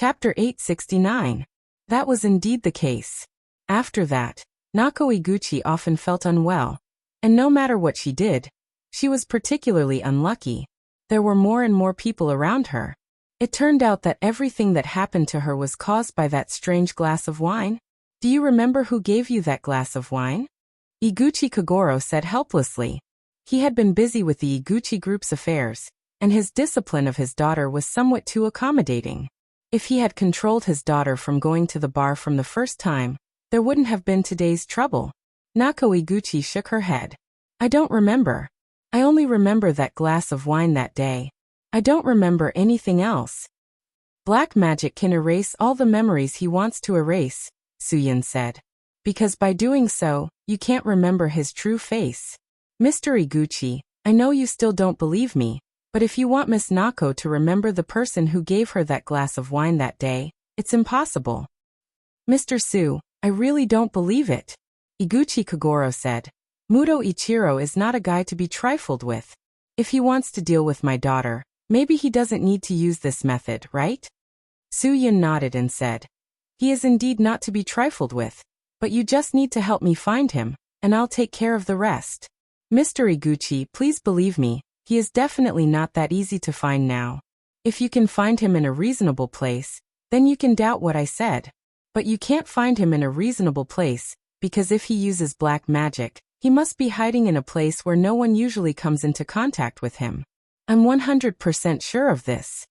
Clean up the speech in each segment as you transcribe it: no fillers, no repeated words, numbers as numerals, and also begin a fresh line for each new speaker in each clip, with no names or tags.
Chapter 869. That was indeed the case. After that, Nako Iguchi often felt unwell, and no matter what she did, she was particularly unlucky. There were more and more people around her. It turned out that everything that happened to her was caused by that strange glass of wine. Do you remember who gave you that glass of wine? Iguchi Kagoro said helplessly. He had been busy with the Iguchi group's affairs, and his discipline of his daughter was somewhat too accommodating. If he had controlled his daughter from going to the bar from the first time, there wouldn't have been today's trouble. Nako Iguchi shook her head. I don't remember. I only remember that glass of wine that day. I don't remember anything else. Black magic can erase all the memories he wants to erase, Suyin said. Because by doing so, you can't remember his true face. Mr. Iguchi, I know you still don't believe me, but if you want Miss Nako to remember the person who gave her that glass of wine that day, it's impossible. Mr. Su, I really don't believe it. Iguchi Kagoro said. Muto Ichiro is not a guy to be trifled with. If he wants to deal with my daughter, maybe he doesn't need to use this method, right? Suyin nodded and said. He is indeed not to be trifled with, but you just need to help me find him, and I'll take care of the rest. Mr. Iguchi, please believe me, he is definitely not that easy to find now. If you can find him in a reasonable place, then you can doubt what I said. But you can't find him in a reasonable place, because if he uses black magic, he must be hiding in a place where no one usually comes into contact with him. I'm 100% sure of this.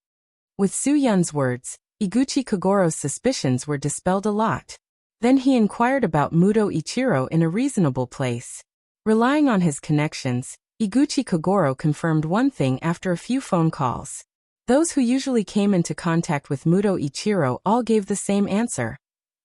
With Suyun's words, Iguchi Kagoro's suspicions were dispelled a lot. Then he inquired about Muto Ichiro in a reasonable place. Relying on his connections, Iguchi Kagoro confirmed one thing after a few phone calls. Those who usually came into contact with Muto Ichiro all gave the same answer.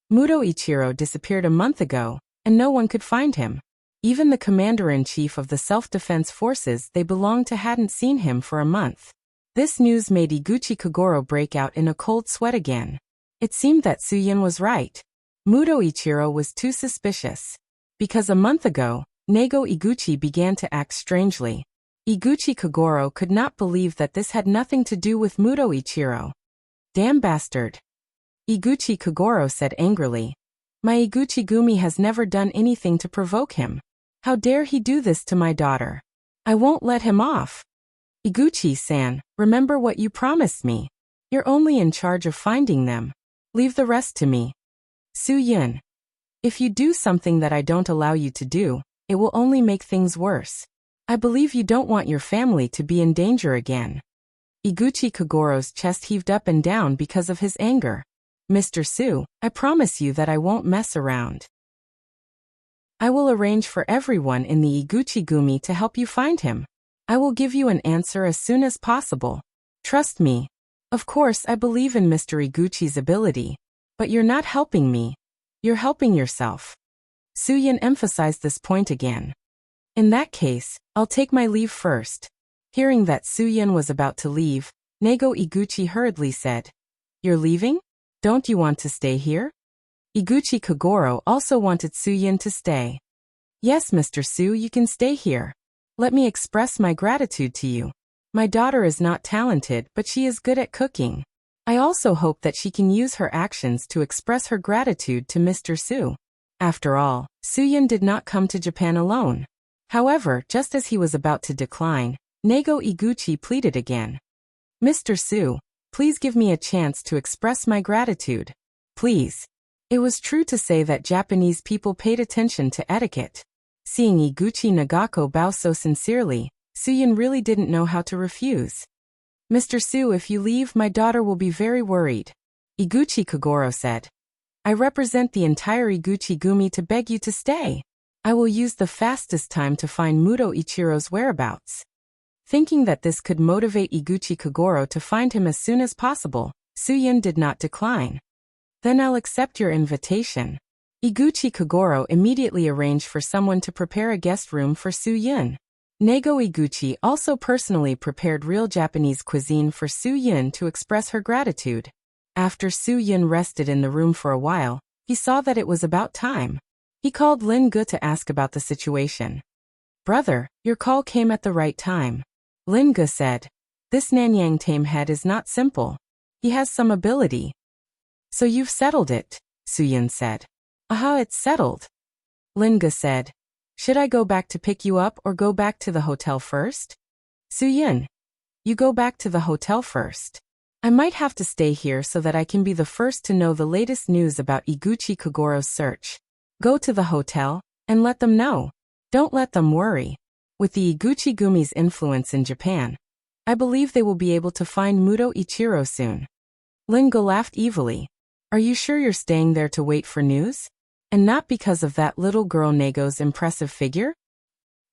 Muto Ichiro disappeared a month ago, and no one could find him. Even the commander-in-chief of the self-defense forces they belonged to hadn't seen him for a month. This news made Iguchi Kagoro break out in a cold sweat again. It seemed that Suyin was right. Muto Ichiro was too suspicious. Because a month ago, Nego Iguchi began to act strangely. Iguchi Kagoro could not believe that this had nothing to do with Muto Ichiro. Damn bastard. Iguchi Kagoro said angrily. My Iguchi-gumi has never done anything to provoke him. How dare he do this to my daughter? I won't let him off. Iguchi-san, remember what you promised me. You're only in charge of finding them. Leave the rest to me. Suyin. If you do something that I don't allow you to do, it will only make things worse. I believe you don't want your family to be in danger again. Iguchi Kagoro's chest heaved up and down because of his anger. Mr. Su, I promise you that I won't mess around. I will arrange for everyone in the Iguchi-gumi to help you find him. I will give you an answer as soon as possible. Trust me. Of course, I believe in Mr. Iguchi's ability. But you're not helping me. You're helping yourself. Suyin emphasized this point again. In that case, I'll take my leave first. Hearing that Suyin was about to leave, Nego Iguchi hurriedly said, You're leaving? Don't you want to stay here? Iguchi Kagoro also wanted Suyin to stay. Yes, Mr. Su, you can stay here. Let me express my gratitude to you. My daughter is not talented, but she is good at cooking. I also hope that she can use her actions to express her gratitude to Mr. Su. After all, Suyin did not come to Japan alone. However, just as he was about to decline, Nego Iguchi pleaded again. Mr. Su, please give me a chance to express my gratitude. Please. It was true to say that Japanese people paid attention to etiquette. Seeing Iguchi Nagako bow so sincerely, Suyin really didn't know how to refuse. Mr. Su, if you leave, my daughter will be very worried. Iguchi Kagoro said. I represent the entire Iguchi-gumi to beg you to stay. I will use the fastest time to find Muto Ichiro's whereabouts. Thinking that this could motivate Iguchi Kagoro to find him as soon as possible, Suyin did not decline. Then I'll accept your invitation. Iguchi Kagoro immediately arranged for someone to prepare a guest room for Suyin. Nego Iguchi also personally prepared real Japanese cuisine for Suyin to express her gratitude. After Suyin rested in the room for a while, he saw that it was about time. He called Lin Gu to ask about the situation. Brother, your call came at the right time. Lin Gu said. This Nanyang tame head is not simple. He has some ability. So you've settled it, Suyun said. Aha, it's settled. Linga said. Should I go back to pick you up or go back to the hotel first? Suyun. You go back to the hotel first. I might have to stay here so that I can be the first to know the latest news about Iguchi Kagoro's search. Go to the hotel, and let them know. Don't let them worry. With the Iguchi Gumi's influence in Japan, I believe they will be able to find Muto Ichiro soon. Linga laughed evilly. Are you sure you're staying there to wait for news? And not because of that little girl Nago's impressive figure?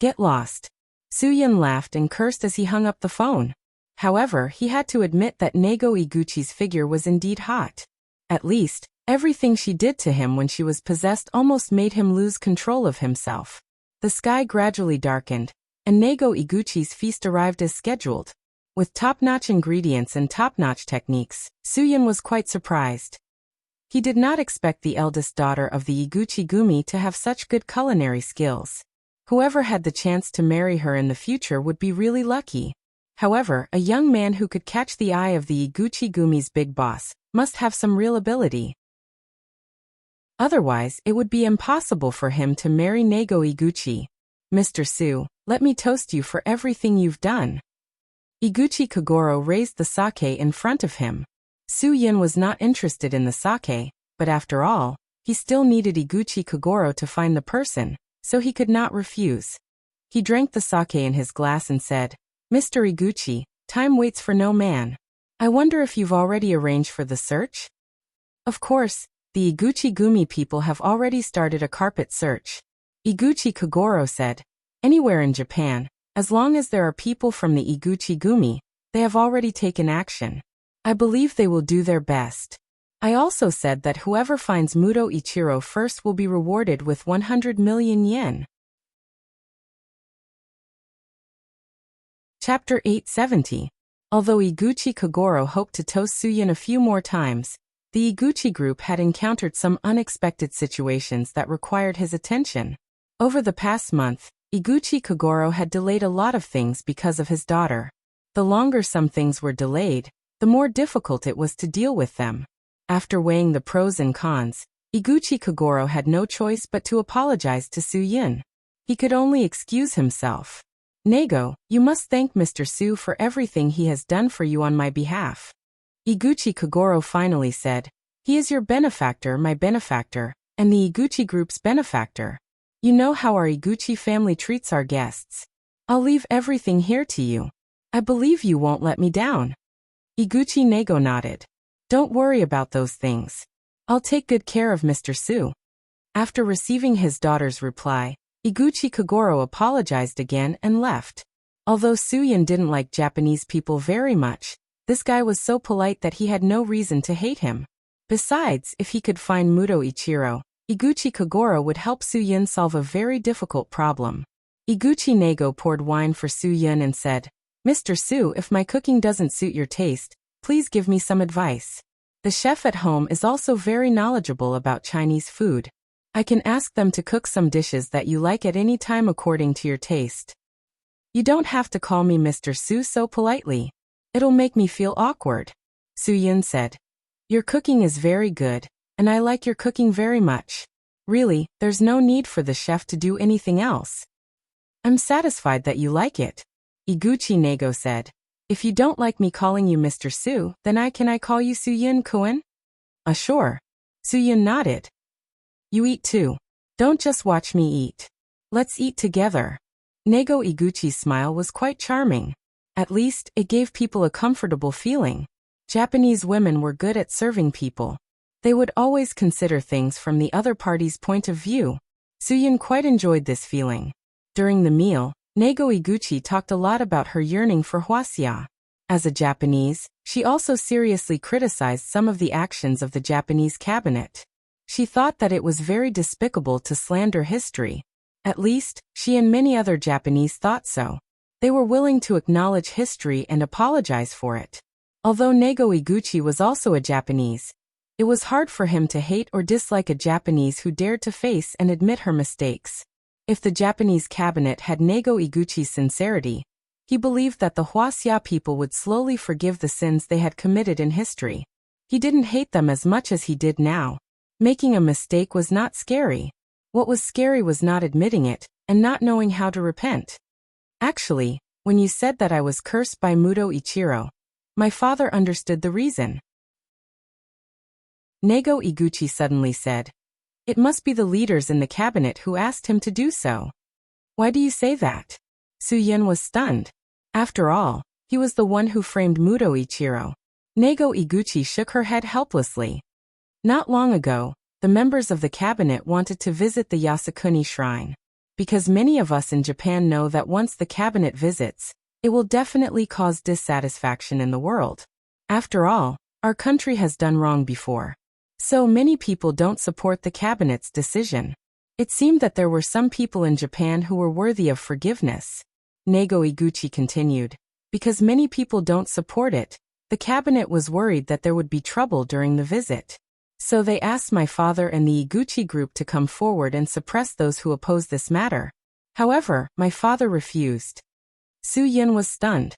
Get lost. Suyun laughed and cursed as he hung up the phone. However, he had to admit that Nago Iguchi's figure was indeed hot. At least, everything she did to him when she was possessed almost made him lose control of himself. The sky gradually darkened, and Nago Iguchi's feast arrived as scheduled. With top-notch ingredients and top-notch techniques, Suyun was quite surprised. He did not expect the eldest daughter of the Iguchi Gumi to have such good culinary skills. Whoever had the chance to marry her in the future would be really lucky. However, a young man who could catch the eye of the Iguchi Gumi's big boss must have some real ability. Otherwise, it would be impossible for him to marry Nago Iguchi. Mr. Su, let me toast you for everything you've done. Iguchi Kagoro raised the sake in front of him. Suyun was not interested in the sake, but after all, he still needed Iguchi Kagoro to find the person, so he could not refuse. He drank the sake in his glass and said, Mr. Iguchi, time waits for no man. I wonder if you've already arranged for the search? Of course, the Iguchi Gumi people have already started a carpet search. Iguchi Kagoro said, anywhere in Japan, as long as there are people from the Iguchi Gumi, they have already taken action. I believe they will do their best. I also said that whoever finds Muto Ichiro first will be rewarded with 100 million yen. Chapter 870. Although Iguchi Kagoro hoped to toast Suyun a few more times, the Iguchi group had encountered some unexpected situations that required his attention. Over the past month, Iguchi Kagoro had delayed a lot of things because of his daughter. The longer some things were delayed, the more difficult it was to deal with them. After weighing the pros and cons, Iguchi Kagoro had no choice but to apologize to Suyun. He could only excuse himself. Nago, you must thank Mr. Su for everything he has done for you on my behalf. Iguchi Kagoro finally said, he is your benefactor, my benefactor, and the Iguchi group's benefactor. You know how our Iguchi family treats our guests. I'll leave everything here to you. I believe you won't let me down. Iguchi Nago nodded. Don't worry about those things. I'll take good care of Mr. Su. After receiving his daughter's reply, Iguchi Kagoro apologized again and left. Although Suyun didn't like Japanese people very much, this guy was so polite that he had no reason to hate him. Besides, if he could find Muto Ichiro, Iguchi Kagoro would help Suyun solve a very difficult problem. Iguchi Nago poured wine for Suyun and said, Mr. Su, if my cooking doesn't suit your taste, please give me some advice. The chef at home is also very knowledgeable about Chinese food. I can ask them to cook some dishes that you like at any time according to your taste. You don't have to call me Mr. Su so politely. It'll make me feel awkward. Suyun said. Your cooking is very good, and I like your cooking very much. Really, there's no need for the chef to do anything else. I'm satisfied that you like it. Iguchi Nago said. If you don't like me calling you Mr. Su, then can I call you Suyun-kun? Sure. Suyun nodded. You eat too. Don't just watch me eat. Let's eat together. Nago Iguchi's smile was quite charming. At least, it gave people a comfortable feeling. Japanese women were good at serving people. They would always consider things from the other party's point of view. Suyun quite enjoyed this feeling. During the meal, Nago Iguchi talked a lot about her yearning for Hwaseong. As a Japanese, she also seriously criticized some of the actions of the Japanese cabinet. She thought that it was very despicable to slander history. At least, she and many other Japanese thought so. They were willing to acknowledge history and apologize for it. Although Nago Iguchi was also a Japanese, it was hard for him to hate or dislike a Japanese who dared to face and admit her mistakes. If the Japanese cabinet had Nago Iguchi's sincerity, he believed that the Hwaseong people would slowly forgive the sins they had committed in history. He didn't hate them as much as he did now. Making a mistake was not scary. What was scary was not admitting it, and not knowing how to repent. Actually, when you said that I was cursed by Muto Ichiro, my father understood the reason. Nego Iguchi suddenly said. It must be the leaders in the cabinet who asked him to do so. Why do you say that? Su-yin was stunned. After all, he was the one who framed Muto Ichiro. Nego Iguchi shook her head helplessly. Not long ago, the members of the cabinet wanted to visit the Yasukuni shrine. Because many of us in Japan know that once the cabinet visits, it will definitely cause dissatisfaction in the world. After all, our country has done wrong before. So many people don't support the cabinet's decision. It seemed that there were some people in Japan who were worthy of forgiveness. Nego Iguchi continued. Because many people don't support it, the cabinet was worried that there would be trouble during the visit. So they asked my father and the Iguchi group to come forward and suppress those who oppose this matter. However, my father refused. Su-yin was stunned.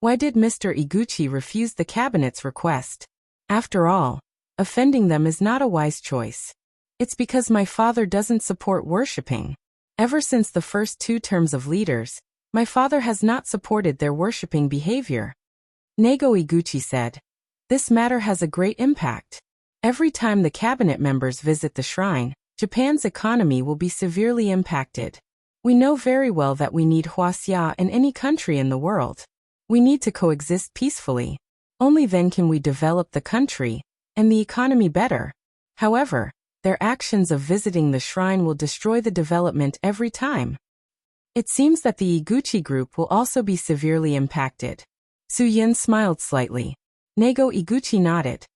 Why did Mr. Iguchi refuse the cabinet's request? After all, offending them is not a wise choice. It's because my father doesn't support worshipping. Ever since the first 2 terms of leaders, my father has not supported their worshipping behavior. Nego Iguchi said. This matter has a great impact. Every time the cabinet members visit the shrine, Japan's economy will be severely impacted. We know very well that we need huaxia in any country in the world. We need to coexist peacefully. Only then can we develop the country and the economy better. However, their actions of visiting the shrine will destroy the development every time. It seems that the Iguchi group will also be severely impacted. Su-yin smiled slightly. Nego Iguchi nodded.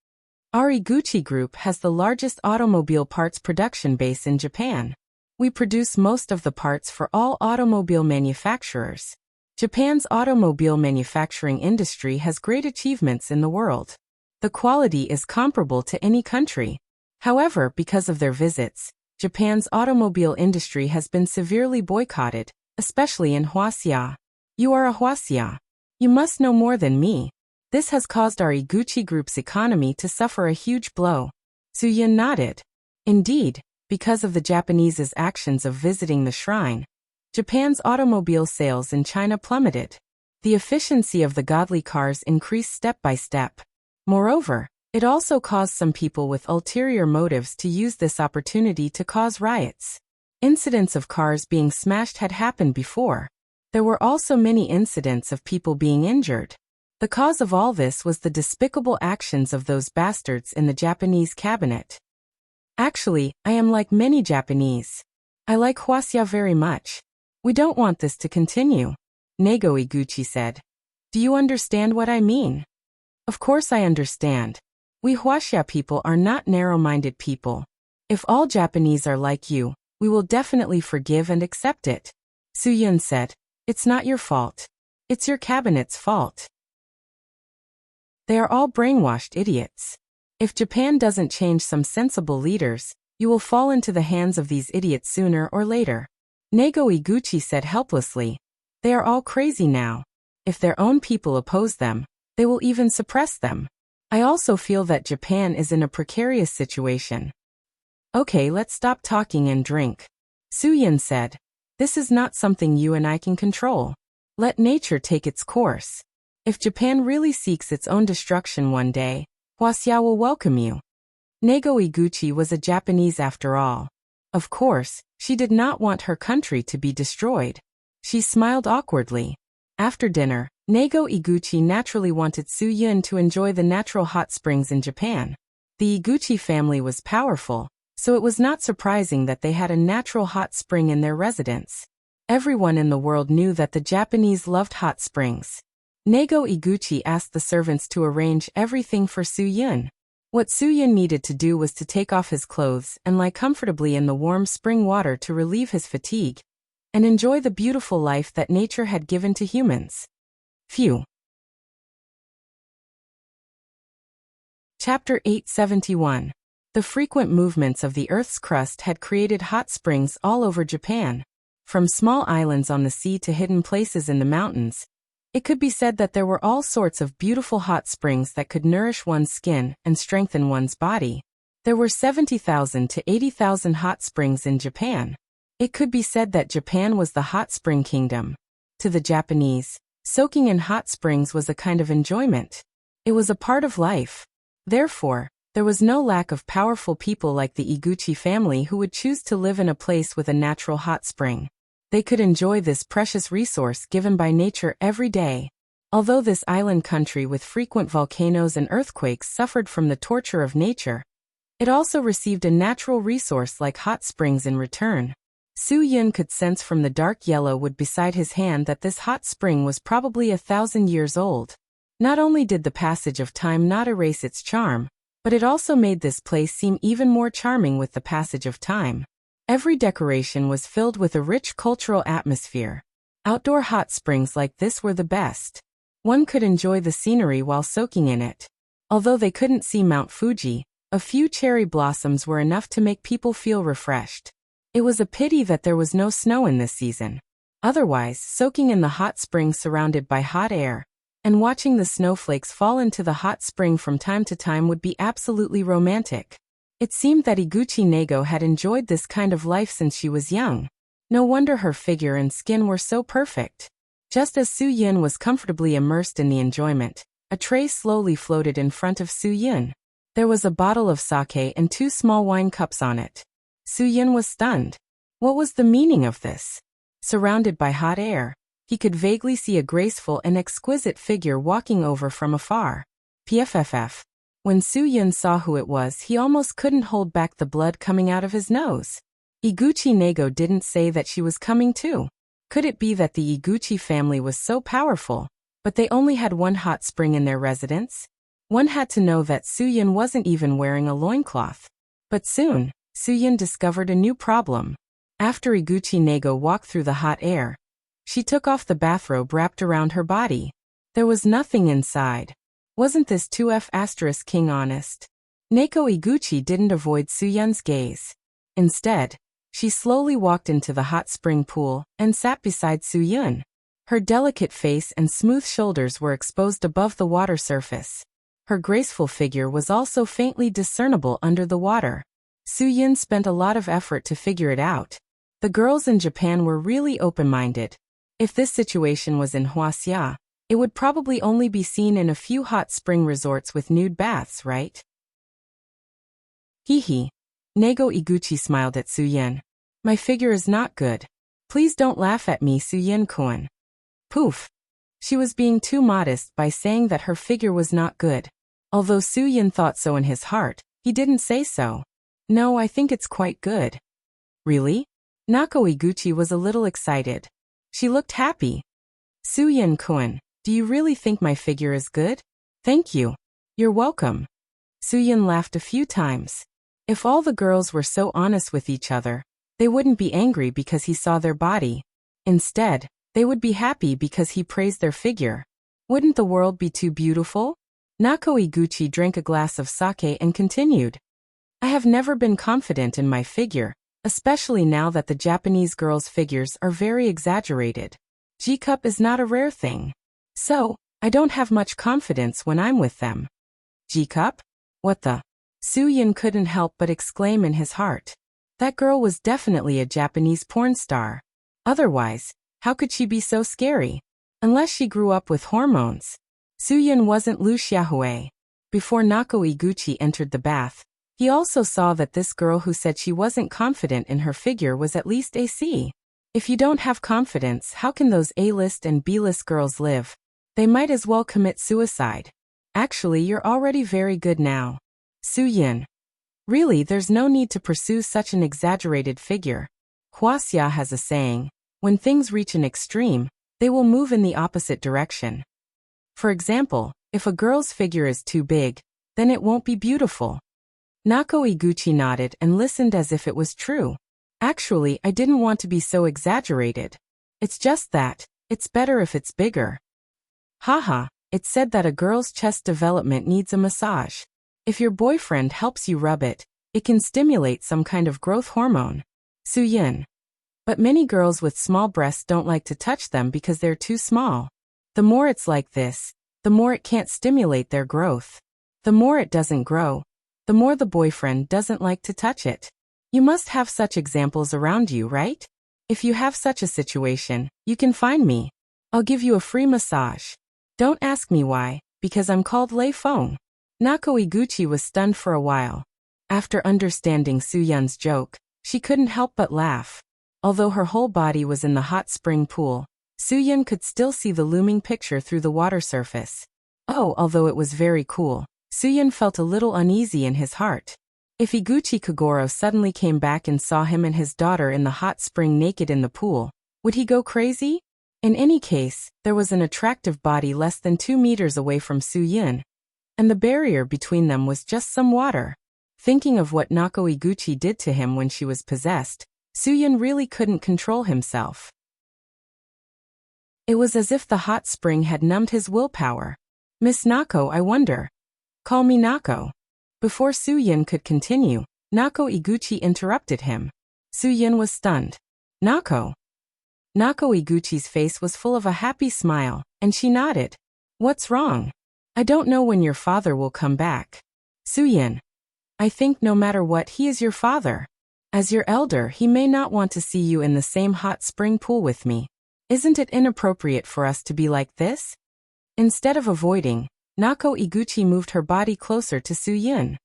Our Iguchi group has the largest automobile parts production base in Japan. We produce most of the parts for all automobile manufacturers. Japan's automobile manufacturing industry has great achievements in the world. The quality is comparable to any country. However, because of their visits, Japan's automobile industry has been severely boycotted, especially in huaxia. You are a huaxia. You must know more than me. This has caused our Iguchi group's economy to suffer a huge blow. Su-yin nodded. Indeed, because of the Japanese's actions of visiting the shrine, Japan's automobile sales in China plummeted. The efficiency of the godly cars increased step by step. Moreover, it also caused some people with ulterior motives to use this opportunity to cause riots. Incidents of cars being smashed had happened before. There were also many incidents of people being injured. The cause of all this was the despicable actions of those bastards in the Japanese cabinet. Actually, I am like many Japanese. I like huaxia very much. We don't want this to continue. Nego Iguchi said. Do you understand what I mean? Of course I understand. We huaxia people are not narrow-minded people. If all Japanese are like you, we will definitely forgive and accept it. Su-yin said. It's not your fault. It's your cabinet's fault. They are all brainwashed idiots. If Japan doesn't change some sensible leaders, you will fall into the hands of these idiots sooner or later. Nego Iguchi said helplessly. They are all crazy now. If their own people oppose them, they will even suppress them. I also feel that Japan is in a precarious situation. Okay, let's stop talking and drink. Su-yin said. This is not something you and I can control. Let nature take its course. If Japan really seeks its own destruction one day, huaxia will welcome you. Nego Iguchi was a Japanese after all. Of course, she did not want her country to be destroyed. She smiled awkwardly. After dinner, Nego Iguchi naturally wanted Su-yin to enjoy the natural hot springs in Japan. The Iguchi family was powerful, so it was not surprising that they had a natural hot spring in their residence. Everyone in the world knew that the Japanese loved hot springs. Nego Iguchi asked the servants to arrange everything for Su-yin. What Su-yin needed to do was to take off his clothes and lie comfortably in the warm spring water to relieve his fatigue and enjoy the beautiful life that nature had given to humans. Phew. Chapter 871. The frequent movements of the Earth's crust had created hot springs all over Japan. From small islands on the sea to hidden places in the mountains, It could be said that there were all sorts of beautiful hot springs that could nourish one's skin and strengthen one's body. There were 70,000 to 80,000 hot springs in Japan. It could be said that Japan was the hot spring kingdom. To the Japanese, soaking in hot springs was a kind of enjoyment. It was a part of life. Therefore, there was no lack of powerful people like the Iguchi family who would choose to live in a place with a natural hot spring. They could enjoy this precious resource given by nature every day. Although this island country with frequent volcanoes and earthquakes suffered from the torture of nature, it also received a natural resource like hot springs in return. Su Yun could sense from the dark yellow wood beside his hand that this hot spring was probably 1,000 years old. Not only did the passage of time not erase its charm, but it also made this place seem even more charming with the passage of time. Every decoration was filled with a rich cultural atmosphere. Outdoor hot springs like this were the best. One could enjoy the scenery while soaking in it. Although they couldn't see Mount Fuji, a few cherry blossoms were enough to make people feel refreshed. It was a pity that there was no snow in this season. Otherwise, soaking in the hot spring surrounded by hot air, and watching the snowflakes fall into the hot spring from time to time would be absolutely romantic. It seemed that Iguchi Nego had enjoyed this kind of life since she was young. No wonder her figure and skin were so perfect. Just as Su Yun was comfortably immersed in the enjoyment, a tray slowly floated in front of Su Yun. There was a bottle of sake and 2 small wine cups on it. Su Yun was stunned. What was the meaning of this? Surrounded by hot air, he could vaguely see a graceful and exquisite figure walking over from afar. PFFF. When Su Yun saw who it was, he almost couldn't hold back the blood coming out of his nose. Iguchi Nego didn't say that she was coming too. Could it be that the Iguchi family was so powerful, but they only had one hot spring in their residence? One had to know that Su Yun wasn't even wearing a loincloth. But soon, Su Yun discovered a new problem. After Iguchi Nego walked through the hot air, she took off the bathrobe wrapped around her body. There was nothing inside. Wasn't this 2F** king honest? Neko Iguchi didn't avoid Su Yun's gaze. Instead, she slowly walked into the hot spring pool and sat beside Su Yun. Her delicate face and smooth shoulders were exposed above the water surface. Her graceful figure was also faintly discernible under the water. Su Yun spent a lot of effort to figure it out. The girls in Japan were really open-minded. If this situation was in Huaxia, it would probably only be seen in a few hot spring resorts with nude baths, right? Hee. Nego Iguchi smiled at Su Yun. My figure is not good. Please don't laugh at me, Su Yun-kun. Poof. She was being too modest by saying that her figure was not good. Although Su Yun thought so in his heart, he didn't say so. No, I think it's quite good. Really? Nako Iguchi was a little excited. She looked happy. Su Yun-kun, do you really think my figure is good? Thank you. You're welcome. Su Yun laughed a few times. If all the girls were so honest with each other, they wouldn't be angry because he saw their body. Instead, they would be happy because he praised their figure. Wouldn't the world be too beautiful? Nako Iguchi drank a glass of sake and continued. I have never been confident in my figure, especially now that the Japanese girls' figures are very exaggerated. G-cup is not a rare thing. So, I don't have much confidence when I'm with them. G-cup? What the? Su Yun couldn't help but exclaim in his heart. That girl was definitely a Japanese porn star. Otherwise, how could she be so scary? Unless she grew up with hormones. Su Yun wasn't Lu Xiaohui. Before Nako Iguchi entered the bath, he also saw that this girl who said she wasn't confident in her figure was at least a C. If you don't have confidence, how can those A-list and B-list girls live? They might as well commit suicide. Actually, you're already very good now. Su Yun. Really, there's no need to pursue such an exaggerated figure. Huaxia has a saying, when things reach an extreme, they will move in the opposite direction. For example, if a girl's figure is too big, then it won't be beautiful. Nako Iguchi nodded and listened as if it was true. Actually, I didn't want to be so exaggerated. It's just that, it's better if it's bigger. Haha, it's said that a girl's chest development needs a massage. If your boyfriend helps you rub it, it can stimulate some kind of growth hormone. Su Yun. But many girls with small breasts don't like to touch them because they're too small. The more it's like this, the more it can't stimulate their growth. The more it doesn't grow, the more the boyfriend doesn't like to touch it. You must have such examples around you, right? If you have such a situation, you can find me. I'll give you a free massage. Don't ask me why, because I'm called Lei Feng. Nako Iguchi was stunned for a while. After understanding Su-yun's joke, she couldn't help but laugh. Although her whole body was in the hot spring pool, Su-yun could still see the looming picture through the water surface. Oh, although it was very cool, Su-yun felt a little uneasy in his heart. If Iguchi Kagoro suddenly came back and saw him and his daughter in the hot spring naked in the pool, would he go crazy? In any case, there was an attractive body less than 2 meters away from Su-yun, and the barrier between them was just some water. Thinking of what Nako Iguchi did to him when she was possessed, Su-yun really couldn't control himself. It was as if the hot spring had numbed his willpower. Miss Nako, I wonder. Call me Nako. Before Su-yun could continue, Nako Iguchi interrupted him. Su-yun was stunned. Nako. Nako Iguchi's face was full of a happy smile, and she nodded. What's wrong? I don't know when your father will come back. Su-yun. I think no matter what, he is your father. As your elder, he may not want to see you in the same hot spring pool with me. Isn't it inappropriate for us to be like this? Instead of avoiding, Nako Iguchi moved her body closer to Su-yun.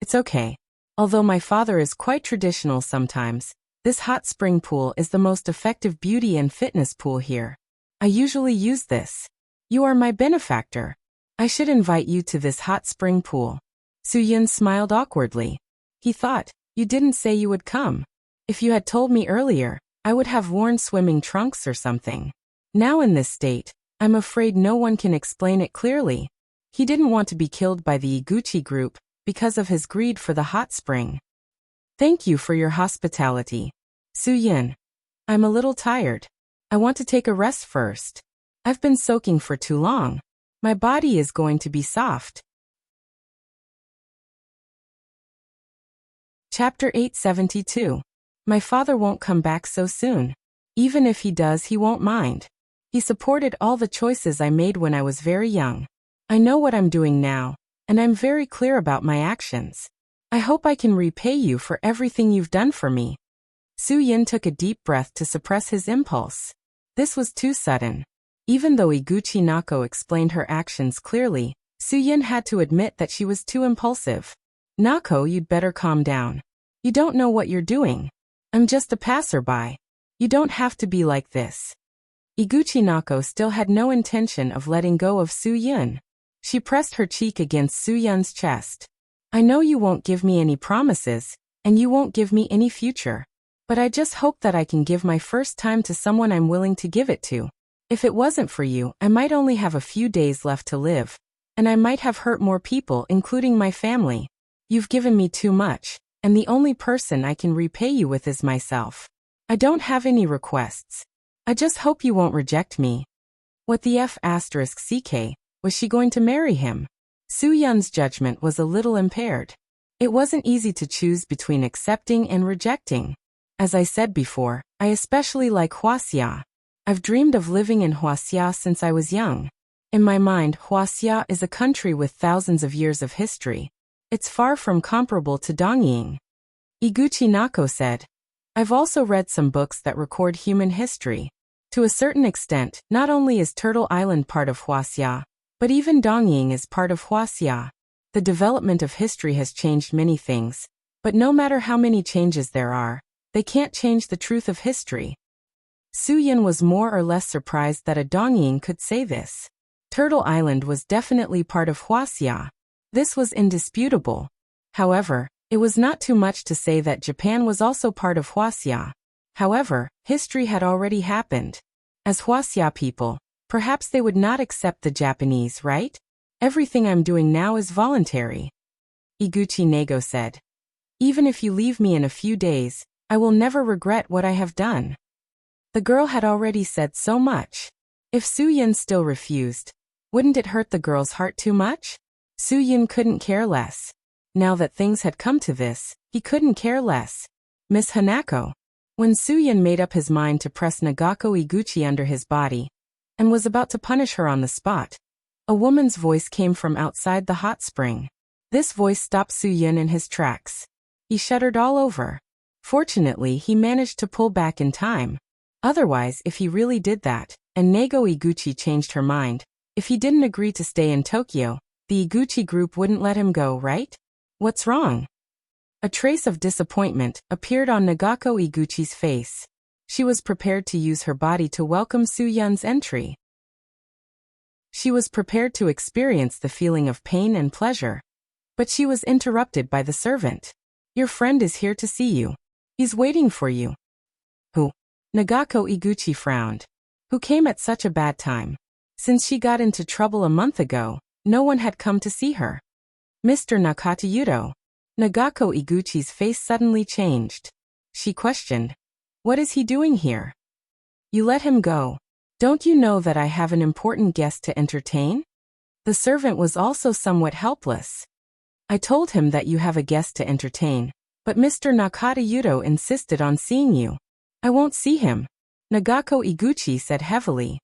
It's okay. Although my father is quite traditional sometimes, this hot spring pool is the most effective beauty and fitness pool here. I usually use this. You are my benefactor. I should invite you to this hot spring pool. Su-yun smiled awkwardly. He thought, you didn't say you would come. If you had told me earlier, I would have worn swimming trunks or something. Now in this state, I'm afraid no one can explain it clearly. He didn't want to be killed by the Iguchi group because of his greed for the hot spring. Thank you for your hospitality. Su-yun. I'm a little tired. I want to take a rest first. I've been soaking for too long. My body is going to be soft. Chapter 872. My father won't come back so soon. Even if he does, he won't mind. He supported all the choices I made when I was very young. I know what I'm doing now, and I'm very clear about my actions. I hope I can repay you for everything you've done for me. Su-yun took a deep breath to suppress his impulse. This was too sudden. Even though Iguchi Nako explained her actions clearly, Su-yun had to admit that she was too impulsive. Nako, you'd better calm down. You don't know what you're doing. I'm just a passerby. You don't have to be like this. Iguchi Nako still had no intention of letting go of Su-yun. She pressed her cheek against Su-yun's chest. I know you won't give me any promises, and you won't give me any future. But I just hope that I can give my first time to someone I'm willing to give it to. If it wasn't for you, I might only have a few days left to live. And I might have hurt more people, including my family. You've given me too much, and the only person I can repay you with is myself. I don't have any requests. I just hope you won't reject me. What the F***CK, was she going to marry him? Su-yun's judgment was a little impaired. It wasn't easy to choose between accepting and rejecting. As I said before, I especially like Huaxia. I've dreamed of living in Huaxia since I was young. In my mind, Huaxia is a country with thousands of years of history. It's far from comparable to Dongying. Iguchi Nako said, I've also read some books that record human history. To a certain extent, not only is Turtle Island part of Huaxia, but even Dongying is part of Huaxia. The development of history has changed many things, but no matter how many changes there are, they can't change the truth of history. Su-yun was more or less surprised that a Dongying could say this. Turtle Island was definitely part of Huaxia. This was indisputable. However, it was not too much to say that Japan was also part of Huaxia. However, history had already happened. As Huaxia people, perhaps they would not accept the Japanese, right? Everything I'm doing now is voluntary. Iguchi Nego said. Even if you leave me in a few days, I will never regret what I have done. The girl had already said so much. If Su-yun still refused, wouldn't it hurt the girl's heart too much? Su-yun couldn't care less. Now that things had come to this, he couldn't care less. Miss Hanako. When Su-yun made up his mind to press Nagako Iguchi under his body, and was about to punish her on the spot. A woman's voice came from outside the hot spring. This voice stopped Su-yin in his tracks. He shuddered all over. Fortunately, he managed to pull back in time. Otherwise, if he really did that, and Nago Iguchi changed her mind, if he didn't agree to stay in Tokyo, the Iguchi group wouldn't let him go, right? What's wrong? A trace of disappointment appeared on Nagako Iguchi's face. She was prepared to use her body to welcome Su-yun's entry. She was prepared to experience the feeling of pain and pleasure. But she was interrupted by the servant. Your friend is here to see you. He's waiting for you. Who? Nagako Iguchi frowned. Who came at such a bad time? Since she got into trouble a month ago, no one had come to see her. Mr. Nakata Yudo. Nagako Iguchi's face suddenly changed. She questioned. What is he doing here? You let him go. Don't you know that I have an important guest to entertain? The servant was also somewhat helpless. I told him that you have a guest to entertain, but Mr. Nakata Yudo insisted on seeing you. I won't see him, Nagako Iguchi said heavily.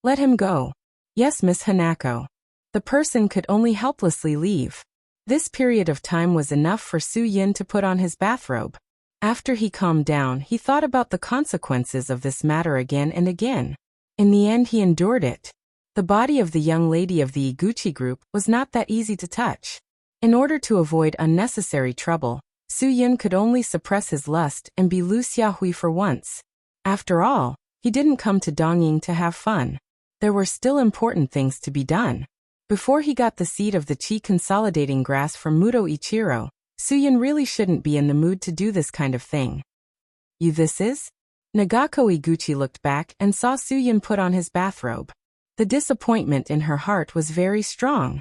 Let him go. Yes, Miss Hanako. The person could only helplessly leave. This period of time was enough for Su-yin to put on his bathrobe. After he calmed down, he thought about the consequences of this matter again and again. In the end, he endured it. The body of the young lady of the Iguchi group was not that easy to touch. In order to avoid unnecessary trouble, Su-yin could only suppress his lust and be Lu Xiaohui for once. After all, he didn't come to Dongying to have fun. There were still important things to be done. Before he got the seed of the chi consolidating grass from Muto Ichiro, Su-yin really shouldn't be in the mood to do this kind of thing. You this is? Nagako Iguchi looked back and saw Su-yin put on his bathrobe. The disappointment in her heart was very strong.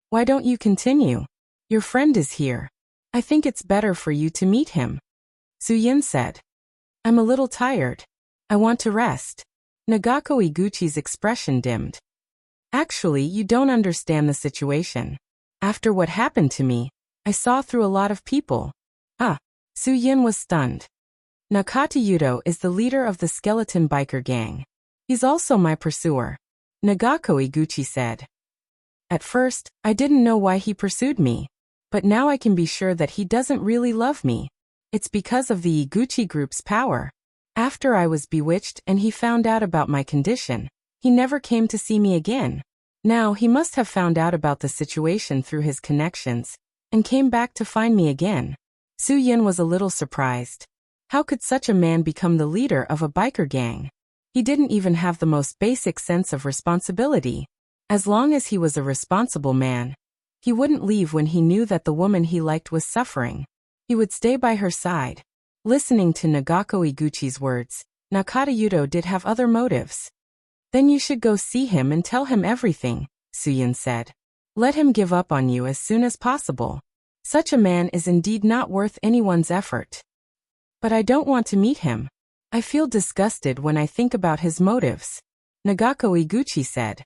Why don't you continue? Your friend is here. I think it's better for you to meet him. Su-yin said. I'm a little tired. I want to rest. Nagako Iguchi's expression dimmed. Actually, you don't understand the situation. After what happened to me, I saw through a lot of people. Su-yin was stunned. Nakata Yudo is the leader of the skeleton biker gang. He's also my pursuer, Nagako Iguchi said. At first, I didn't know why he pursued me. But now I can be sure that he doesn't really love me. It's because of the Iguchi group's power. After I was bewitched and he found out about my condition, he never came to see me again. Now he must have found out about the situation through his connections, and came back to find me again. Su-yin was a little surprised. How could such a man become the leader of a biker gang? He didn't even have the most basic sense of responsibility. As long as he was a responsible man, he wouldn't leave when he knew that the woman he liked was suffering. He would stay by her side. Listening to Nagako Iguchi's words, Nakata Yudo did have other motives. Then you should go see him and tell him everything, Su-yin said. Let him give up on you as soon as possible. Such a man is indeed not worth anyone's effort. But I don't want to meet him. I feel disgusted when I think about his motives, Nagako Iguchi said.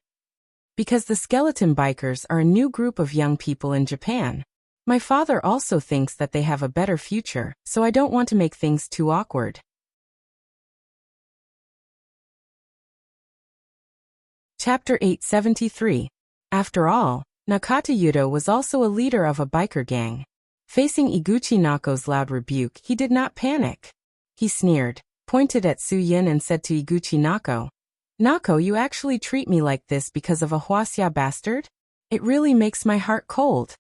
Because the skeleton bikers are a new group of young people in Japan. My father also thinks that they have a better future, so I don't want to make things too awkward. Chapter 873. After all, Nakata Yudo was also a leader of a biker gang. Facing Iguchi Nako's loud rebuke, he did not panic. He sneered, pointed at Su-yin and said to Iguchi Nako, Nako, you actually treat me like this because of a Huaxia bastard? It really makes my heart cold.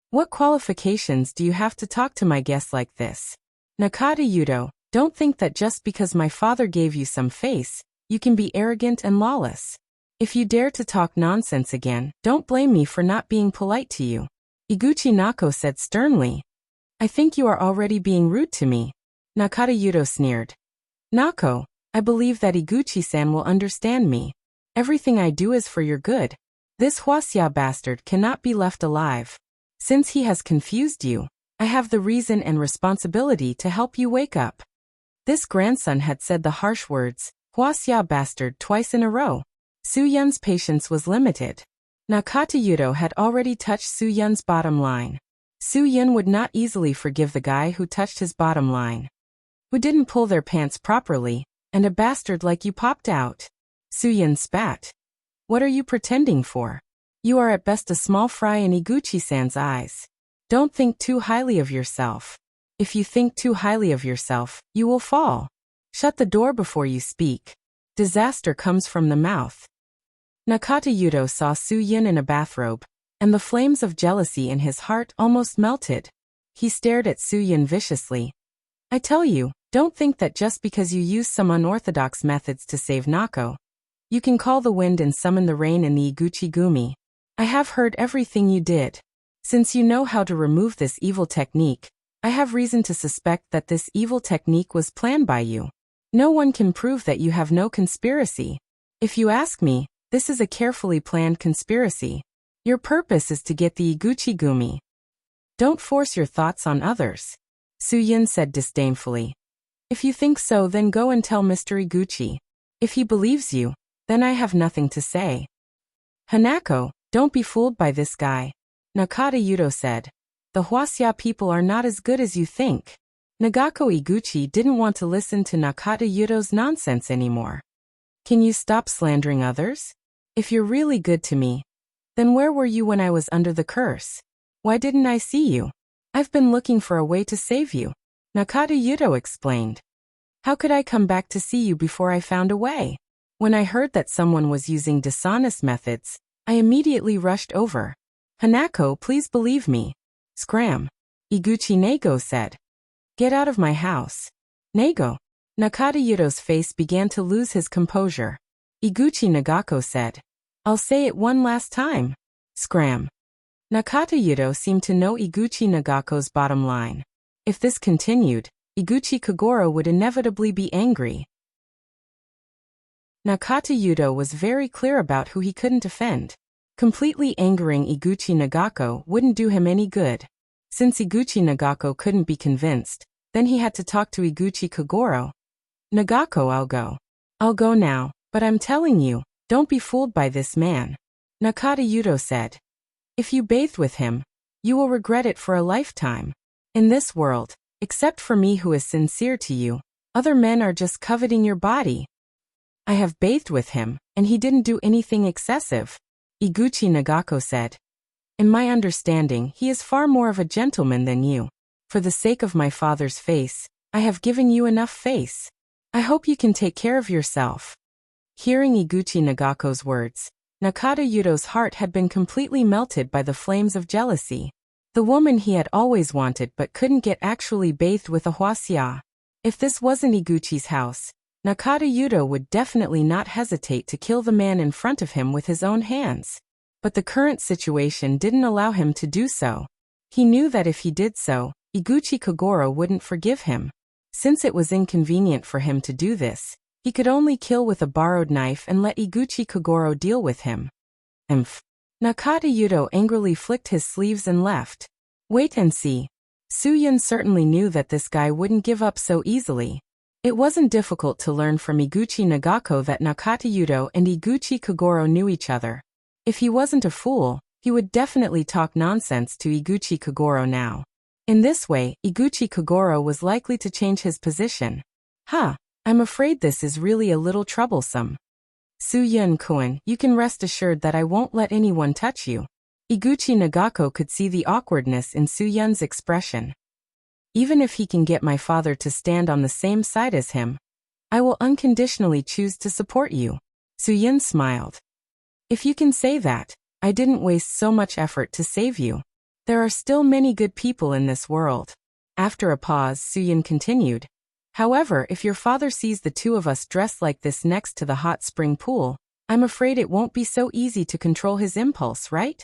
What qualifications do you have to talk to my guest like this? Nakata Yudo, don't think that just because my father gave you some face, you can be arrogant and lawless. If you dare to talk nonsense again, don't blame me for not being polite to you. Iguchi Nako said sternly. I think you are already being rude to me. Nakata Yudo sneered. Nako, I believe that Iguchi-san will understand me. Everything I do is for your good. This Huaxia bastard cannot be left alive. Since he has confused you, I have the reason and responsibility to help you wake up. This grandson had said the harsh words, Huaxia bastard, twice in a row. Su-yun's patience was limited. Nakata Yudo had already touched Su-yun's bottom line. Su-yun would not easily forgive the guy who touched his bottom line. Who didn't pull their pants properly, and a bastard like you popped out. Suyin spat. What are you pretending for? You are at best a small fry in Iguchi-san's eyes. Don't think too highly of yourself. If you think too highly of yourself, you will fall. Shut the door before you speak. Disaster comes from the mouth. Nakata Yudo saw Suyin in a bathrobe, and the flames of jealousy in his heart almost melted. He stared at Suyin viciously. I tell you, don't think that just because you use some unorthodox methods to save Nako, you can call the wind and summon the rain in the Iguchi-gumi. I have heard everything you did. Since you know how to remove this evil technique, I have reason to suspect that this evil technique was planned by you. No one can prove that you have no conspiracy. If you ask me, this is a carefully planned conspiracy. Your purpose is to get the Iguchi-gumi. Don't force your thoughts on others. Suyin said disdainfully. If you think so, then go and tell Mr. Iguchi. If he believes you, then I have nothing to say. Hanako, don't be fooled by this guy. Nakata Yudo said. The Huaxia people are not as good as you think. Nagako Iguchi didn't want to listen to Nakata Yudo's nonsense anymore. Can you stop slandering others? If you're really good to me, then where were you when I was under the curse? Why didn't I see you? I've been looking for a way to save you. Nakata Yudo explained. How could I come back to see you before I found a way? When I heard that someone was using dishonest methods, I immediately rushed over. Hanako, please believe me. Scram. Iguchi Nago said. Get out of my house. Nago. Nakata Yudo's face began to lose his composure. Iguchi Nagako said. I'll say it one last time. Scram. Nakata Yudo seemed to know Iguchi Nagako's bottom line. If this continued, Iguchi Kagoro would inevitably be angry. Nakata Yudo was very clear about who he couldn't offend. Completely angering Iguchi Nagako wouldn't do him any good. Since Iguchi Nagako couldn't be convinced, then he had to talk to Iguchi Kagoro. Nagako, I'll go. I'll go now, but I'm telling you, don't be fooled by this man. Nakata Yudo said. If you bathe with him, you will regret it for a lifetime. In this world, except for me who is sincere to you, other men are just coveting your body. I have bathed with him, and he didn't do anything excessive. Iguchi Nagako said. In my understanding, he is far more of a gentleman than you. For the sake of my father's face, I have given you enough face. I hope you can take care of yourself. Hearing Iguchi Nagako's words, Nakata Yudo's heart had been completely melted by the flames of jealousy. The woman he had always wanted but couldn't get actually bathed with a huaxia. If this wasn't Iguchi's house, Nakata Yudo would definitely not hesitate to kill the man in front of him with his own hands. But the current situation didn't allow him to do so. He knew that if he did so, Iguchi Kagoro wouldn't forgive him. Since it was inconvenient for him to do this, he could only kill with a borrowed knife and let Iguchi Kagoro deal with him. Nakata Yudo angrily flicked his sleeves and left. Wait and see. Suyin certainly knew that this guy wouldn't give up so easily. It wasn't difficult to learn from Iguchi Nagako that Nakata Yudo and Iguchi Kagoro knew each other. If he wasn't a fool, he would definitely talk nonsense to Iguchi Kagoro now. In this way, Iguchi Kagoro was likely to change his position. I'm afraid this is really a little troublesome. Suyin-kun, you can rest assured that I won't let anyone touch you. Iguchi Nagako could see the awkwardness in Suyun's expression. Even if he can get my father to stand on the same side as him, I will unconditionally choose to support you. Suyin smiled. If you can say that, I didn't waste so much effort to save you. There are still many good people in this world. After a pause, Suyin continued. However, if your father sees the two of us dressed like this next to the hot spring pool, I'm afraid it won't be so easy to control his impulse, right?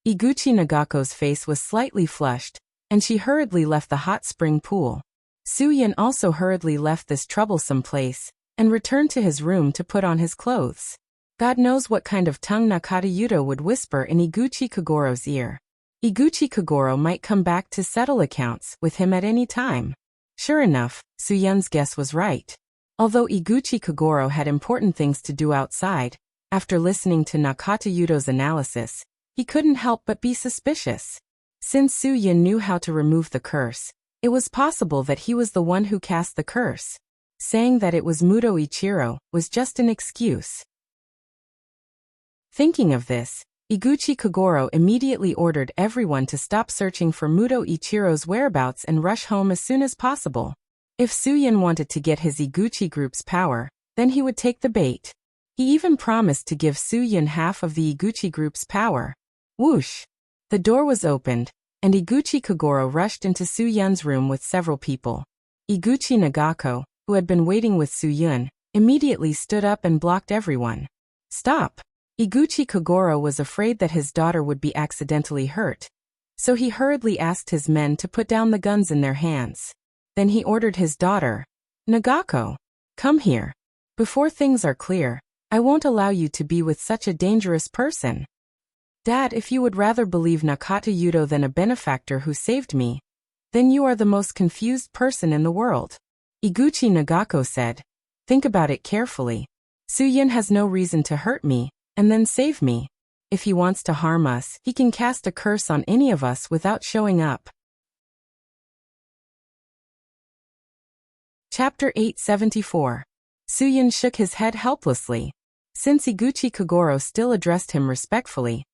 Iguchi Nagako's face was slightly flushed, and she hurriedly left the hot spring pool. Suyin also hurriedly left this troublesome place, and returned to his room to put on his clothes. God knows what kind of tongue Nakata Yudo would whisper in Iguchi Kagoro's ear. Iguchi Kagoro might come back to settle accounts with him at any time. Sure enough, Suyun's guess was right. Although Iguchi Kagoro had important things to do outside, after listening to Nakata Yudo's analysis, he couldn't help but be suspicious. Since Suyin knew how to remove the curse, it was possible that he was the one who cast the curse. Saying that it was Muto Ichiro was just an excuse. Thinking of this, Iguchi Kagoro immediately ordered everyone to stop searching for Muto Ichiro's whereabouts and rush home as soon as possible. If Suyin wanted to get his Iguchi group's power, then he would take the bait. He even promised to give Suyin half of the Iguchi group's power. Whoosh! The door was opened, and Iguchi Kagoro rushed into Suyun's room with several people. Iguchi Nagako, who had been waiting with Suyun, immediately stood up and blocked everyone. Stop! Iguchi Kagoro was afraid that his daughter would be accidentally hurt, so he hurriedly asked his men to put down the guns in their hands. Then he ordered his daughter, Nagako, come here. Before things are clear, I won't allow you to be with such a dangerous person. Dad, if you would rather believe Nakata Yudo than a benefactor who saved me, then you are the most confused person in the world. Iguchi Nagako said, think about it carefully. Suyin has no reason to hurt me, and then save me. If he wants to harm us, he can cast a curse on any of us without showing up. Chapter 874. Suyin shook his head helplessly. Since Iguchi Kagoro still addressed him respectfully,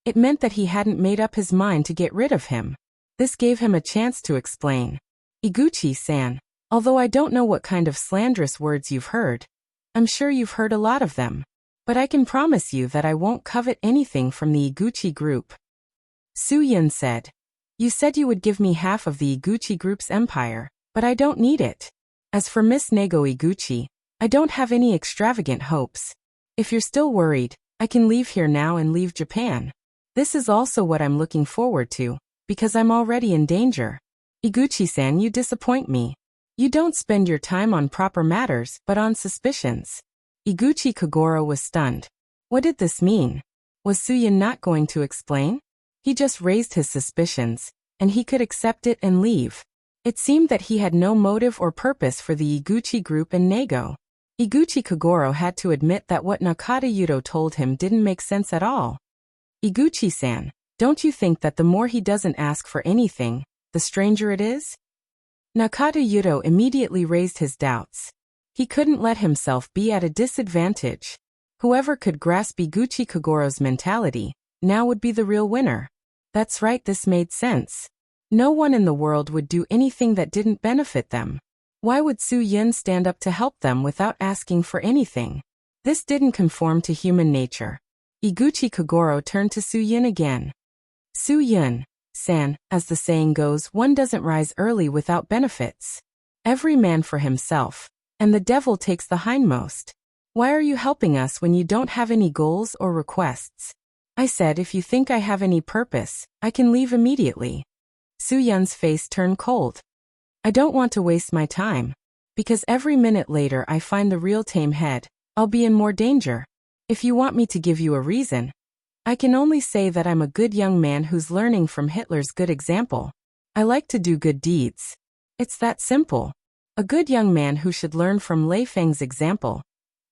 it meant that he hadn't made up his mind to get rid of him. This gave him a chance to explain. Iguchi-san, although I don't know what kind of slanderous words you've heard, I'm sure you've heard a lot of them. But I can promise you that I won't covet anything from the Iguchi group. Suyin said. You said you would give me half of the Iguchi group's empire, but I don't need it. As for Miss Nego Iguchi, I don't have any extravagant hopes. If you're still worried, I can leave here now and leave Japan. This is also what I'm looking forward to, because I'm already in danger. Iguchi-san, you disappoint me. You don't spend your time on proper matters, but on suspicions. Iguchi Kagoro was stunned. What did this mean? Was Suyin not going to explain? He just raised his suspicions, and he could accept it and leave. It seemed that he had no motive or purpose for the Iguchi group and Nego. Iguchi Kagoro had to admit that what Nakata Yudo told him didn't make sense at all. Iguchi-san, don't you think that the more he doesn't ask for anything, the stranger it is? Nakata Yudo immediately raised his doubts. He couldn't let himself be at a disadvantage. Whoever could grasp Iguchi Kagoro's mentality, now would be the real winner. That's right, this made sense. No one in the world would do anything that didn't benefit them. Why would Suyin stand up to help them without asking for anything? This didn't conform to human nature. Iguchi Kagoro turned to Suyin again. Suyin-san, as the saying goes, one doesn't rise early without benefits. Every man for himself. And the devil takes the hindmost. Why are you helping us when you don't have any goals or requests? I said if you think I have any purpose, I can leave immediately. Suyun's face turned cold. I don't want to waste my time. Because every minute later I find the real tame head, I'll be in more danger. If you want me to give you a reason, I can only say that I'm a good young man who's learning from Hitler's good example. I like to do good deeds. It's that simple. A good young man who should learn from Lei Feng's example.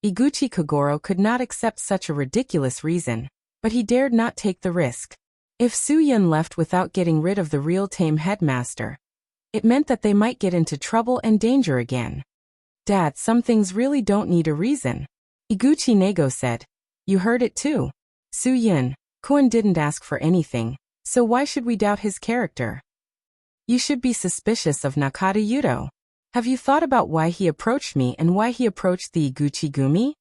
Iguchi Kagoro could not accept such a ridiculous reason, but he dared not take the risk. If Suyin left without getting rid of the real tame headmaster, it meant that they might get into trouble and danger again. Dad, some things really don't need a reason. Iguchi Nego said. You heard it too. Suyin-kun didn't ask for anything, so why should we doubt his character? You should be suspicious of Nakata Yudo. Have you thought about why he approached me and why he approached the Iguchi Gumi?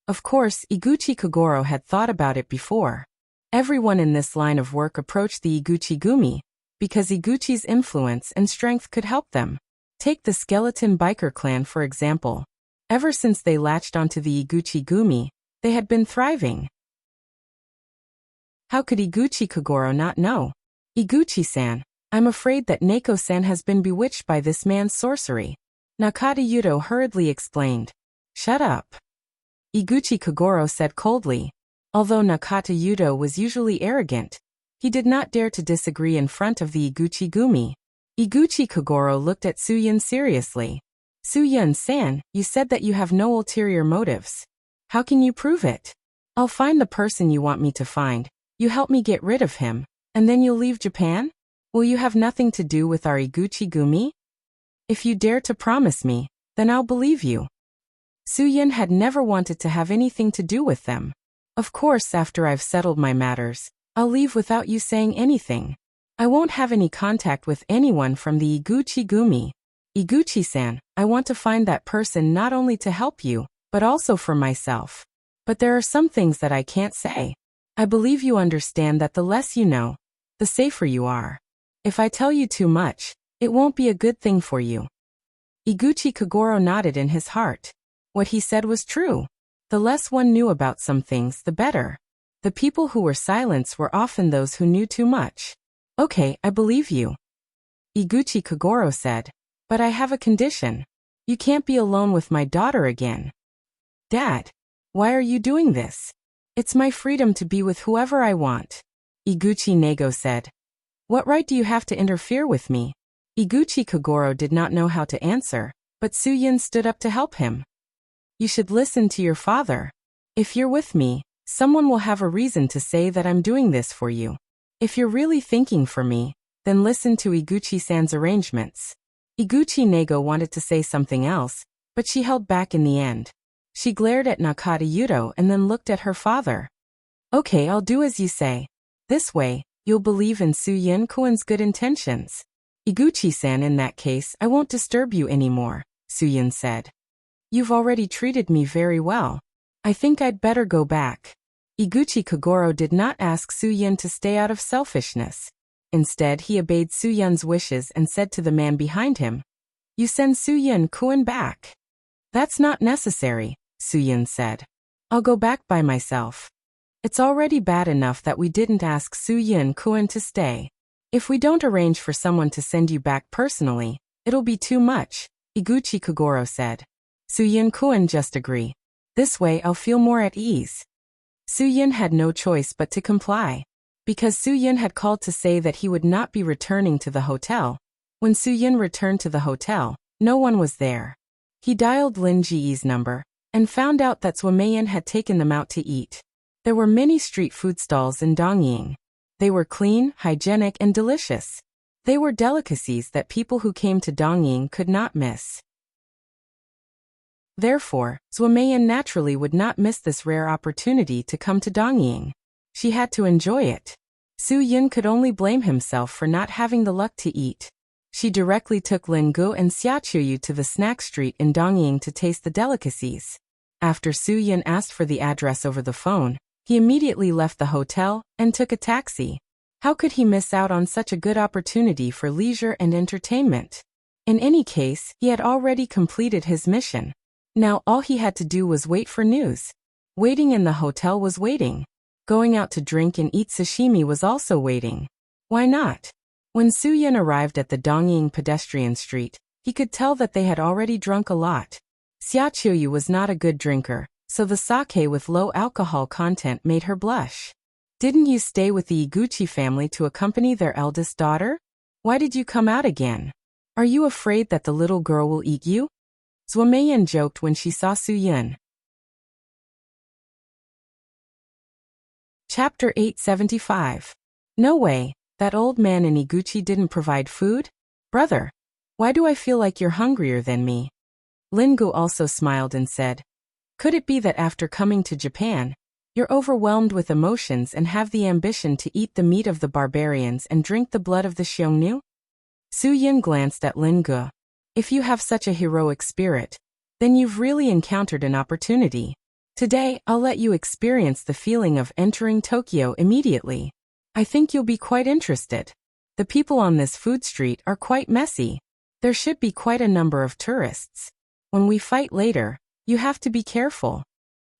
Of course, Iguchi Kagoro had thought about it before. Everyone in this line of work approached the Iguchi Gumi, because Iguchi's influence and strength could help them. Take the skeleton biker clan for example. Ever since they latched onto the Iguchi Gumi, they had been thriving. How could Iguchi Kagoro not know? Iguchi-san, I'm afraid that Neko-san has been bewitched by this man's sorcery. Nakata Yudo hurriedly explained. Shut up. Iguchi Kagoro said coldly. Although Nakata Yudo was usually arrogant, he did not dare to disagree in front of the Iguchi Gumi. Iguchi Kagoro looked at Suyin seriously. Suyin-san, you said that you have no ulterior motives. How can you prove it? I'll find the person you want me to find. You help me get rid of him, and then you'll leave Japan? Will you have nothing to do with our Iguchi Gumi? If you dare to promise me, then I'll believe you. Suyin had never wanted to have anything to do with them. Of course, after I've settled my matters, I'll leave without you saying anything. I won't have any contact with anyone from the Iguchi-gumi. Iguchi-san, I want to find that person not only to help you, but also for myself. But there are some things that I can't say. I believe you understand that the less you know, the safer you are. If I tell you too much, it won't be a good thing for you. Iguchi Kagoro nodded in his heart. What he said was true. The less one knew about some things, the better. The people who were silenced were often those who knew too much. Okay, I believe you. Iguchi Kagoro said. But I have a condition. You can't be alone with my daughter again. Dad, why are you doing this? It's my freedom to be with whoever I want. Iguchi Nego said. What right do you have to interfere with me? Iguchi Kagoro did not know how to answer, but Suyin stood up to help him. You should listen to your father. If you're with me, someone will have a reason to say that I'm doing this for you. If you're really thinking for me, then listen to Iguchi-san's arrangements. Iguchi Nego wanted to say something else, but she held back in the end. She glared at Nakata Yuto and then looked at her father. Okay, I'll do as you say. This way, you'll believe in Suyin-kun's good intentions. Iguchi-san, in that case, I won't disturb you anymore, Suyin said. You've already treated me very well. I think I'd better go back. Iguchi Kagoro did not ask Suyin to stay out of selfishness. Instead, he obeyed Suyin's wishes and said to the man behind him, You send Suyin-kun back. That's not necessary, Suyin said. I'll go back by myself. It's already bad enough that we didn't ask Suyin-kun to stay. If we don't arrange for someone to send you back personally, it'll be too much, Iguchi Kagoro said. Suyin-kun just agree. This way I'll feel more at ease. Suyin had no choice but to comply. Because Suyin had called to say that he would not be returning to the hotel. When Suyin returned to the hotel, no one was there. He dialed Lin Ji's number, and found out that Zhuomeyan had taken them out to eat. There were many street food stalls in Dongying. They were clean, hygienic, and delicious. They were delicacies that people who came to Dongying could not miss. Therefore, Zhuomeyan naturally would not miss this rare opportunity to come to Dongying. She had to enjoy it. Suyin could only blame himself for not having the luck to eat. She directly took Lin Gu and Xiachuyu to the snack street in Dongying to taste the delicacies. After Suyin asked for the address over the phone, he immediately left the hotel and took a taxi. How could he miss out on such a good opportunity for leisure and entertainment? In any case, he had already completed his mission. Now all he had to do was wait for news. Waiting in the hotel was waiting. Going out to drink and eat sashimi was also waiting. Why not? When Suyin arrived at the Dongying pedestrian street, he could tell that they had already drunk a lot. Xiachuyu was not a good drinker, so the sake with low alcohol content made her blush. Didn't you stay with the Iguchi family to accompany their eldest daughter? Why did you come out again? Are you afraid that the little girl will eat you? Zhuomeyan joked when she saw Suyin. Chapter 875. No way, that old man in Iguchi didn't provide food? Brother, why do I feel like you're hungrier than me? Lingu also smiled and said, Could it be that after coming to Japan, you're overwhelmed with emotions and have the ambition to eat the meat of the barbarians and drink the blood of the Xiongnu? Suyin glanced at Lingu. If you have such a heroic spirit, then you've really encountered an opportunity. Today, I'll let you experience the feeling of entering Tokyo immediately. I think you'll be quite interested. The people on this food street are quite messy. There should be quite a number of tourists. When we fight later, you have to be careful.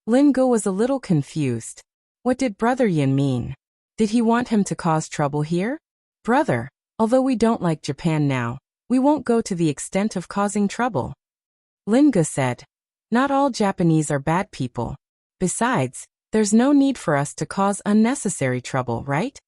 Lingo was a little confused. What did Brother Yin mean? Did he want him to cause trouble here? Brother, although we don't like Japan now, we won't go to the extent of causing trouble. Linga said, Not all Japanese are bad people. Besides, there's no need for us to cause unnecessary trouble, right?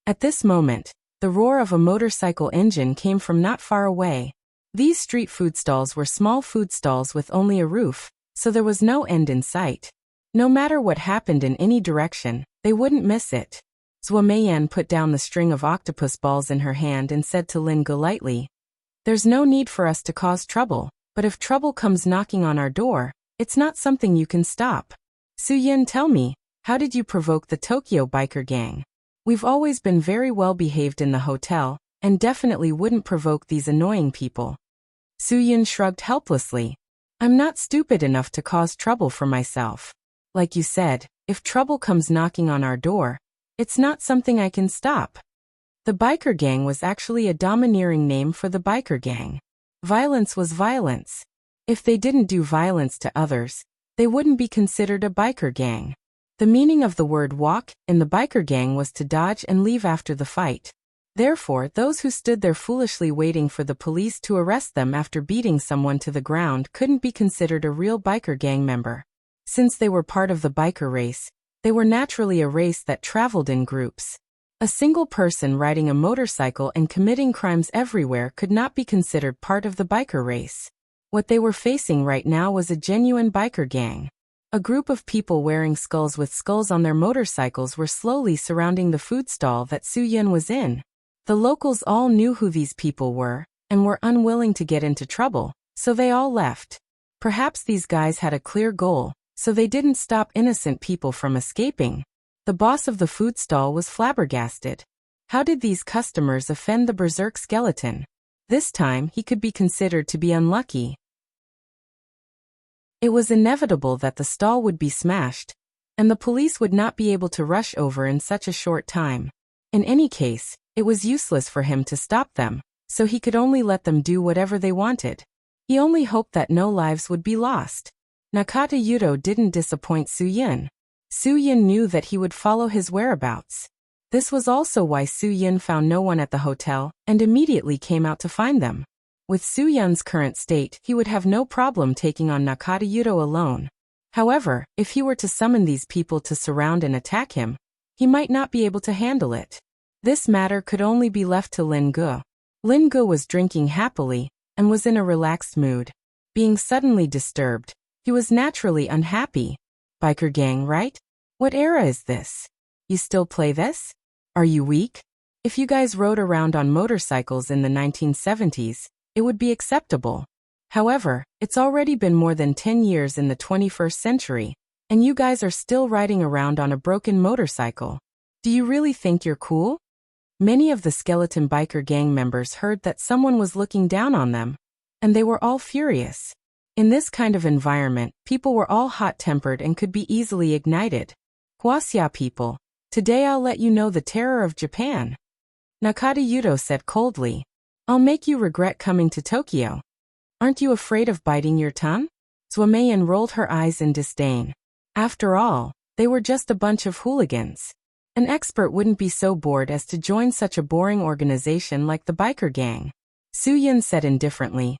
At this moment, the roar of a motorcycle engine came from not far away. These street food stalls were small food stalls with only a roof, so there was no end in sight. No matter what happened in any direction, they wouldn't miss it. Zhuomeyan put down the string of octopus balls in her hand and said to Linga lightly, There's no need for us to cause trouble, but if trouble comes knocking on our door, it's not something you can stop. Suyin, tell me, How did you provoke the Tokyo biker gang? We've always been very well behaved in the hotel, and definitely wouldn't provoke these annoying people. Soo-yun shrugged helplessly. I'm not stupid enough to cause trouble for myself. Like you said, if trouble comes knocking on our door, it's not something I can stop. The biker gang was actually a domineering name for the biker gang. Violence was violence. If they didn't do violence to others, they wouldn't be considered a biker gang. The meaning of the word walk in the biker gang was to dodge and leave after the fight. Therefore, those who stood there foolishly waiting for the police to arrest them after beating someone to the ground couldn't be considered a real biker gang member. Since they were part of the biker race, they were naturally a race that traveled in groups. A single person riding a motorcycle and committing crimes everywhere could not be considered part of the biker race. What they were facing right now was a genuine biker gang. A group of people wearing skulls with skulls on their motorcycles were slowly surrounding the food stall that Soo-yun was in. The locals all knew who these people were, and were unwilling to get into trouble, so they all left. Perhaps these guys had a clear goal, so they didn't stop innocent people from escaping. The boss of the food stall was flabbergasted. How did these customers offend the berserk skeleton? This time he could be considered to be unlucky. It was inevitable that the stall would be smashed, and the police would not be able to rush over in such a short time. In any case, it was useless for him to stop them, so he could only let them do whatever they wanted. He only hoped that no lives would be lost. Nakata Yuto didn't disappoint Soo-yun. Soo-yun knew that he would follow his whereabouts. This was also why Soo-yun found no one at the hotel, and immediately came out to find them. With Soo-yun's current state, he would have no problem taking on Nakata Yuto alone. However, if he were to summon these people to surround and attack him, he might not be able to handle it. This matter could only be left to Lin-gu. Lin-gu was drinking happily, and was in a relaxed mood. Being suddenly disturbed, he was naturally unhappy. Biker gang, right? What era is this? You still play this? Are you weak? If you guys rode around on motorcycles in the 1970s, it would be acceptable. However, it's already been more than 10 years in the 21st century, and you guys are still riding around on a broken motorcycle. Do you really think you're cool? Many of the skeleton biker gang members heard that someone was looking down on them, and they were all furious. In this kind of environment, people were all hot-tempered and could be easily ignited. Huaxia people, today I'll let you know the terror of Japan. Nakata Yuto said coldly. I'll make you regret coming to Tokyo. Aren't you afraid of biting your tongue? Zuomeyan rolled her eyes in disdain. After all, they were just a bunch of hooligans. An expert wouldn't be so bored as to join such a boring organization like the biker gang. Soo-yun said indifferently.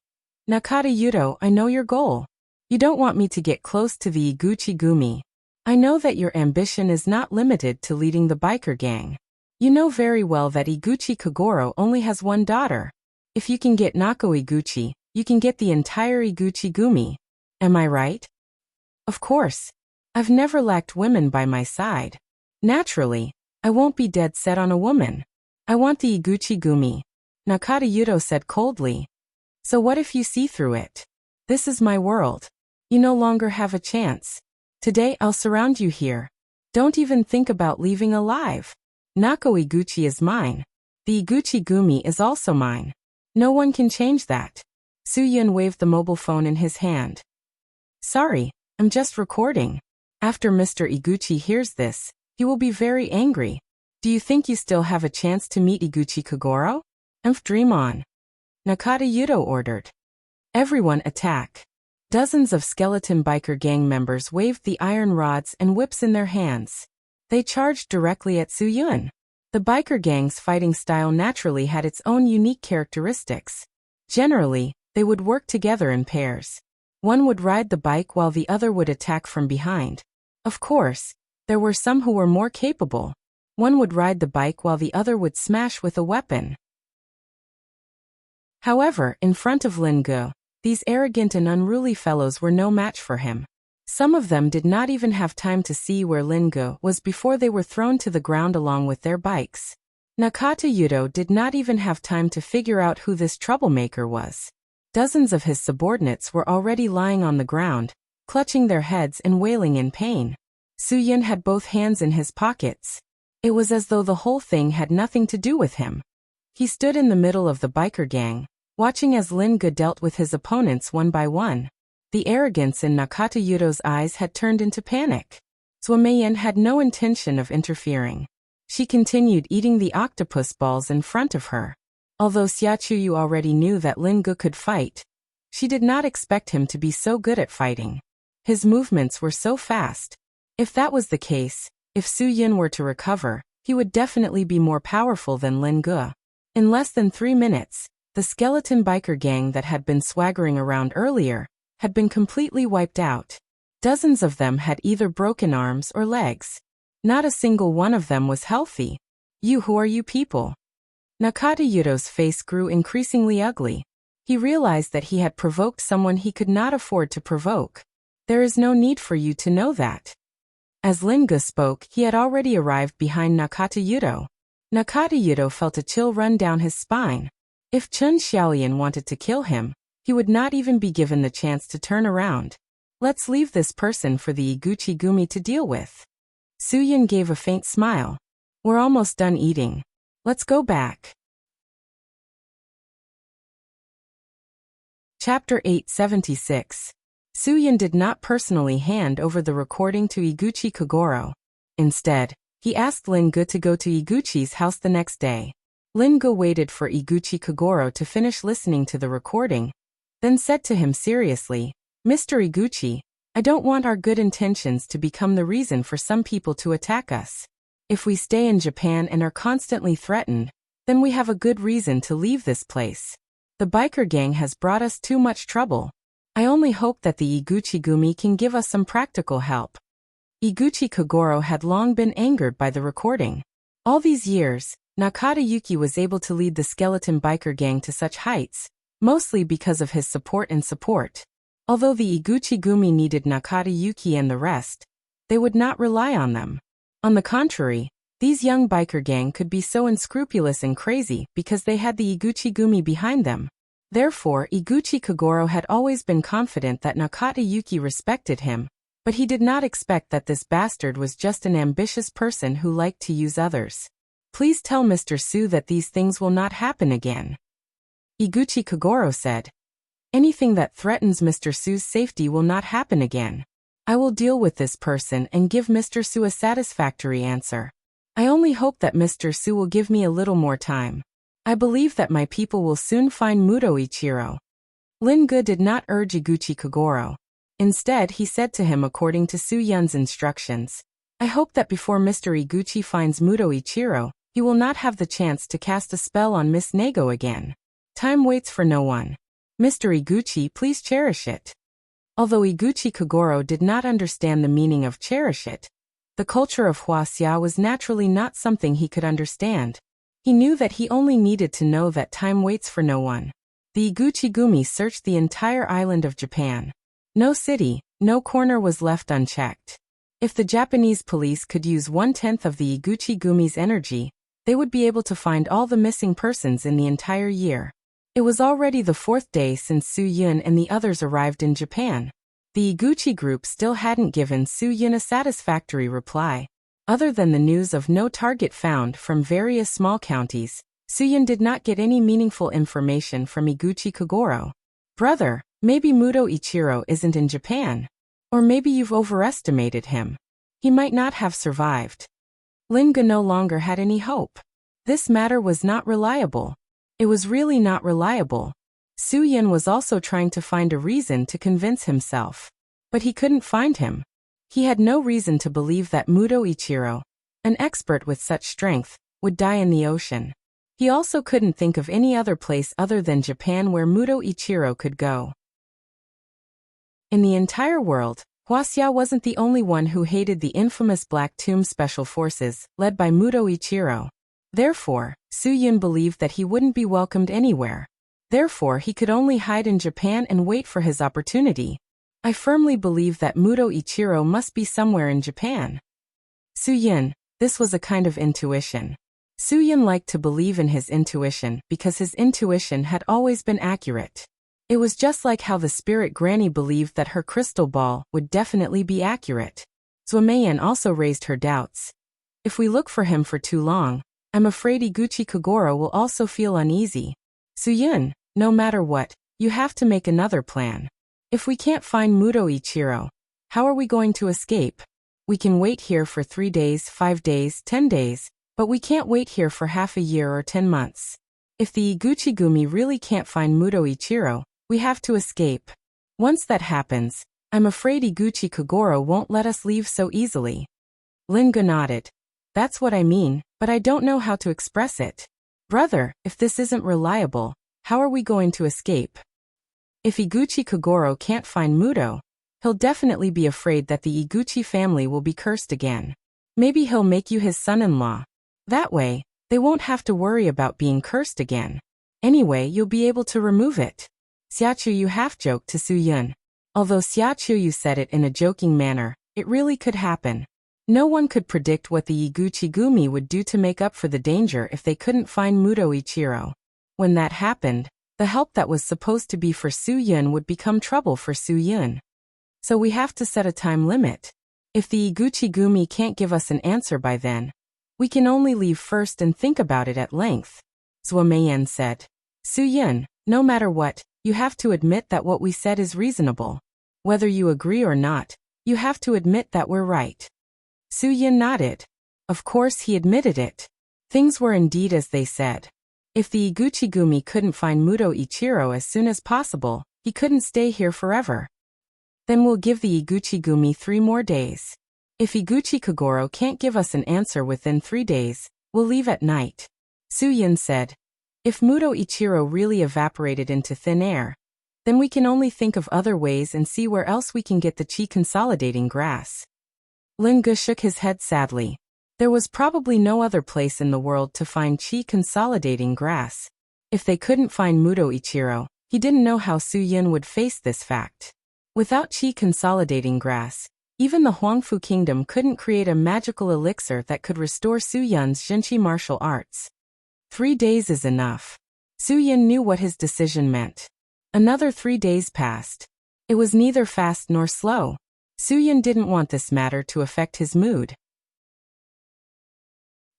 Nakata Yuto, I know your goal. You don't want me to get close to the Iguchi Gumi. I know that your ambition is not limited to leading the biker gang. You know very well that Iguchi Kagoro only has one daughter. If you can get Nako Iguchi, you can get the entire Iguchi Gumi. Am I right? Of course. I've never lacked women by my side. Naturally, I won't be dead set on a woman. I want the Iguchi Gumi. Nakata Yuto said coldly. So what if you see through it? This is my world. You no longer have a chance. Today I'll surround you here. Don't even think about leaving alive. Nako Iguchi is mine. The Iguchi Gumi is also mine. No one can change that. Soo-yun waved the mobile phone in his hand. Sorry, I'm just recording. After Mr. Iguchi hears this, he will be very angry. Do you think you still have a chance to meet Iguchi Kagoro? Dream on. Nakata Yuto ordered. Everyone attack. Dozens of skeleton biker gang members waved the iron rods and whips in their hands. They charged directly at Soo-yun. The biker gang's fighting style naturally had its own unique characteristics. Generally, they would work together in pairs. One would ride the bike while the other would attack from behind. Of course, there were some who were more capable. One would ride the bike while the other would smash with a weapon. However, in front of Lin-gu, these arrogant and unruly fellows were no match for him. Some of them did not even have time to see where Lin-gu was before they were thrown to the ground along with their bikes. Nakata Yuto did not even have time to figure out who this troublemaker was. Dozens of his subordinates were already lying on the ground, clutching their heads and wailing in pain. Su-yin had both hands in his pockets. It was as though the whole thing had nothing to do with him. He stood in the middle of the biker gang, watching as Lin-ge dealt with his opponents one by one. The arrogance in Nakata Yudo's eyes had turned into panic. Zhou Meiyan had no intention of interfering. She continued eating the octopus balls in front of her. Although Xia Chuyu already knew that Lin-ge could fight, she did not expect him to be so good at fighting. His movements were so fast. If that was the case, if Su-yin were to recover, he would definitely be more powerful than Lin-ge. In less than 3 minutes, the skeleton biker gang that had been swaggering around earlier had been completely wiped out. Dozens of them had either broken arms or legs. Not a single one of them was healthy. Who are you people? Nakata Yudo's face grew increasingly ugly. He realized that he had provoked someone he could not afford to provoke. There is no need for you to know that. As Lin-ge spoke, he had already arrived behind Nakata Yudo. Nakata Yudo felt a chill run down his spine. If Chun Xiaolian wanted to kill him, he would not even be given the chance to turn around. Let's leave this person for the Iguchi Gumi to deal with. Su-yin gave a faint smile. We're almost done eating. Let's go back. Chapter 876. Su-yin did not personally hand over the recording to Iguchi Kogoro. Instead, he asked Lin-ge to go to Iguchi's house the next day. Lin-ge waited for Iguchi Kogoro to finish listening to the recording, then said to him seriously, Mr. Iguchi, I don't want our good intentions to become the reason for some people to attack us. If we stay in Japan and are constantly threatened, then we have a good reason to leave this place. The biker gang has brought us too much trouble. I only hope that the Iguchi Gumi can give us some practical help. Iguchi Kogoro had long been angered by the recording. All these years, Nakata Yuki was able to lead the skeleton biker gang to such heights, mostly because of his support. Although the Iguchi Gumi needed Nakata Yuki and the rest, they would not rely on them. On the contrary, these young biker gang could be so unscrupulous and crazy because they had the Iguchi Gumi behind them. Therefore, Iguchi Kogoro had always been confident that Nakata Yuki respected him, but he did not expect that this bastard was just an ambitious person who liked to use others. Please tell Mr. Su that these things will not happen again. Iguchi Kogoro said. Anything that threatens Mr. Su's safety will not happen again. I will deal with this person and give Mr. Su a satisfactory answer. I only hope that Mr. Su will give me a little more time. I believe that my people will soon find Muto Ichiro. Lin-ge did not urge Iguchi Kogoro. Instead, he said to him according to Su-yun's instructions, I hope that before Mr. Iguchi finds Muto Ichiro, he will not have the chance to cast a spell on Miss Nago again. Time waits for no one. Mr. Iguchi, please cherish it. Although Iguchi Kogoro did not understand the meaning of cherish it, the culture of Huaxia was naturally not something he could understand. He knew that he only needed to know that time waits for no one. The Iguchi Gumi searched the entire island of Japan. No city, no corner was left unchecked. If the Japanese police could use 1/10 of the Iguchi Gumi's energy, they would be able to find all the missing persons in the entire year. It was already the 4th day since Su-yin and the others arrived in Japan. The Iguchi group still hadn't given Su-yin a satisfactory reply. Other than the news of no target found from various small counties, Su-yin did not get any meaningful information from Iguchi Kogoro. Brother, maybe Muto Ichiro isn't in Japan. Or maybe you've overestimated him. He might not have survived. Lin-ge no longer had any hope. This matter was not reliable. It was really not reliable. Su-yin was also trying to find a reason to convince himself. But he couldn't find him. He had no reason to believe that Muto Ichiro, an expert with such strength, would die in the ocean. He also couldn't think of any other place other than Japan where Muto Ichiro could go. In the entire world, Huaxia wasn't the only one who hated the infamous Black Tomb Special Forces, led by Muto Ichiro. Therefore, Su-yin believed that he wouldn't be welcomed anywhere. Therefore, he could only hide in Japan and wait for his opportunity. I firmly believe that Muto Ichiro must be somewhere in Japan. Su-yin, this was a kind of intuition. Su-yin liked to believe in his intuition because his intuition had always been accurate. It was just like how the spirit granny believed that her crystal ball would definitely be accurate. Zuomeyan also raised her doubts. If we look for him for too long, I'm afraid Iguchi Kogoro will also feel uneasy. Suyun, no matter what, you have to make another plan. If we can't find Muto Ichiro, how are we going to escape? We can wait here for 3 days, 5 days, 10 days, but we can't wait here for half a year or 10 months. If the Iguchi-gumi really can't find Muto Ichiro, we have to escape. Once that happens, I'm afraid Iguchi Kogoro won't let us leave so easily. Linga nodded. That's what I mean, but I don't know how to express it. Brother, if this isn't reliable, how are we going to escape? If Iguchi Kogoro can't find Muto, he'll definitely be afraid that the Iguchi family will be cursed again. Maybe he'll make you his son-in-law. That way, they won't have to worry about being cursed again. Anyway, you'll be able to remove it. Xiachuyu half-joked to Suyun. Although Xiachuyu said it in a joking manner, it really could happen. No one could predict what the Iguchi-gumi would do to make up for the danger if they couldn't find Muto Ichiro. When that happened, the help that was supposed to be for Suyun would become trouble for Suyun. So we have to set a time limit. If the Iguchi-gumi can't give us an answer by then, we can only leave first and think about it at length. Zuomeyan said. Suyun, no matter what, you have to admit that what we said is reasonable. Whether you agree or not, you have to admit that we're right. Suyun nodded. Of course he admitted it. Things were indeed as they said. If the Iguchi-gumi couldn't find Muto Ichiro as soon as possible, he couldn't stay here forever. Then we'll give the Iguchi-gumi 3 more days. If Iguchi Kogoro can't give us an answer within 3 days, we'll leave at night. Suyun said. If Muto Ichiro really evaporated into thin air, then we can only think of other ways and see where else we can get the chi consolidating grass. Linga shook his head sadly. There was probably no other place in the world to find chi consolidating grass. If they couldn't find Muto Ichiro, he didn't know how Suyun would face this fact. Without chi consolidating grass, even the Huangfu kingdom couldn't create a magical elixir that could restore Suyun's Jinchi martial arts. 3 days is enough. Suyun knew what his decision meant. Another 3 days passed. It was neither fast nor slow. Suyun didn't want this matter to affect his mood.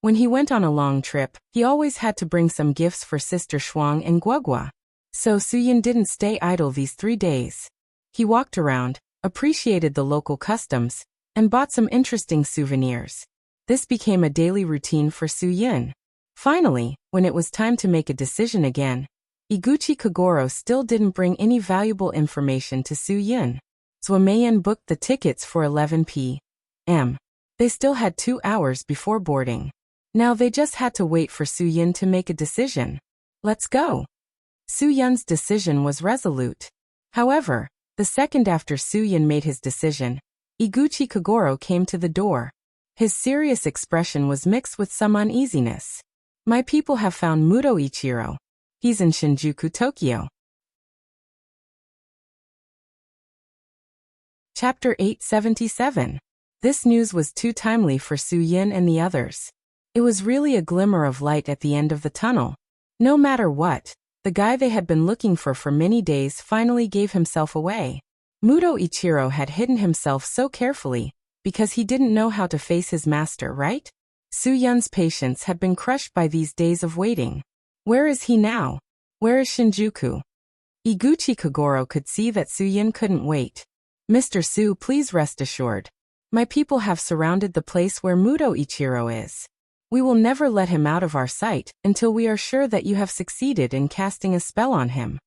When he went on a long trip, he always had to bring some gifts for Sister Shuang and Guogua. So Suyun didn't stay idle these 3 days. He walked around, appreciated the local customs, and bought some interesting souvenirs. This became a daily routine for Suyun. Finally, when it was time to make a decision again, Iguchi Kogoro still didn't bring any valuable information to Suyun. Zuomeyan booked the tickets for 11 p.m. They still had 2 hours before boarding. Now they just had to wait for Suyun to make a decision. Let's go. Suyun's decision was resolute. However, the second after Suyun made his decision, Iguchi Kogoro came to the door. His serious expression was mixed with some uneasiness. My people have found Muto Ichiro. He's in Shinjuku, Tokyo. Chapter 877. This news was too timely for Suyun and the others. It was really a glimmer of light at the end of the tunnel. No matter what, the guy they had been looking for many days finally gave himself away. Muto Ichiro had hidden himself so carefully, because he didn't know how to face his master, right? Suyun's patience had been crushed by these days of waiting. Where is he now? Where is Shinjuku? Iguchi Kogoro could see that Suyun couldn't wait. Mr. Su, please rest assured. My people have surrounded the place where Muto Ichiro is. We will never let him out of our sight until we are sure that you have succeeded in casting a spell on him.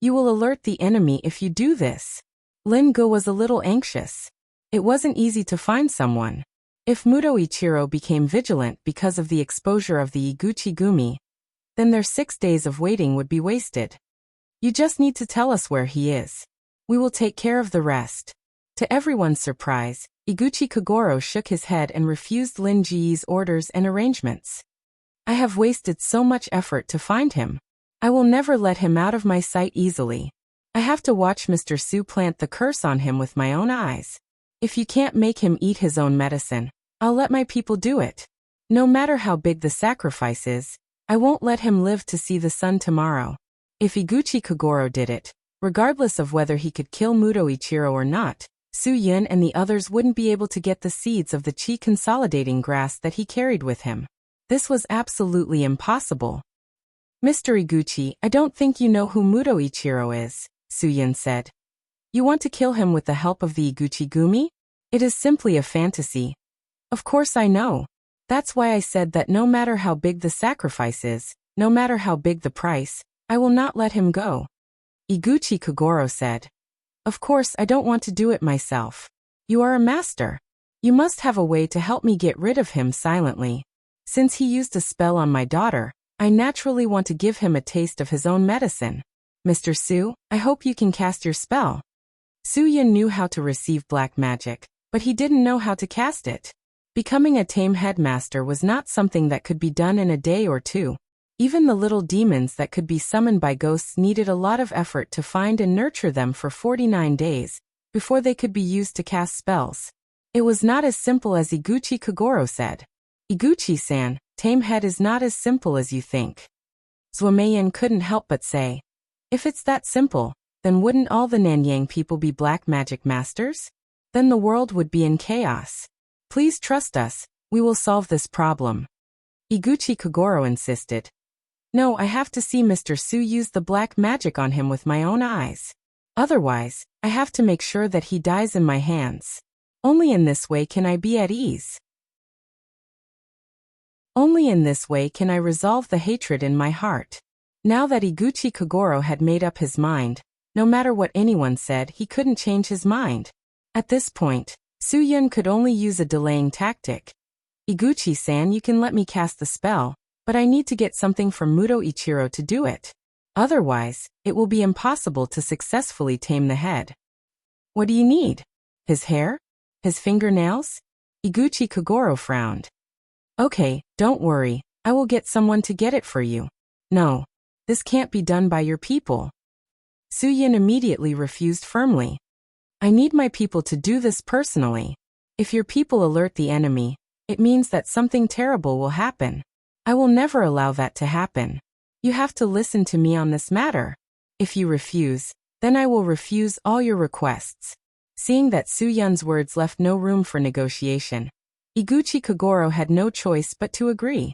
You will alert the enemy if you do this. Lin Ge was a little anxious. It wasn't easy to find someone. If Muto Ichiro became vigilant because of the exposure of the Iguchi-gumi, then their 6 days of waiting would be wasted. You just need to tell us where he is. We will take care of the rest. To everyone's surprise, Iguchi Kogoro shook his head and refused Lin Ji's orders and arrangements. I have wasted so much effort to find him. I will never let him out of my sight easily. I have to watch Mr. Su plant the curse on him with my own eyes. If you can't make him eat his own medicine, I'll let my people do it. No matter how big the sacrifice is, I won't let him live to see the sun tomorrow. If Iguchi Kogoro did it, regardless of whether he could kill Muto Ichiro or not, Su-Yun and the others wouldn't be able to get the seeds of the chi-consolidating grass that he carried with him. This was absolutely impossible. Mr. Iguchi, I don't think you know who Muto Ichiro is, Su-Yun said. You want to kill him with the help of the Iguchi Gumi? It is simply a fantasy. Of course I know. That's why I said that no matter how big the sacrifice is, no matter how big the price, I will not let him go. Iguchi Kogoro said. Of course I don't want to do it myself. You are a master. You must have a way to help me get rid of him silently. Since he used a spell on my daughter, I naturally want to give him a taste of his own medicine. Mr. Su, I hope you can cast your spell. Su-Yun knew how to receive black magic, but he didn't know how to cast it. Becoming a tame headmaster was not something that could be done in a day or two. Even the little demons that could be summoned by ghosts needed a lot of effort to find and nurture them for 49 days, before they could be used to cast spells. It was not as simple as Iguchi Kogoro said. Iguchi-san, tame head is not as simple as you think. Zuomeyan couldn't help but say. If it's that simple, then wouldn't all the Nanyang people be black magic masters? Then the world would be in chaos. Please trust us, we will solve this problem. Iguchi Kogoro insisted. No, I have to see Mr. Su use the black magic on him with my own eyes. Otherwise, I have to make sure that he dies in my hands. Only in this way can I be at ease. Only in this way can I resolve the hatred in my heart. Now that Iguchi Kogoro had made up his mind, no matter what anyone said, he couldn't change his mind. At this point, Su-Yun could only use a delaying tactic. Iguchi-san, you can let me cast the spell, but I need to get something from Muto Ichiro to do it. Otherwise, it will be impossible to successfully tame the head. What do you need? His hair? His fingernails? Iguchi Kogoro frowned. Okay, don't worry, I will get someone to get it for you. No, this can't be done by your people. Su-Yun immediately refused firmly. I need my people to do this personally. If your people alert the enemy, it means that something terrible will happen. I will never allow that to happen. You have to listen to me on this matter. If you refuse, then I will refuse all your requests. Seeing that Su-Yun's words left no room for negotiation, Iguchi Kogoro had no choice but to agree.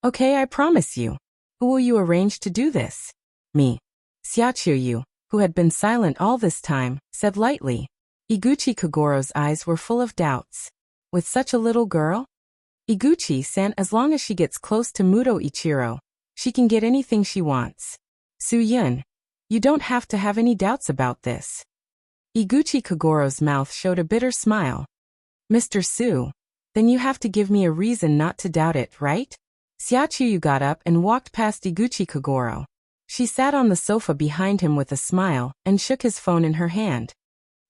Okay, I promise you. Who will you arrange to do this? Me. Xiaochuyu, who had been silent all this time, said lightly. Iguchi Kogoro's eyes were full of doubts. With such a little girl? Iguchi-san, as long as she gets close to Muto Ichiro, she can get anything she wants. Su-Yun, you don't have to have any doubts about this. Iguchi Kogoro's mouth showed a bitter smile. Mr. Su, then you have to give me a reason not to doubt it, right? Xiaochuyu got up and walked past Iguchi Kogoro. She sat on the sofa behind him with a smile and shook his phone in her hand.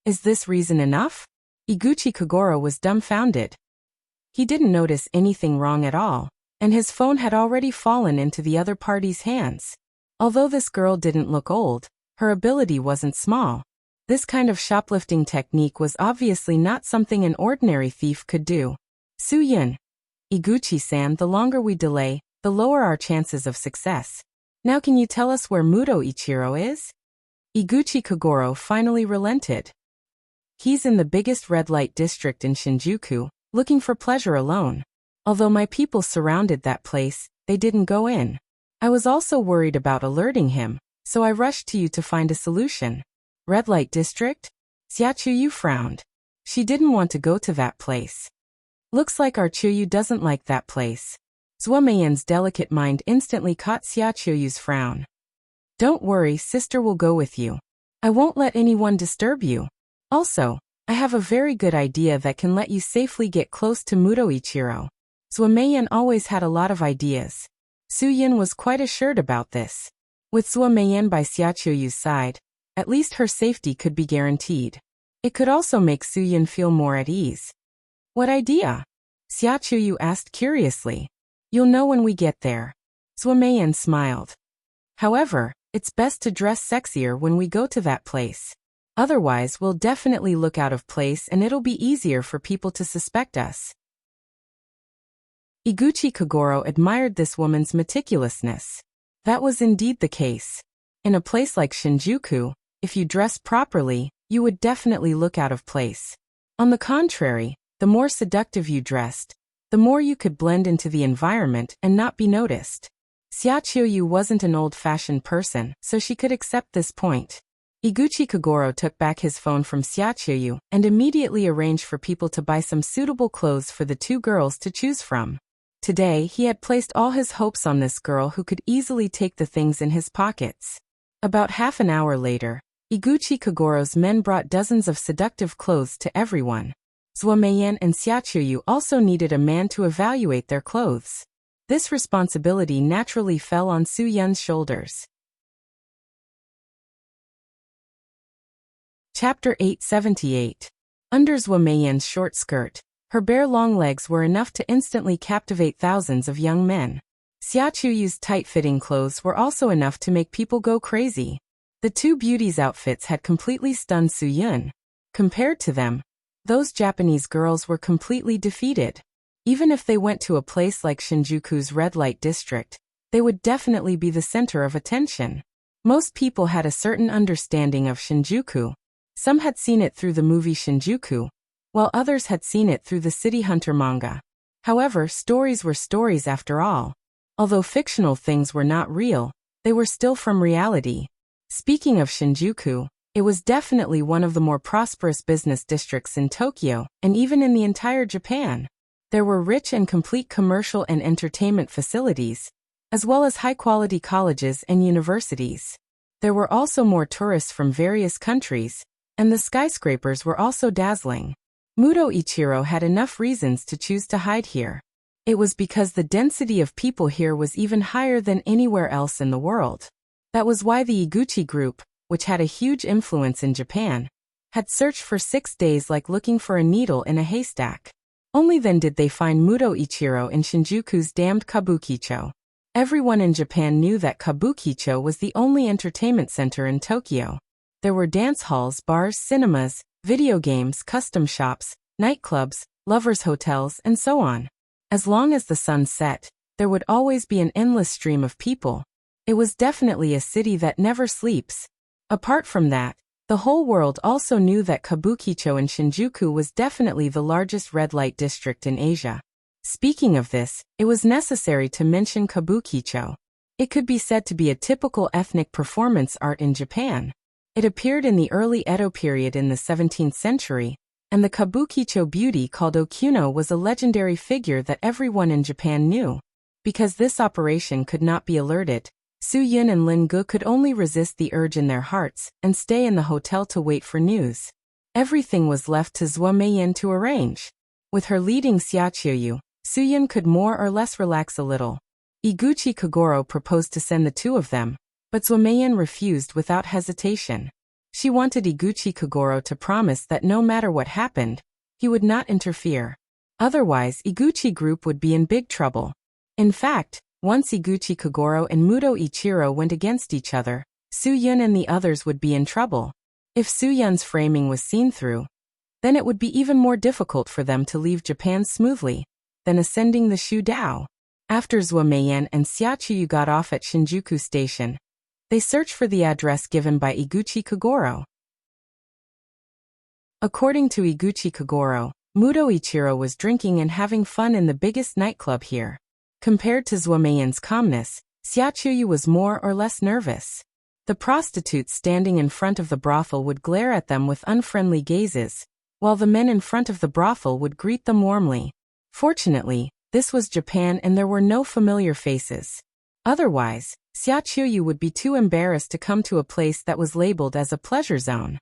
Is this reason enough? Iguchi Kogoro was dumbfounded. He didn't notice anything wrong at all, and his phone had already fallen into the other party's hands. Although this girl didn't look old, her ability wasn't small. This kind of shoplifting technique was obviously not something an ordinary thief could do. Su-Yun. Iguchi-san, the longer we delay, the lower our chances of success. Now can you tell us where Muto Ichiro is? Iguchi Kogoro finally relented. He's in the biggest red light district in Shinjuku, looking for pleasure alone. Although my people surrounded that place, they didn't go in. I was also worried about alerting him, so I rushed to you to find a solution. Red light district? Xiaochuyu frowned. She didn't want to go to that place. Looks like our Chuyu doesn't like that place. Zuomeyan's delicate mind instantly caught Xiaochuyu's frown. Don't worry, sister will go with you. I won't let anyone disturb you. Also, I have a very good idea that can let you safely get close to Muto Ichiro. Zuomeyan always had a lot of ideas. Su-Yun was quite assured about this. With Zuomeyan by Xiaochuyu's side, at least her safety could be guaranteed. It could also make Su-Yun feel more at ease. What idea? Xiaochuyu asked curiously. You'll know when we get there. Zuomeyan smiled. However, it's best to dress sexier when we go to that place. Otherwise, we'll definitely look out of place and it'll be easier for people to suspect us. Iguchi Kogoro admired this woman's meticulousness. That was indeed the case. In a place like Shinjuku, if you dress properly, you would definitely look out of place. On the contrary, the more seductive you dressed, the more you could blend into the environment and not be noticed. Xiaoqiu wasn't an old-fashioned person, so she could accept this point. Iguchi Kagoro took back his phone from Xiaoqiu and immediately arranged for people to buy some suitable clothes for the two girls to choose from. Today, he had placed all his hopes on this girl who could easily take the things in his pockets. About half an hour later, Iguchi Kagoro's men brought dozens of seductive clothes to everyone. Zhuo Meiyan and Xiaoqiu also needed a man to evaluate their clothes. This responsibility naturally fell on Su Yun's shoulders. Chapter 878. Under Zhuo Meiyan's short skirt, her bare long legs were enough to instantly captivate thousands of young men. Xiaoqiu's tight-fitting clothes were also enough to make people go crazy. The two beauties' outfits had completely stunned Su Yun. Compared to them, those Japanese girls were completely defeated. Even if they went to a place like Shinjuku's red light district, they would definitely be the center of attention. Most people had a certain understanding of Shinjuku. Some had seen it through the movie Shinjuku, while others had seen it through the City Hunter manga. However, stories were stories after all. Although fictional things were not real, they were still from reality. Speaking of Shinjuku, it was definitely one of the more prosperous business districts in Tokyo, and even in the entire Japan. There were rich and complete commercial and entertainment facilities, as well as high-quality colleges and universities. There were also more tourists from various countries, and the skyscrapers were also dazzling. Muto Ichiro had enough reasons to choose to hide here. It was because the density of people here was even higher than anywhere else in the world. That was why the Iguchi group, which had a huge influence in Japan, had searched for 6 days like looking for a needle in a haystack. Only then did they find Muto Ichiro in Shinjuku's damned Kabukicho. Everyone in Japan knew that Kabukicho was the only entertainment center in Tokyo. There were dance halls, bars, cinemas, video games, custom shops, nightclubs, lovers' hotels, and so on. As long as the sun set, there would always be an endless stream of people. It was definitely a city that never sleeps. Apart from that, the whole world also knew that Kabukicho in Shinjuku was definitely the largest red light district in Asia. Speaking of this, it was necessary to mention Kabukicho. It could be said to be a typical ethnic performance art in Japan. It appeared in the early Edo period in the 17th century, and the Kabukicho beauty called Okuno was a legendary figure that everyone in Japan knew. Because this operation could not be alerted, Su Yun and Lin Gu could only resist the urge in their hearts and stay in the hotel to wait for news. Everything was left to Zhuo Meiyan to arrange. With her leading Xiaoqiu, Su Yun could more or less relax a little. Iguchi Kagoro proposed to send the two of them, but Zhuo Meiyan refused without hesitation. She wanted Iguchi Kagoro to promise that no matter what happened, he would not interfere. Otherwise, Iguchi group would be in big trouble. In fact, once Iguchi Kagoro and Muto Ichiro went against each other, Su Yun and the others would be in trouble. If Su Yun's framing was seen through, then it would be even more difficult for them to leave Japan smoothly than ascending the Shu Dao. After Zhuo Meiyan and Xiaoqiu got off at Shinjuku Station, they searched for the address given by Iguchi Kagoro. According to Iguchi Kagoro, Muto Ichiro was drinking and having fun in the biggest nightclub here. Compared to Zhuo Meiyan's calmness, Xiaoqiu was more or less nervous. The prostitutes standing in front of the brothel would glare at them with unfriendly gazes, while the men in front of the brothel would greet them warmly. Fortunately, this was Japan and there were no familiar faces. Otherwise, Xiaoqiu would be too embarrassed to come to a place that was labeled as a pleasure zone.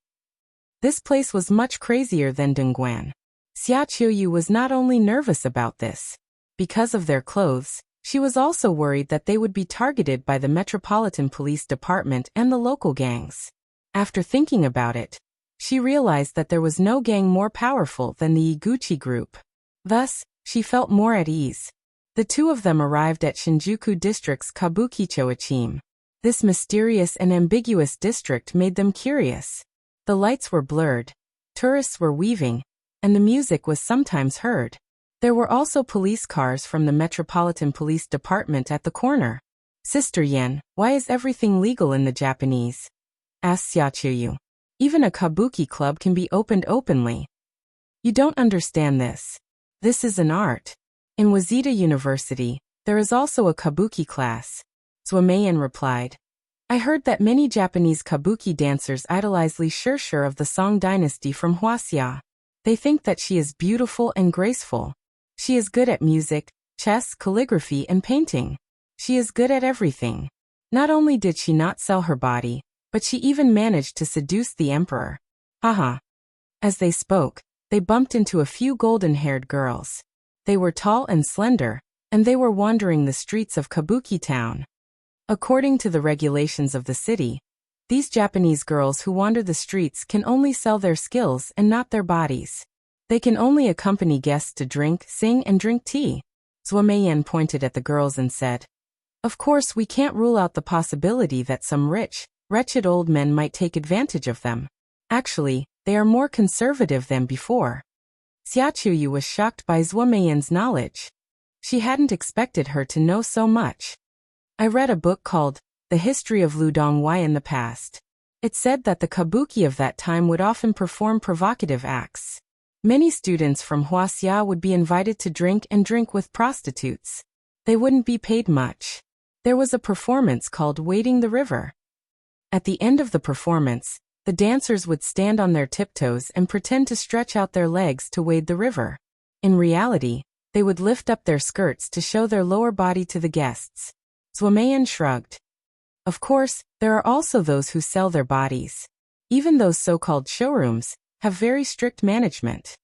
This place was much crazier than Dongguan. Xiaoqiu was not only nervous about this. Because of their clothes, she was also worried that they would be targeted by the Metropolitan Police Department and the local gangs. After thinking about it, she realized that there was no gang more powerful than the Iguchi group. Thus, she felt more at ease. The two of them arrived at Shinjuku District's Kabukicho-ichim. This mysterious and ambiguous district made them curious. The lights were blurred, tourists were weaving, and the music was sometimes heard. There were also police cars from the Metropolitan Police Department at the corner. "Sister Yen, why is everything legal in the Japanese?" asked Xiaoqiu. Even a kabuki club can be opened openly. You don't understand this. This is an art. In Waseda University, there is also a kabuki class. Zuomeyan replied. I heard that many Japanese kabuki dancers idolize Li Shishir of the Song dynasty from Huaxia. They think that she is beautiful and graceful. She is good at music, chess, calligraphy, and painting. She is good at everything. Not only did she not sell her body, but she even managed to seduce the emperor. Haha. As they spoke, they bumped into a few golden-haired girls. They were tall and slender, and they were wandering the streets of Kabuki town. According to the regulations of the city, these Japanese girls who wander the streets can only sell their skills and not their bodies. They can only accompany guests to drink, sing, and drink tea. Zuomeyan pointed at the girls and said, Of course, we can't rule out the possibility that some rich, wretched old men might take advantage of them. Actually, they are more conservative than before. Xiachuyu was shocked by Zuomeyan's knowledge. She hadn't expected her to know so much. I read a book called The History of Ludongwai in the past. It said that the kabuki of that time would often perform provocative acts. Many students from Huaxia would be invited to drink with prostitutes. They wouldn't be paid much. There was a performance called Wading the River. At the end of the performance, the dancers would stand on their tiptoes and pretend to stretch out their legs to wade the river. In reality, they would lift up their skirts to show their lower body to the guests. Zuomeyan shrugged. Of course, there are also those who sell their bodies. Even those so-called showrooms have very strict management.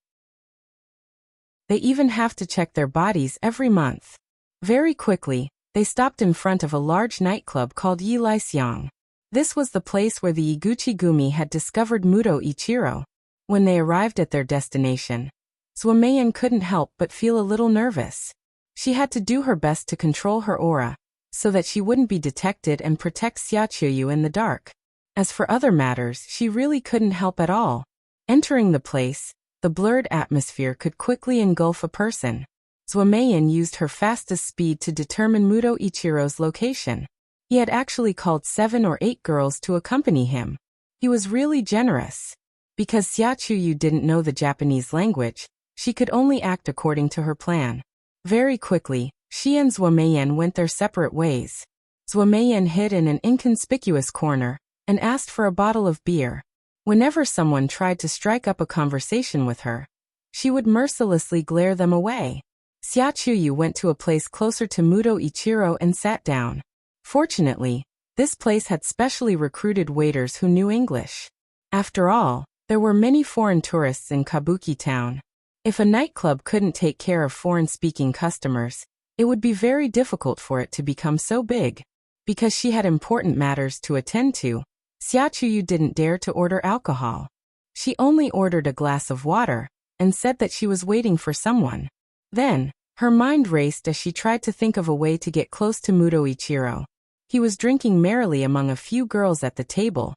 They even have to check their bodies every month. Very quickly, they stopped in front of a large nightclub called Yi Lixiang. This was the place where the Iguchi Gumi had discovered Muto Ichiro. When they arrived at their destination, Zuomeyan couldn't help but feel a little nervous. She had to do her best to control her aura, so that she wouldn't be detected and protect Xiachuyu in the dark. As for other matters, she really couldn't help at all. Entering the place, the blurred atmosphere could quickly engulf a person. Zuomeyan used her fastest speed to determine Muto Ichiro's location. He had actually called 7 or 8 girls to accompany him. He was really generous. Because Xiachuyu didn't know the Japanese language, she could only act according to her plan. Very quickly, she and Zuomeyan went their separate ways. Zuomeyan hid in an inconspicuous corner and asked for a bottle of beer. Whenever someone tried to strike up a conversation with her, she would mercilessly glare them away. Xiachuyu went to a place closer to Muto Ichiro and sat down. Fortunately, this place had specially recruited waiters who knew English. After all, there were many foreign tourists in Kabuki town. If a nightclub couldn't take care of foreign-speaking customers, it would be very difficult for it to become so big. Because she had important matters to attend to, Xiachuyu didn't dare to order alcohol. She only ordered a glass of water and said that she was waiting for someone. Then, her mind raced as she tried to think of a way to get close to Muto Ichiro. He was drinking merrily among a few girls at the table,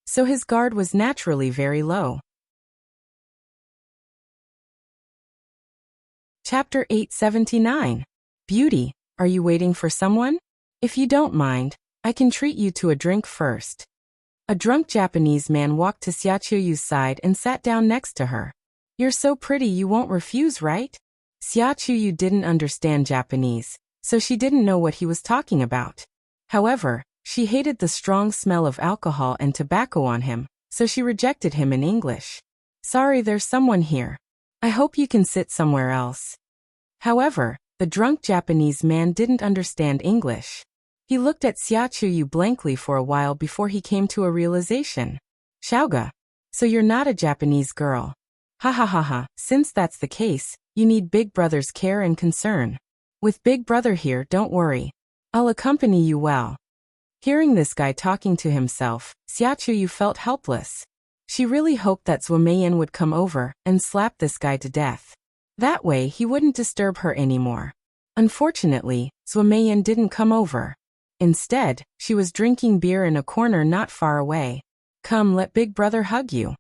so his guard was naturally very low. Chapter 879. Beauty, are you waiting for someone? If you don't mind, I can treat you to a drink first. A drunk Japanese man walked to Xiachuyu's side and sat down next to her. You're so pretty you won't refuse, right? Xiachuyu didn't understand Japanese, so she didn't know what he was talking about. However, she hated the strong smell of alcohol and tobacco on him, so she rejected him in English. Sorry, there's someone here. I hope you can sit somewhere else. However, the drunk Japanese man didn't understand English. He looked at Xiachuyu blankly for a while before he came to a realization. Xiaoga. So you're not a Japanese girl. Ha ha ha ha, since that's the case, you need Big Brother's care and concern. With Big Brother here, don't worry. I'll accompany you well. Hearing this guy talking to himself, Xiachuyu felt helpless. She really hoped that Zuomeyan would come over and slap this guy to death. That way he wouldn't disturb her anymore. Unfortunately, Zuomeyan didn't come over. Instead, she was drinking beer in a corner not far away. Come, let Big Brother hug you.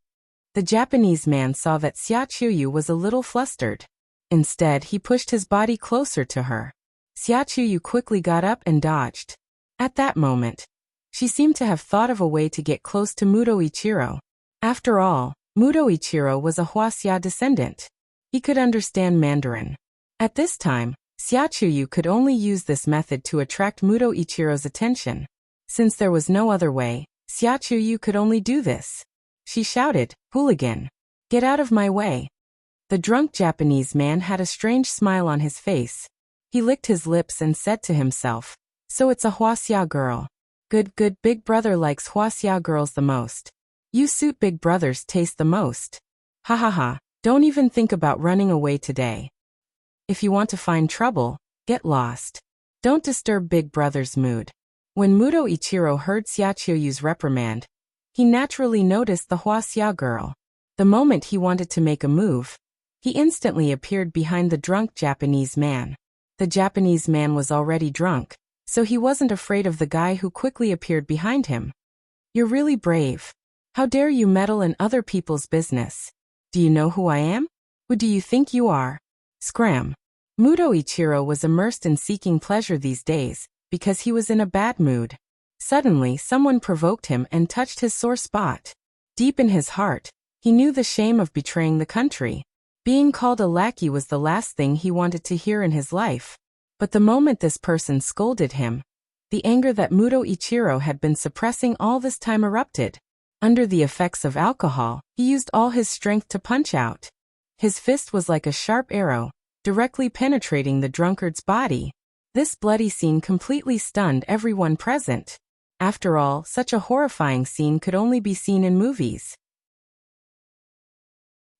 The Japanese man saw that Xiachuyu was a little flustered. Instead, he pushed his body closer to her. Xiachuyu quickly got up and dodged. At that moment, she seemed to have thought of a way to get close to Muto Ichiro. After all, Muto Ichiro was a Huaxia descendant. He could understand Mandarin. At this time, Xiaochuyu could only use this method to attract Muto Ichiro's attention. Since there was no other way, Xiaochuyu could only do this. She shouted, "Hooligan! Get out of my way!" The drunk Japanese man had a strange smile on his face. He licked his lips and said to himself, "So it's a Huaxia girl. Good, Big Brother likes Huaxia girls the most. You suit Big Brother's taste the most. Ha ha ha, don't even think about running away today. If you want to find trouble, get lost. Don't disturb Big Brother's mood." When Muto Ichiro heard Xiaochuyu's reprimand, he naturally noticed the Huaxia girl. The moment he wanted to make a move, he instantly appeared behind the drunk Japanese man. The Japanese man was already drunk, so he wasn't afraid of the guy who quickly appeared behind him. "You're really brave. How dare you meddle in other people's business? Do you know who I am? Who do you think you are?" Scram. Muto Ichiro was immersed in seeking pleasure these days, because he was in a bad mood. Suddenly someone provoked him and touched his sore spot. Deep in his heart, he knew the shame of betraying the country. Being called a lackey was the last thing he wanted to hear in his life. But the moment this person scolded him, the anger that Muto Ichiro had been suppressing all this time erupted. Under the effects of alcohol, he used all his strength to punch out. His fist was like a sharp arrow, directly penetrating the drunkard's body. This bloody scene completely stunned everyone present. After all, such a horrifying scene could only be seen in movies.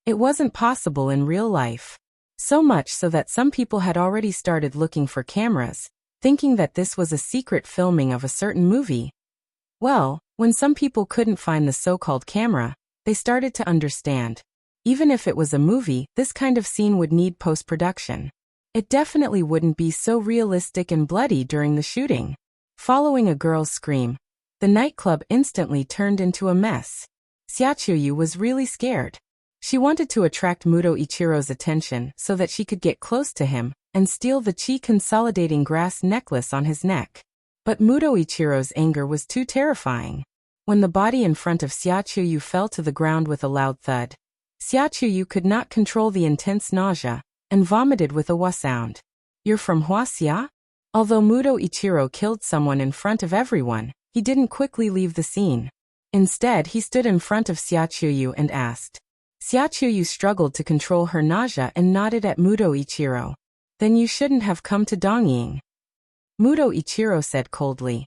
It wasn't possible in real life. So much so that some people had already started looking for cameras, thinking that this was a secret filming of a certain movie. Well, when some people couldn't find the so-called camera, they started to understand. Even if it was a movie, this kind of scene would need post-production. It definitely wouldn't be so realistic and bloody during the shooting. Following a girl's scream, the nightclub instantly turned into a mess. Xiaochuyu was really scared. She wanted to attract Muto Ichiro's attention so that she could get close to him and steal the chi-consolidating grass necklace on his neck. But Muto Ichiro's anger was too terrifying. When the body in front of Xiaochuyu fell to the ground with a loud thud, Xiaochuyu could not control the intense nausea and vomited with a "wah" sound. "You're from Huaxia?" Although Muto Ichiro killed someone in front of everyone, he didn't quickly leave the scene. Instead, he stood in front of Xiaochuyu and asked. Xiaochuyu struggled to control her nausea and nodded at Muto Ichiro. "Then you shouldn't have come to Dongying." Muto Ichiro said coldly.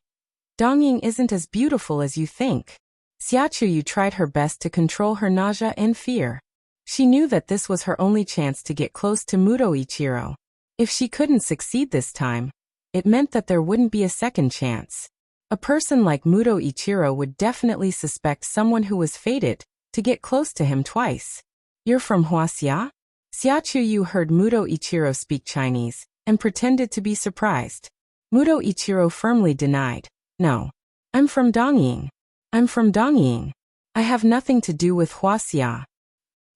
"Dongying isn't as beautiful as you think." Xiaochuyu tried her best to control her nausea and fear. She knew that this was her only chance to get close to Muto Ichiro. If she couldn't succeed this time, it meant that there wouldn't be a second chance. A person like Muto Ichiro would definitely suspect someone who was fated to get close to him twice. "You're from Huaxia?" Xiaochuyu heard Muto Ichiro speak Chinese and pretended to be surprised. Muto Ichiro firmly denied. "No. I'm from Dongying. I'm from Dongying. I have nothing to do with Huaxia."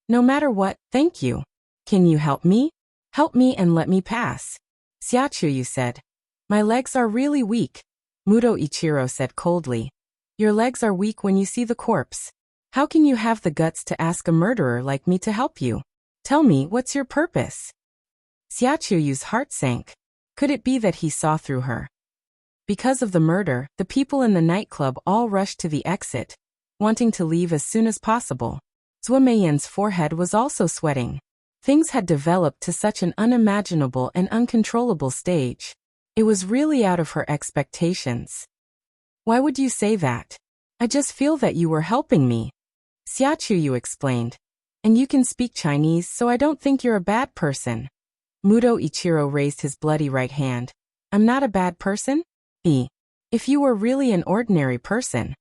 "No matter what, thank you. Can you help me? Help me and let me pass," Xiaochuyu said. "My legs are really weak," Muto Ichiro said coldly. "Your legs are weak when you see the corpse. How can you have the guts to ask a murderer like me to help you? Tell me, what's your purpose?" Xiaochuyu's heart sank. Could it be that he saw through her? Because of the murder, the people in the nightclub all rushed to the exit, wanting to leave as soon as possible. Zhuo Meiyan's forehead was also sweating. Things had developed to such an unimaginable and uncontrollable stage. It was really out of her expectations. "Why would you say that? I just feel that you were helping me," Xiaochuyu explained. "And you can speak Chinese, so I don't think you're a bad person." Muto Ichiro raised his bloody right hand. "I'm not a bad person? If you were really an ordinary person,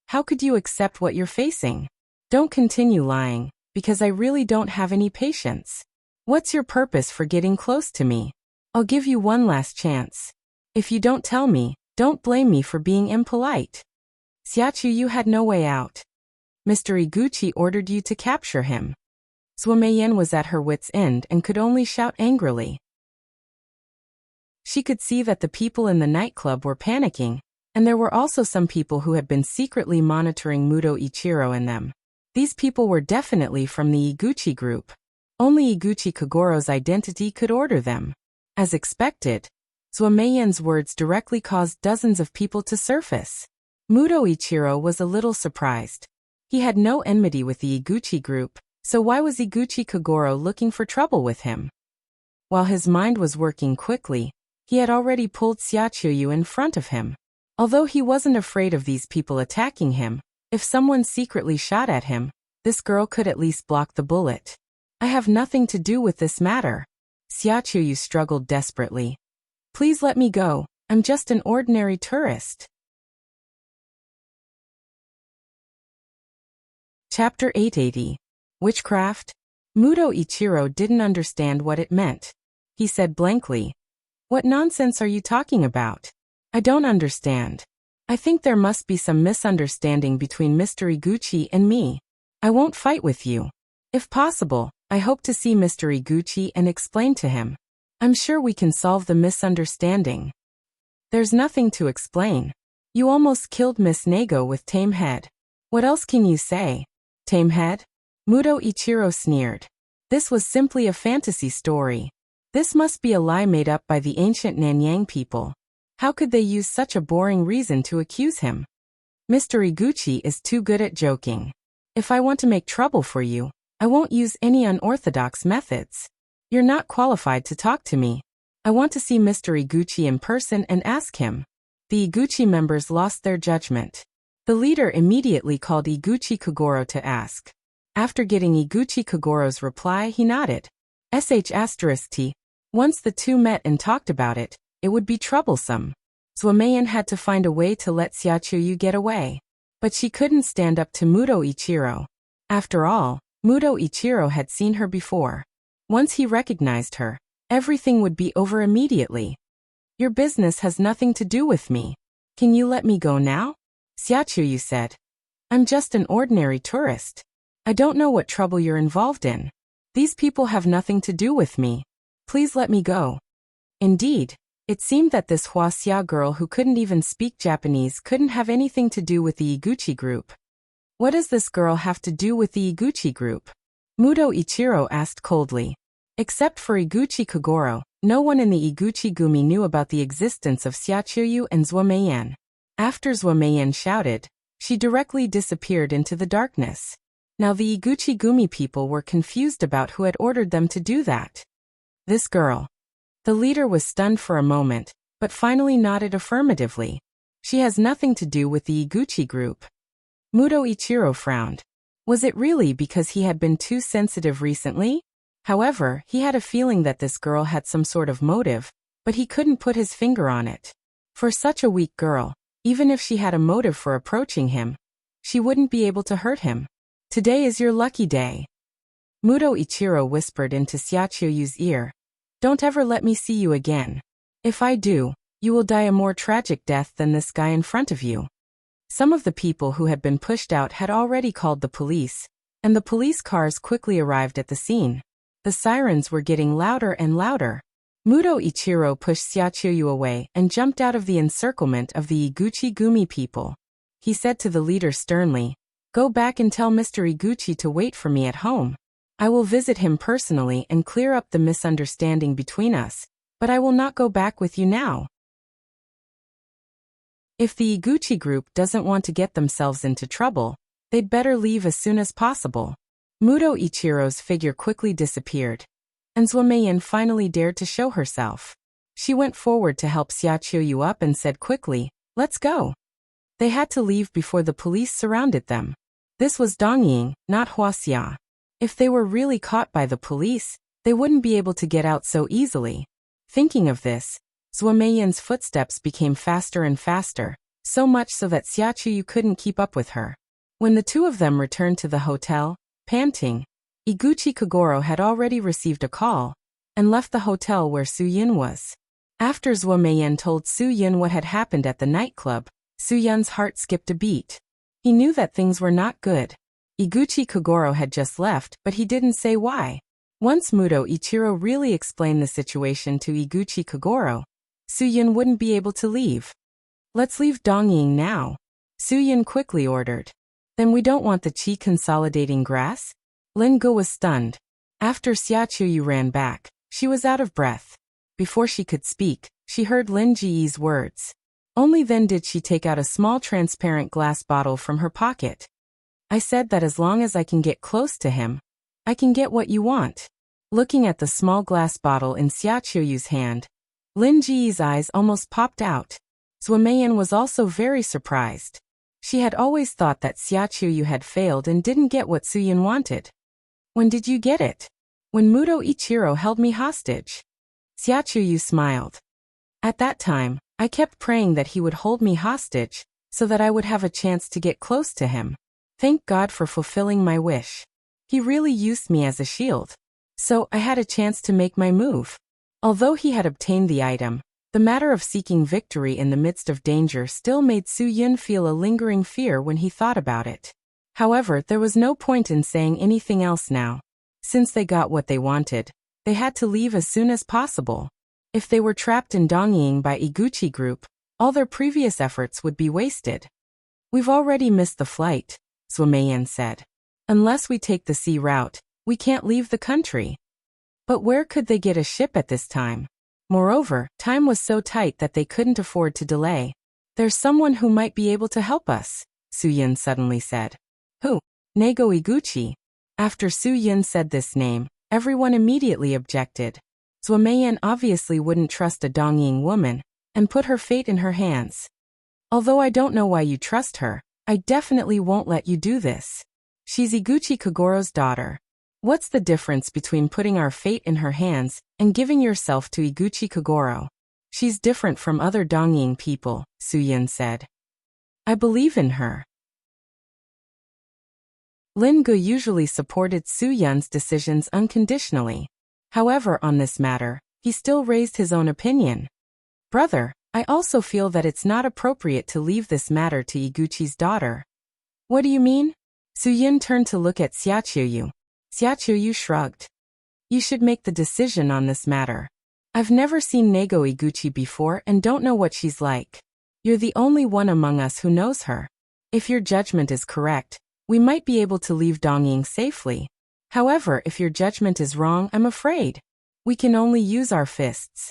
how could you accept what you're facing? Don't continue lying, because I really don't have any patience. What's your purpose for getting close to me? I'll give you one last chance. If you don't tell me, don't blame me for being impolite." Xiaochuyu had no way out. "Mr. Iguchi ordered you to capture him." Zhuo Meiyan was at her wit's end and could only shout angrily. She could see that the people in the nightclub were panicking, and there were also some people who had been secretly monitoring Muto Ichiro and them. These people were definitely from the Iguchi group. Only Iguchi Kagoro's identity could order them. As expected, Zuomeyen's words directly caused dozens of people to surface. Muto Ichiro was a little surprised. He had no enmity with the Iguchi group, so why was Iguchi Kagoro looking for trouble with him? While his mind was working quickly, he had already pulled Xiaochuyu in front of him. Although he wasn't afraid of these people attacking him, if someone secretly shot at him, this girl could at least block the bullet. I have nothing to do with this matter. Xiaochuyu struggled desperately. Please let me go, I'm just an ordinary tourist. Chapter 880. Witchcraft? Muto Ichiro didn't understand what it meant. He said blankly, "What nonsense are you talking about? I don't understand. I think there must be some misunderstanding between Mr. Iguchi and me. I won't fight with you. If possible, I hope to see Mr. Iguchi and explain to him. I'm sure we can solve the misunderstanding." There's nothing to explain. You almost killed Miss Nago with tame head. What else can you say? Tame head? Muto Ichiro sneered. This was simply a fantasy story. This must be a lie made up by the ancient Nanyang people. How could they use such a boring reason to accuse him? Mr. Iguchi is too good at joking. If I want to make trouble for you, I won't use any unorthodox methods. You're not qualified to talk to me. I want to see Mr. Iguchi in person and ask him. The Iguchi members lost their judgment. The leader immediately called Iguchi Kagoro to ask. After getting Iguchi Kagoro's reply, he nodded. *T. Once the two met and talked about it, it would be troublesome. Zuomeyen had to find a way to let Xiaochuyu get away. But she couldn't stand up to Muto Ichiro. After all, Muto Ichiro had seen her before. Once he recognized her, everything would be over immediately. Your business has nothing to do with me. Can you let me go now? Xiaochuyu said. I'm just an ordinary tourist. I don't know what trouble you're involved in. These people have nothing to do with me. Please let me go. Indeed, it seemed that this Huaxia girl who couldn't even speak Japanese couldn't have anything to do with the Iguchi group. What does this girl have to do with the Iguchi group? Muto Ichiro asked coldly. Except for Iguchi Kagoro, no one in the Iguchi Gumi knew about the existence of Xiaochuyu and Zuomeyen. After Zuomeyen shouted, she directly disappeared into the darkness. Now the Iguchi Gumi people were confused about who had ordered them to do that. This girl. The leader was stunned for a moment, but finally nodded affirmatively. She has nothing to do with the Iguchi group. Muto Ichiro frowned. Was it really because he had been too sensitive recently? However, he had a feeling that this girl had some sort of motive, but he couldn't put his finger on it. For such a weak girl, even if she had a motive for approaching him, she wouldn't be able to hurt him. Today is your lucky day. Muto Ichiro whispered into Xiaochuyu's ear. Don't ever let me see you again. If I do, you will die a more tragic death than this guy in front of you. Some of the people who had been pushed out had already called the police, and the police cars quickly arrived at the scene. The sirens were getting louder and louder. Muto Ichiro pushed Xiaochuyu away and jumped out of the encirclement of the Iguchi Gumi people. He said to the leader sternly, Go back and tell Mr. Iguchi to wait for me at home. I will visit him personally and clear up the misunderstanding between us, but I will not go back with you now. If the Iguchi group doesn't want to get themselves into trouble, they'd better leave as soon as possible. Muto Ichiro's figure quickly disappeared, and Zuomeyen finally dared to show herself. She went forward to help Xiaochuyu up and said quickly, Let's go. They had to leave before the police surrounded them. This was Dongying, not Huaxia. If they were really caught by the police, they wouldn't be able to get out so easily. Thinking of this, Zuomeyen's footsteps became faster and faster, so much so that Xiaochuyu couldn't keep up with her. When the two of them returned to the hotel, panting, Iguchi Kagoro had already received a call and left the hotel where Su-Yun was. After Zuomeyen told Su-Yun what had happened at the nightclub, Su-Yun's heart skipped a beat. He knew that things were not good. Iguchi Kagoro had just left, but he didn't say why. Once Muto Ichiro really explained the situation to Iguchi Kagoro, Su-Yun wouldn't be able to leave. Let's leave Dongying now, Su-Yun quickly ordered. Then we don't want the chi consolidating grass? Lin Ge was stunned. After Xia Qiuyu ran back, she was out of breath. Before she could speak, she heard Lin Jiyi's words. Only then did she take out a small transparent glass bottle from her pocket. I said that as long as I can get close to him, I can get what you want. Looking at the small glass bottle in Xia Qiuyu's hand, Lin Jiyi's eyes almost popped out. Zhuo Meiyan was also very surprised. She had always thought that Xia Qiuyu had failed and didn't get what Su Yun wanted. When did you get it? When Muto Ichiro held me hostage. Xia Qiuyu smiled. At that time, I kept praying that he would hold me hostage, so that I would have a chance to get close to him. Thank God for fulfilling my wish. He really used me as a shield. So I had a chance to make my move. Although he had obtained the item, the matter of seeking victory in the midst of danger still made Su Yun feel a lingering fear when he thought about it. However, there was no point in saying anything else now. Since they got what they wanted, they had to leave as soon as possible. If they were trapped in Dongying by Iguchi Group, all their previous efforts would be wasted. We've already missed the flight, Zhuo Meiyan said. Unless we take the sea route, we can't leave the country. But where could they get a ship at this time? Moreover, time was so tight that they couldn't afford to delay. There's someone who might be able to help us, Su Yun suddenly said. Who? Nego Iguchi. After Su Yun said this name, everyone immediately objected. Zhuo Meiyan obviously wouldn't trust a Dongying woman, and put her fate in her hands. Although I don't know why you trust her, I definitely won't let you do this. She's Iguchi Kagoro's daughter. What's the difference between putting our fate in her hands and giving yourself to Iguchi Kagoro? She's different from other Dongying people, Su Yun said. I believe in her. Lin Ge usually supported Su Yun's decisions unconditionally. However, on this matter, he still raised his own opinion. Brother, I also feel that it's not appropriate to leave this matter to Iguchi's daughter. What do you mean? Su Yun turned to look at Xia Qiuyu. Xia Qiuyu shrugged. You should make the decision on this matter. I've never seen Nego Iguchi before and don't know what she's like. You're the only one among us who knows her. If your judgment is correct, we might be able to leave Dongying safely. However, if your judgment is wrong, I'm afraid we can only use our fists.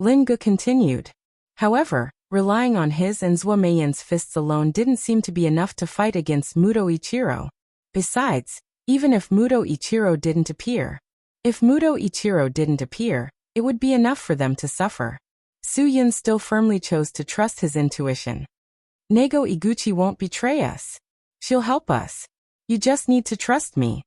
Lin Ge continued. However, relying on his and Zhuo Meiyan's fists alone didn't seem to be enough to fight against Muto Ichiro. Besides, even if Muto Ichiro didn't appear, it would be enough for them to suffer. Su Yun still firmly chose to trust his intuition. Nego Iguchi won't betray us. She'll help us. You just need to trust me.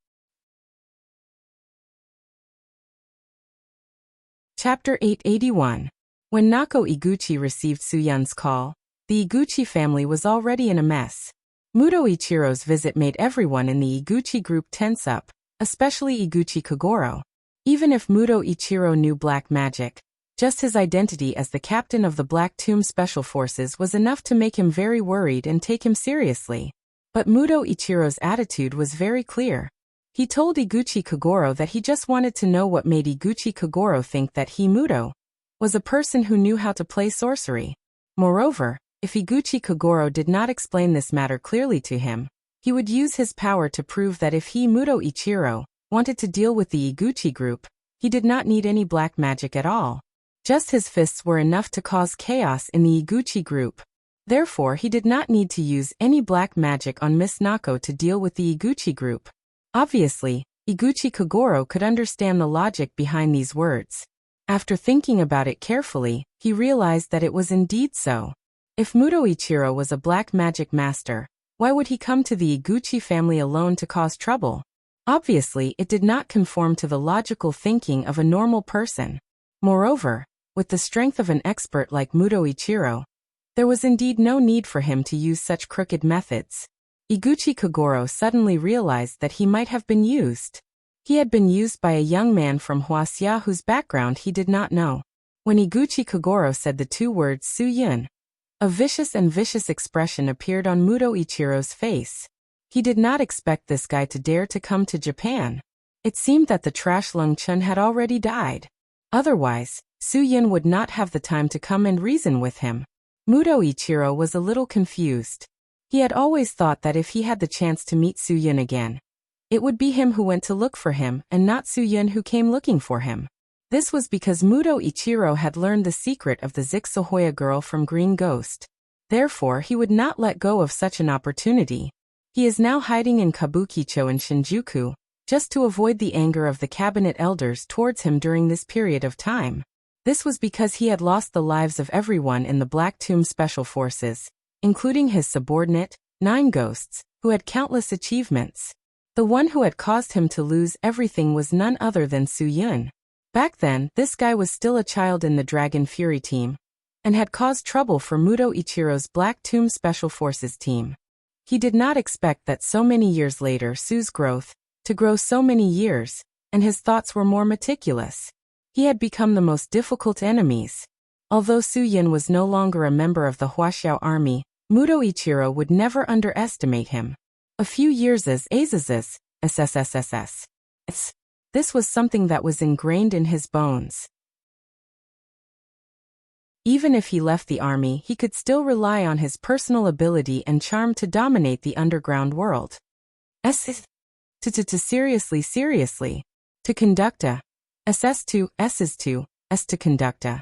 Chapter 881. When Nako Iguchi received Su Yun's call, the Iguchi family was already in a mess. Muto Ichiro's visit made everyone in the Iguchi group tense up, especially Iguchi Kagoro. Even if Muto Ichiro knew black magic, just his identity as the captain of the Black Tomb Special Forces was enough to make him very worried and take him seriously. But Muto Ichiro's attitude was very clear. He told Iguchi Kagoro that he just wanted to know what made Iguchi Kagoro think that he, Muto, was a person who knew how to play sorcery. Moreover, if Iguchi Kagoro did not explain this matter clearly to him, he would use his power to prove that if he, Muto Ichiro, wanted to deal with the Iguchi group, he did not need any black magic at all. Just his fists were enough to cause chaos in the Iguchi group. Therefore, he did not need to use any black magic on Miss Nako to deal with the Iguchi group. Obviously, Iguchi Kagoro could understand the logic behind these words. After thinking about it carefully, he realized that it was indeed so. If Muto Ichiro was a black magic master, why would he come to the Iguchi family alone to cause trouble? Obviously, it did not conform to the logical thinking of a normal person. Moreover, with the strength of an expert like Muto Ichiro, there was indeed no need for him to use such crooked methods. Iguchi Kagoro suddenly realized that he might have been used. He had been used by a young man from Huaxia whose background he did not know. When Iguchi Kagoro said the two words Su Yun, a vicious expression appeared on Muto Ichiro's face. He did not expect this guy to dare to come to Japan. It seemed that the trash Lung Chun had already died. Otherwise, Su Yun would not have the time to come and reason with him. Muto Ichiro was a little confused. He had always thought that if he had the chance to meet Su-yun again, it would be him who went to look for him and not Su-yun who came looking for him. This was because Muto Ichiro had learned the secret of the Zixahoya girl from Green Ghost. Therefore, he would not let go of such an opportunity. He is now hiding in Kabukicho in Shinjuku, just to avoid the anger of the cabinet elders towards him during this period of time. This was because he had lost the lives of everyone in the Black Tomb Special Forces, including his subordinate, 9 Ghosts, who had countless achievements. The one who had caused him to lose everything was none other than Su-yun. Back then, this guy was still a child in the Dragon Fury team, and had caused trouble for Muto Ichiro's Black Tomb Special Forces team. He did not expect that so many years later Su's growth, to grow so many years, and his thoughts were more meticulous. He had become the most difficult enemies. Although Su-yun was no longer a member of the Huaxiao army, Muto Ichiro would never underestimate him. A few years as Azazas, SSSSS. This was something that was ingrained in his bones. Even if he left the army, he could still rely on his personal ability and charm to dominate the underground world. Seriously. To conduct a. SS2, SS2, S to conduct a.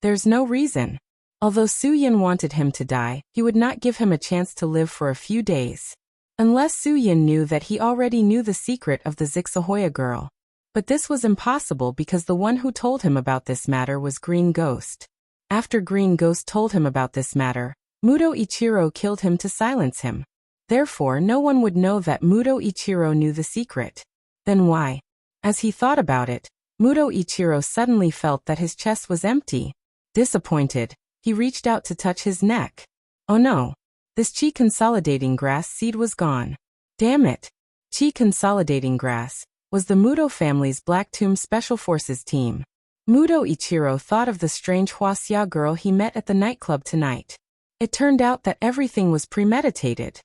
There's no reason. Although Su-yun wanted him to die, he would not give him a chance to live for a few days. Unless Su-yun knew that he already knew the secret of the Zixahoya girl. But this was impossible because the one who told him about this matter was Green Ghost. After Green Ghost told him about this matter, Muto Ichiro killed him to silence him. Therefore, no one would know that Muto Ichiro knew the secret. Then why? As he thought about it, Muto Ichiro suddenly felt that his chest was empty. Disappointed, he reached out to touch his neck. Oh no! This Chi Consolidating Grass seed was gone. Damn it! Chi Consolidating Grass was the Muto family's Black Tomb Special Forces team. Muto Ichiro thought of the strange Huaxia girl he met at the nightclub tonight. It turned out that everything was premeditated.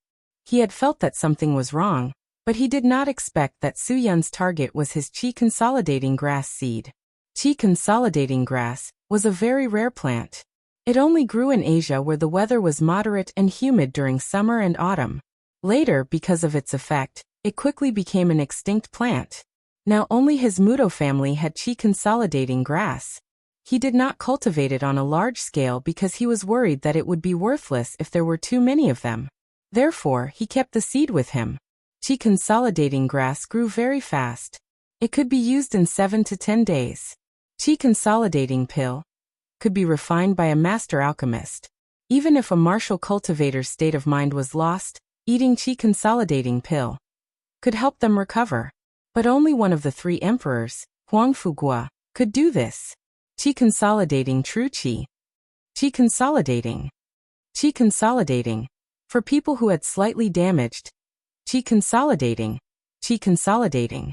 He had felt that something was wrong, but he did not expect that Su-yun's target was his Chi Consolidating Grass seed. Chi Consolidating Grass was a very rare plant. It only grew in Asia where the weather was moderate and humid during summer and autumn. Later, because of its effect, it quickly became an extinct plant. Now only his Muto family had Chi Consolidating Grass. He did not cultivate it on a large scale because he was worried that it would be worthless if there were too many of them. Therefore, he kept the seed with him. Chi Consolidating Grass grew very fast. It could be used in 7 to 10 days. Chi Consolidating Pill could be refined by a master alchemist. Even if a martial cultivator's state of mind was lost, eating Chi Consolidating Pill could help them recover. But only one of the 3 emperors, Huang Fugua, could do this. Chi Consolidating True Chi. Chi Consolidating. Chi Consolidating. For people who had slightly damaged. Chi Consolidating. Chi Consolidating.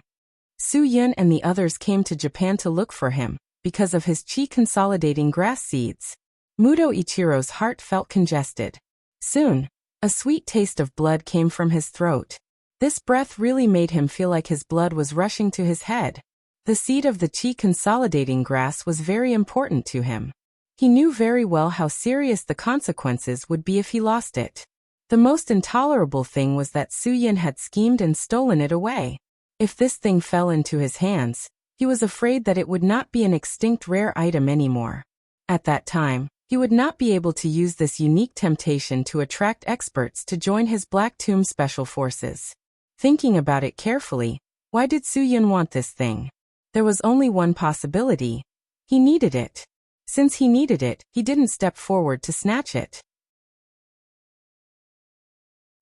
Su-yun and the others came to Japan to look for him, because of his Chi Consolidating Grass seeds. Muto Ichiro's heart felt congested. Soon, a sweet taste of blood came from his throat. This breath really made him feel like his blood was rushing to his head. The seed of the Chi Consolidating Grass was very important to him. He knew very well how serious the consequences would be if he lost it. The most intolerable thing was that Su-yun had schemed and stolen it away. If this thing fell into his hands, he was afraid that it would not be an extinct rare item anymore. At that time, he would not be able to use this unique temptation to attract experts to join his Black Tomb Special Forces. Thinking about it carefully, why did Su-yun want this thing? There was only one possibility. He needed it. Since he needed it, he didn't step forward to snatch it.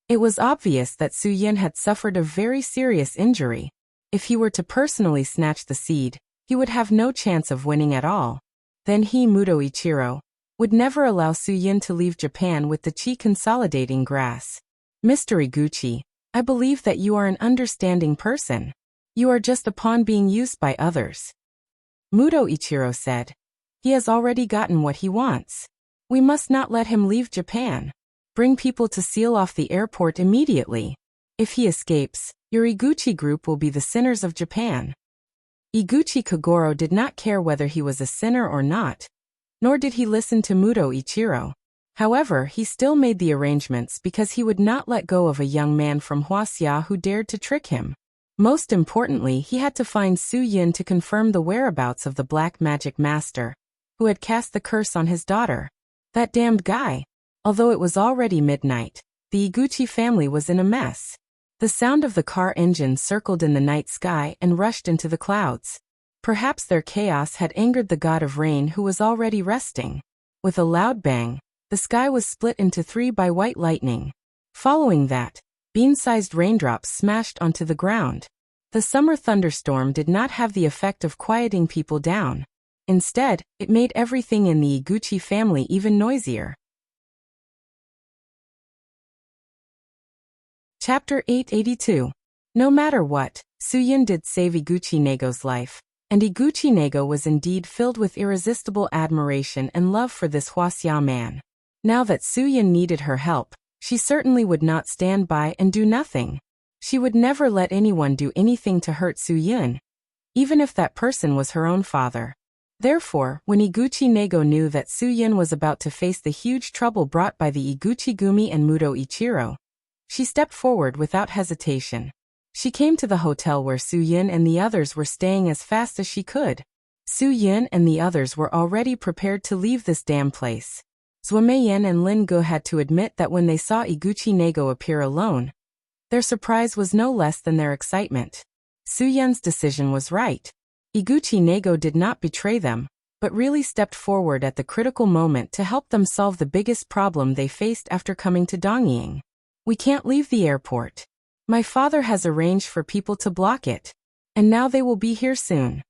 It was obvious that Su-yun had suffered a very serious injury. If he were to personally snatch the seed, he would have no chance of winning at all. Then he, Muto Ichiro, would never allow Su-yun to leave Japan with the Chi Consolidating Grass. Mr. Iguchi, I believe that you are an understanding person. You are just a pawn being used by others. Muto Ichiro said. He has already gotten what he wants. We must not let him leave Japan. Bring people to seal off the airport immediately. If he escapes, your Iguchi group will be the sinners of Japan. Iguchi Kagoro did not care whether he was a sinner or not, nor did he listen to Muto Ichiro. However, he still made the arrangements because he would not let go of a young man from Huaxia who dared to trick him. Most importantly, he had to find Su Yin to confirm the whereabouts of the black magic master, who had cast the curse on his daughter. That damned guy! Although it was already midnight, the Iguchi family was in a mess. The sound of the car engine circled in the night sky and rushed into the clouds. Perhaps their chaos had angered the god of rain who was already resting. With a loud bang, the sky was split into three by white lightning. Following that, bean-sized raindrops smashed onto the ground. The summer thunderstorm did not have the effect of quieting people down. Instead, it made everything in the Iguchi family even noisier. Chapter 882. No matter what, Suyin did save Iguchi Nego's life, and Iguchi Nego was indeed filled with irresistible admiration and love for this Huaxia man. Now that Suyin needed her help, she certainly would not stand by and do nothing. She would never let anyone do anything to hurt Suyin, even if that person was her own father. Therefore, when Iguchi Nego knew that Suyin was about to face the huge trouble brought by the Iguchi Gumi and Muto Ichiro, she stepped forward without hesitation. She came to the hotel where Suyin and the others were staying as fast as she could. Suyin and the others were already prepared to leave this damn place. Zuomeyen and Lin Ge had to admit that when they saw Iguchi Nego appear alone, their surprise was no less than their excitement. Suyin's decision was right. Iguchi Nego did not betray them, but really stepped forward at the critical moment to help them solve the biggest problem they faced after coming to Dongying. We can't leave the airport. My father has arranged for people to block it, and now they will be here soon.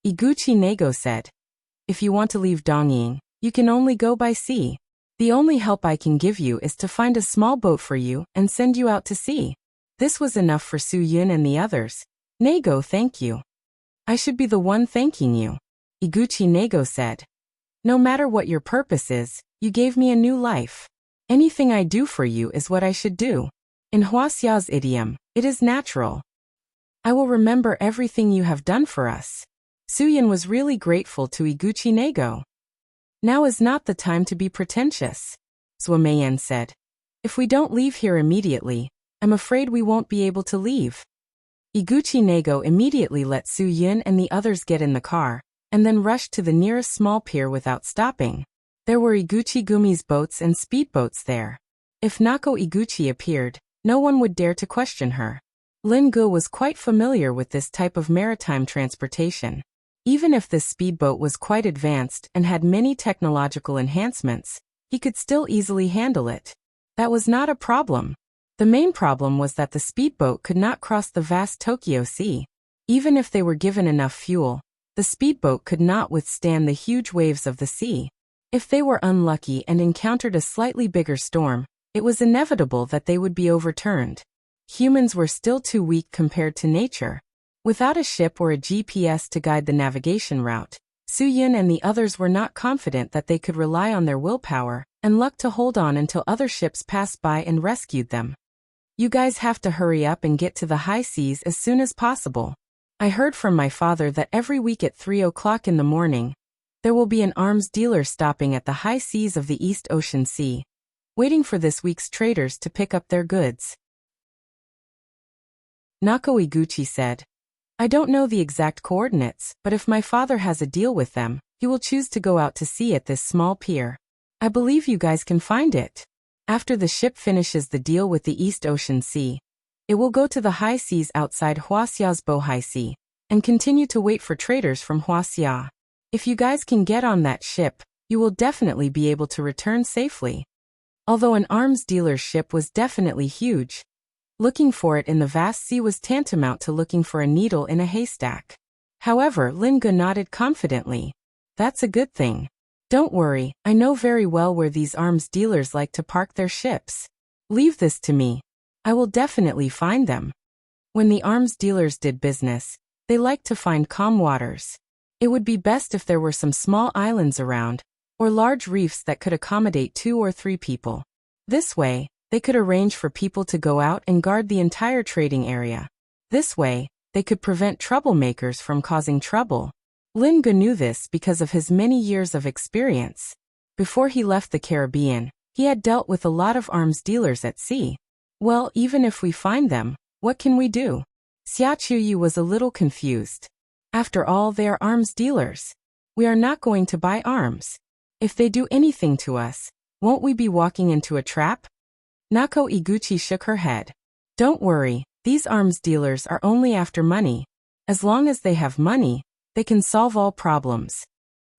Iguchi Nego said. If you want to leave Dongying, you can only go by sea. The only help I can give you is to find a small boat for you and send you out to sea. This was enough for Suyin and the others. Nego, thank you. I should be the one thanking you. Iguchi Nego said. No matter what your purpose is, you gave me a new life. Anything I do for you is what I should do. In Huaxia's idiom, it is natural. I will remember everything you have done for us. Suyin was really grateful to Iguchi Nego. Now is not the time to be pretentious, Zuomeyen said. If we don't leave here immediately, I'm afraid we won't be able to leave. Iguchi Nego immediately let Suyin and the others get in the car, and then rushed to the nearest small pier without stopping. There were Iguchi Gumi's boats and speedboats there. If Nako Iguchi appeared, no one would dare to question her. Lin Ge was quite familiar with this type of maritime transportation. Even if this speedboat was quite advanced and had many technological enhancements, he could still easily handle it. That was not a problem. The main problem was that the speedboat could not cross the vast Tokyo Sea. Even if they were given enough fuel, the speedboat could not withstand the huge waves of the sea. If they were unlucky and encountered a slightly bigger storm, it was inevitable that they would be overturned. Humans were still too weak compared to nature. Without a ship or a GPS to guide the navigation route, Suyin and the others were not confident that they could rely on their willpower and luck to hold on until other ships passed by and rescued them. You guys have to hurry up and get to the high seas as soon as possible. I heard from my father that every week at 3 o'clock in the morning, there will be an arms dealer stopping at the high seas of the East Ocean Sea, waiting for this week's traders to pick up their goods. Nako Iguchi said. I don't know the exact coordinates, but if my father has a deal with them, he will choose to go out to sea at this small pier. I believe you guys can find it. After the ship finishes the deal with the East Ocean Sea, it will go to the high seas outside Huaxia's Bohai Sea, and continue to wait for traders from Huaxia. If you guys can get on that ship, you will definitely be able to return safely. Although an arms dealer's ship was definitely huge, looking for it in the vast sea was tantamount to looking for a needle in a haystack. However, Lin Ge nodded confidently. That's a good thing. Don't worry, I know very well where these arms dealers like to park their ships. Leave this to me. I will definitely find them. When the arms dealers did business, they liked to find calm waters. It would be best if there were some small islands around, or large reefs that could accommodate 2 or 3 people. This way, they could arrange for people to go out and guard the entire trading area. This way, they could prevent troublemakers from causing trouble. Lin Ge knew this because of his many years of experience. Before he left the Caribbean, He had dealt with a lot of arms dealers at sea. Well, even if we find them, what can we do? Xia Chuyu was a little confused. After all, they are arms dealers. We are not going to buy arms. If they do anything to us, won't we be walking into a trap? Nako Iguchi shook her head. Don't worry, these arms dealers are only after money. As long as they have money, they can solve all problems.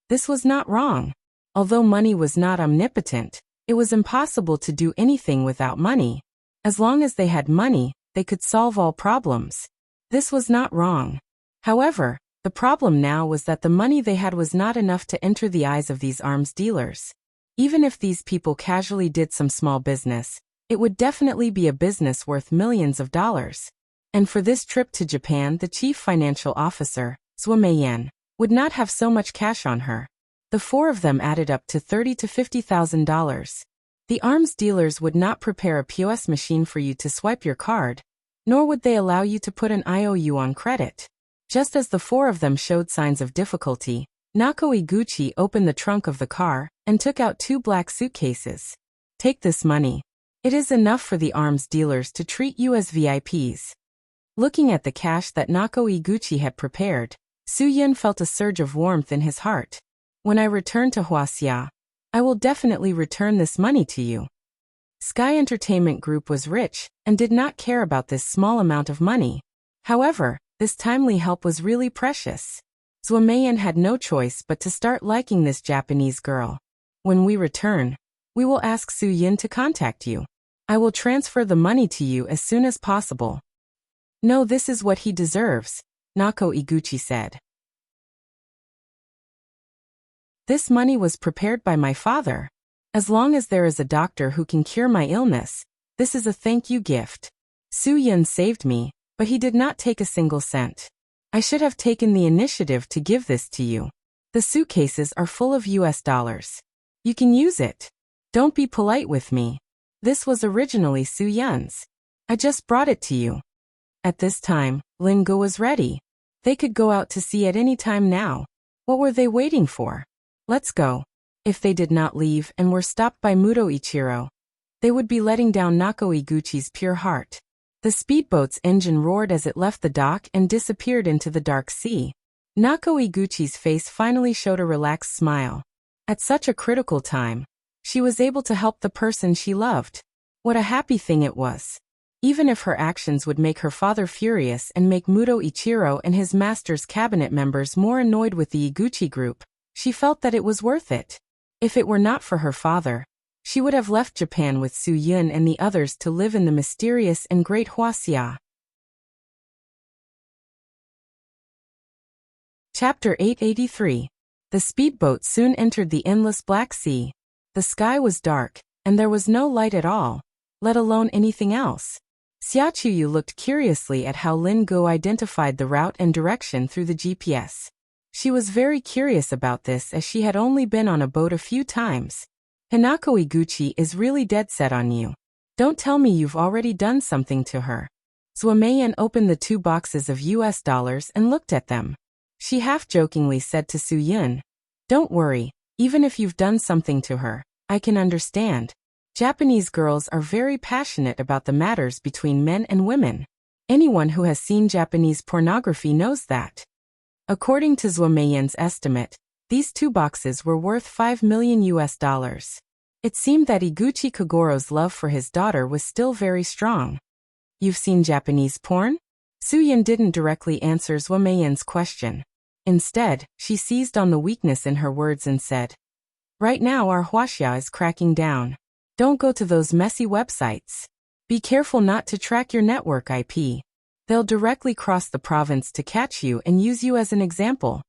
This was not wrong. Although money was not omnipotent, it was impossible to do anything without money. As long as they had money, they could solve all problems. This was not wrong. However, the problem now was that the money they had was not enough to enter the eyes of these arms dealers. Even if these people casually did some small business, it would definitely be a business worth millions of dollars. And for this trip to Japan, the chief financial officer, Zhuo Meiyan, would not have so much cash on her. The four of them added up to $30,000 to $50,000. The arms dealers would not prepare a POS machine for you to swipe your card, nor would they allow you to put an IOU on credit. Just as the four of them showed signs of difficulty, Nako Iguchi opened the trunk of the car and took out 2 black suitcases. Take this money. It is enough for the arms dealers to treat you as VIPs. Looking at the cash that Nako Iguchi had prepared, Su-Yun felt a surge of warmth in his heart. When I return to Huaxia, I will definitely return this money to you. Sky Entertainment Group was rich and did not care about this small amount of money. However, this timely help was really precious. Zhuo Meiyan had no choice but to start liking this Japanese girl. When we return, we will ask Su-Yun to contact you. I will transfer the money to you as soon as possible. No, this is what he deserves, Nako Iguchi said. This money was prepared by my father. As long as there is a doctor who can cure my illness, this is a thank you gift. Su-Yun saved me, but he did not take a single cent. I should have taken the initiative to give this to you. The suitcases are full of US dollars. You can use it. Don't be polite with me. This was originally Su-Yun's. I just brought it to you. At this time, Lin Ge was ready. They could go out to sea at any time now. What were they waiting for? Let's go. If they did not leave and were stopped by Muto Ichiro, they would be letting down Nako Iguchi's pure heart. The speedboat's engine roared as it left the dock and disappeared into the dark sea. Nako Iguchi's face finally showed a relaxed smile. At such a critical time, she was able to help the person she loved. What a happy thing it was. Even if her actions would make her father furious and make Muto Ichiro and his master's cabinet members more annoyed with the Iguchi group, she felt that it was worth it. If it were not for her father, she would have left Japan with Su-Yun and the others to live in the mysterious and great Huaxia. Chapter 883. The speedboat soon entered the endless Black Sea. The sky was dark, and there was no light at all, let alone anything else. Xia Chuyu looked curiously at how Lin Ge identified the route and direction through the GPS. She was very curious about this as she had only been on a boat a few times. Hinako Iguchi is really dead set on you. Don't tell me you've already done something to her. Zhuo Meiyan opened the 2 boxes of US dollars and looked at them. She half-jokingly said to Su-Yun, "Don't worry, even if you've done something to her, I can understand. Japanese girls are very passionate about the matters between men and women. Anyone who has seen Japanese pornography knows that." According to Zhuo Meiyan's estimate, these 2 boxes were worth $5 million US. It seemed that Iguchi Kagoro's love for his daughter was still very strong. You've seen Japanese porn? Su-Yun didn't directly answer Zhuo Meiyan's question. Instead, she seized on the weakness in her words and said, "Right now our Huaxia is cracking down. Don't go to those messy websites. Be careful not to track your network IP. They'll directly cross the province to catch you and use you as an example.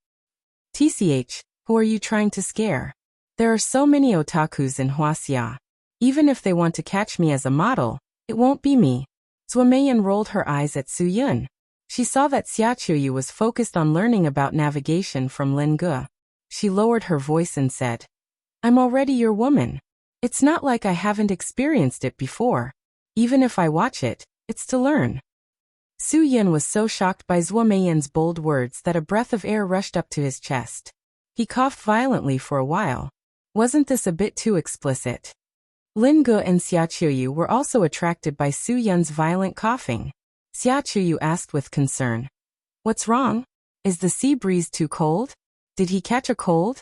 TCH, who are you trying to scare? There are so many otakus in Huaxia. Even if they want to catch me as a model, it won't be me." Zhuo Meiyan rolled her eyes at Su-Yun. She saw that Xia Chuyu was focused on learning about navigation from Lin Ge. She lowered her voice and said, "I'm already your woman. It's not like I haven't experienced it before. Even if I watch it, it's to learn." Su-Yun was so shocked by Zhuo Meiyan's bold words that a breath of air rushed up to his chest. He coughed violently for a while. Wasn't this a bit too explicit? Lin Ge and Xiaqiuyu were also attracted by Su Yun's violent coughing. Xiaqiuyu asked with concern, "What's wrong? Is the sea breeze too cold? Did he catch a cold?"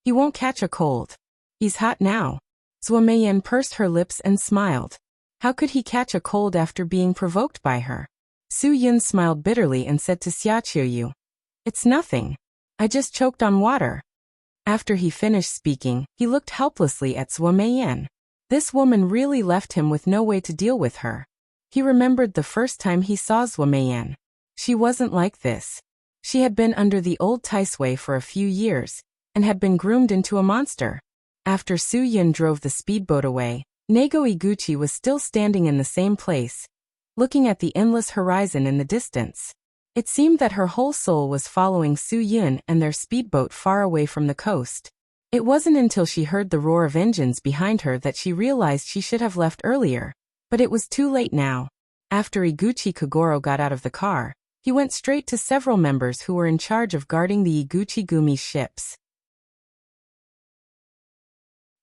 "He won't catch a cold. He's hot now." Zhuo Meiyan pursed her lips and smiled. How could he catch a cold after being provoked by her? Su Yun smiled bitterly and said to Xiaqiuyu, "It's nothing. I just choked on water." After he finished speaking, he looked helplessly at Zhuo Meiyan. This woman really left him with no way to deal with her. He remembered the first time he saw Zhuo Meiyan. She wasn't like this. She had been under the old Taisui for a few years, and had been groomed into a monster. After Su Yun drove the speedboat away, Nego Iguchi was still standing in the same place, looking at the endless horizon in the distance. It seemed that her whole soul was following Su Yun and their speedboat far away from the coast. It wasn't until she heard the roar of engines behind her that she realized she should have left earlier, but it was too late now. After Iguchi Kogoro got out of the car, he went straight to several members who were in charge of guarding the Iguchi Gumi ships.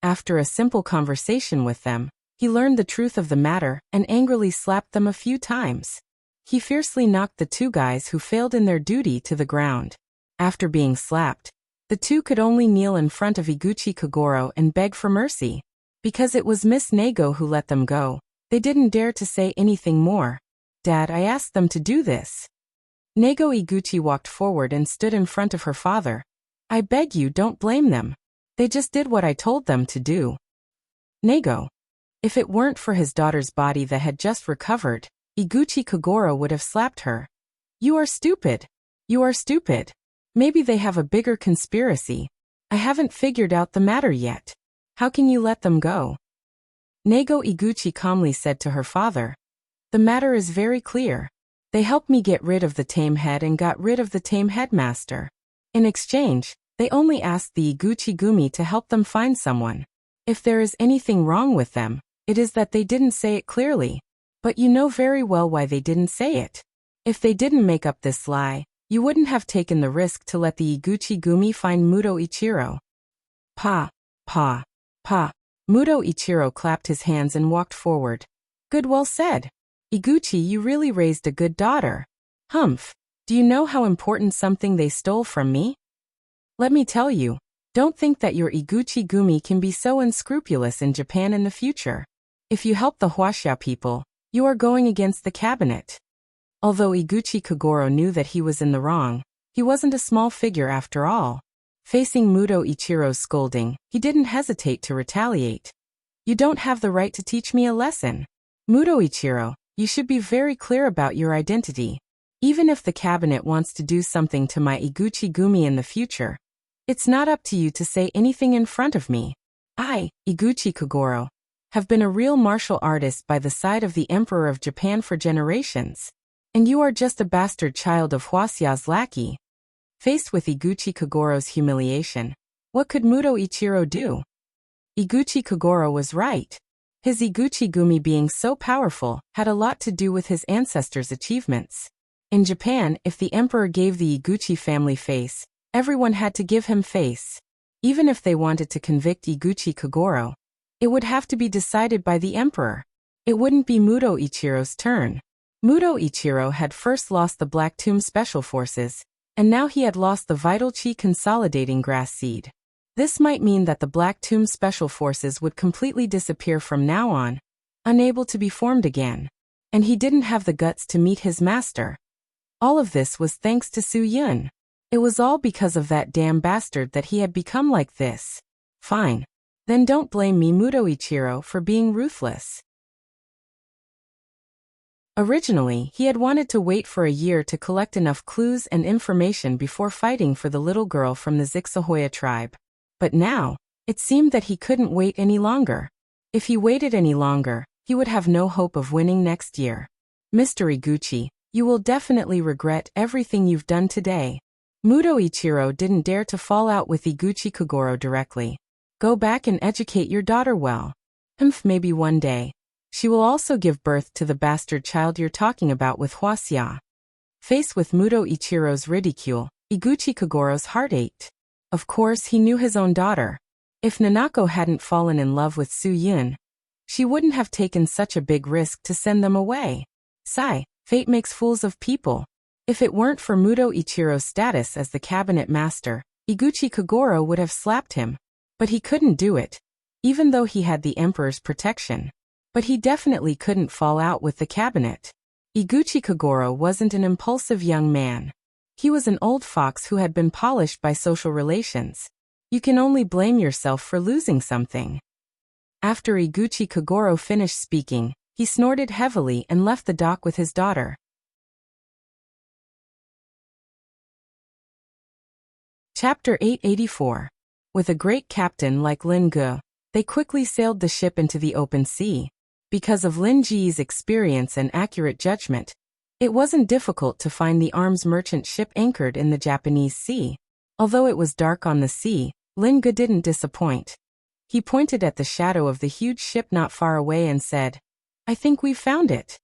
After a simple conversation with them, he learned the truth of the matter and angrily slapped them a few times. He fiercely knocked the two guys who failed in their duty to the ground. After being slapped, the two could only kneel in front of Iguchi Kogoro and beg for mercy. Because it was Miss Nego who let them go, they didn't dare to say anything more. "Dad, I asked them to do this." Nego Iguchi walked forward and stood in front of her father. "I beg you, don't blame them. They just did what I told them to do." Nego. If it weren't for his daughter's body that had just recovered, Iguchi Kogoro would have slapped her. "You are stupid. You are stupid. Maybe they have a bigger conspiracy. I haven't figured out the matter yet. How can you let them go?" Nego Iguchi calmly said to her father, "The matter is very clear. They helped me get rid of the tame head and got rid of the tame headmaster. In exchange, they only asked the Iguchi Gumi to help them find someone. If there is anything wrong with them, it is that they didn't say it clearly. But you know very well why they didn't say it. If they didn't make up this lie, you wouldn't have taken the risk to let the Iguchi Gumi find Muto Ichiro." Pa. Muto Ichiro clapped his hands and walked forward. "Good, well said. Iguchi, you really raised a good daughter. Humph. Do you know how important something they stole from me? Let me tell you, don't think that your Iguchi Gumi can be so unscrupulous in Japan in the future. If you help the Huaxia people, you are going against the cabinet." Although Iguchi Kogoro knew that he was in the wrong, he wasn't a small figure after all. Facing Muto Ichiro's scolding, he didn't hesitate to retaliate. "You don't have the right to teach me a lesson. Muto Ichiro, you should be very clear about your identity. Even if the cabinet wants to do something to my Iguchi Gumi in the future, it's not up to you to say anything in front of me. I, Iguchi Kogoro, have been a real martial artist by the side of the Emperor of Japan for generations. And you are just a bastard child of Huaxia's lackey." Faced with Iguchi Kogoro's humiliation, what could Muto Ichiro do? Iguchi Kogoro was right. His Iguchi Gumi being so powerful had a lot to do with his ancestors' achievements. In Japan, if the emperor gave the Iguchi family face, everyone had to give him face. Even if they wanted to convict Iguchi Kogoro, it would have to be decided by the emperor. It wouldn't be Muto Ichiro's turn. Muto Ichiro had first lost the Black Tomb Special Forces, and now he had lost the Vital Chi Consolidating Grass Seed. This might mean that the Black Tomb Special Forces would completely disappear from now on, unable to be formed again. And he didn't have the guts to meet his master. All of this was thanks to Su Yun. It was all because of that damn bastard that he had become like this. Fine. Then don't blame me, Muto Ichiro, for being ruthless. Originally, he had wanted to wait for a year to collect enough clues and information before fighting for the little girl from the Zixahoya tribe. But now, it seemed that he couldn't wait any longer. If he waited any longer, he would have no hope of winning next year. "Mr. Iguchi, you will definitely regret everything you've done today." Muto Ichiro didn't dare to fall out with Iguchi Kogoro directly. "Go back and educate your daughter well. Maybe one day she will also give birth to the bastard child you're talking about with Huaxia." Faced with Muto Ichiro's ridicule, Iguchi Kogoro's heart ached. Of course, he knew his own daughter. If Nanako hadn't fallen in love with Su Yun, she wouldn't have taken such a big risk to send them away. Sigh, fate makes fools of people. If it weren't for Muto Ichiro's status as the cabinet master, Iguchi Kagoro would have slapped him. But he couldn't do it, even though he had the emperor's protection. But he definitely couldn't fall out with the cabinet. Iguchi Kagoro wasn't an impulsive young man. He was an old fox who had been polished by social relations. You can only blame yourself for losing something. After Iguchi Kagoro finished speaking, he snorted heavily and left the dock with his daughter. Chapter 884. With a great captain like Lin Ge, they quickly sailed the ship into the open sea. Because of Lin Ji's experience and accurate judgment, it wasn't difficult to find the arms merchant ship anchored in the Japanese sea. Although it was dark on the sea, Lin Ge didn't disappoint. He pointed at the shadow of the huge ship not far away and said, "I think we've found it."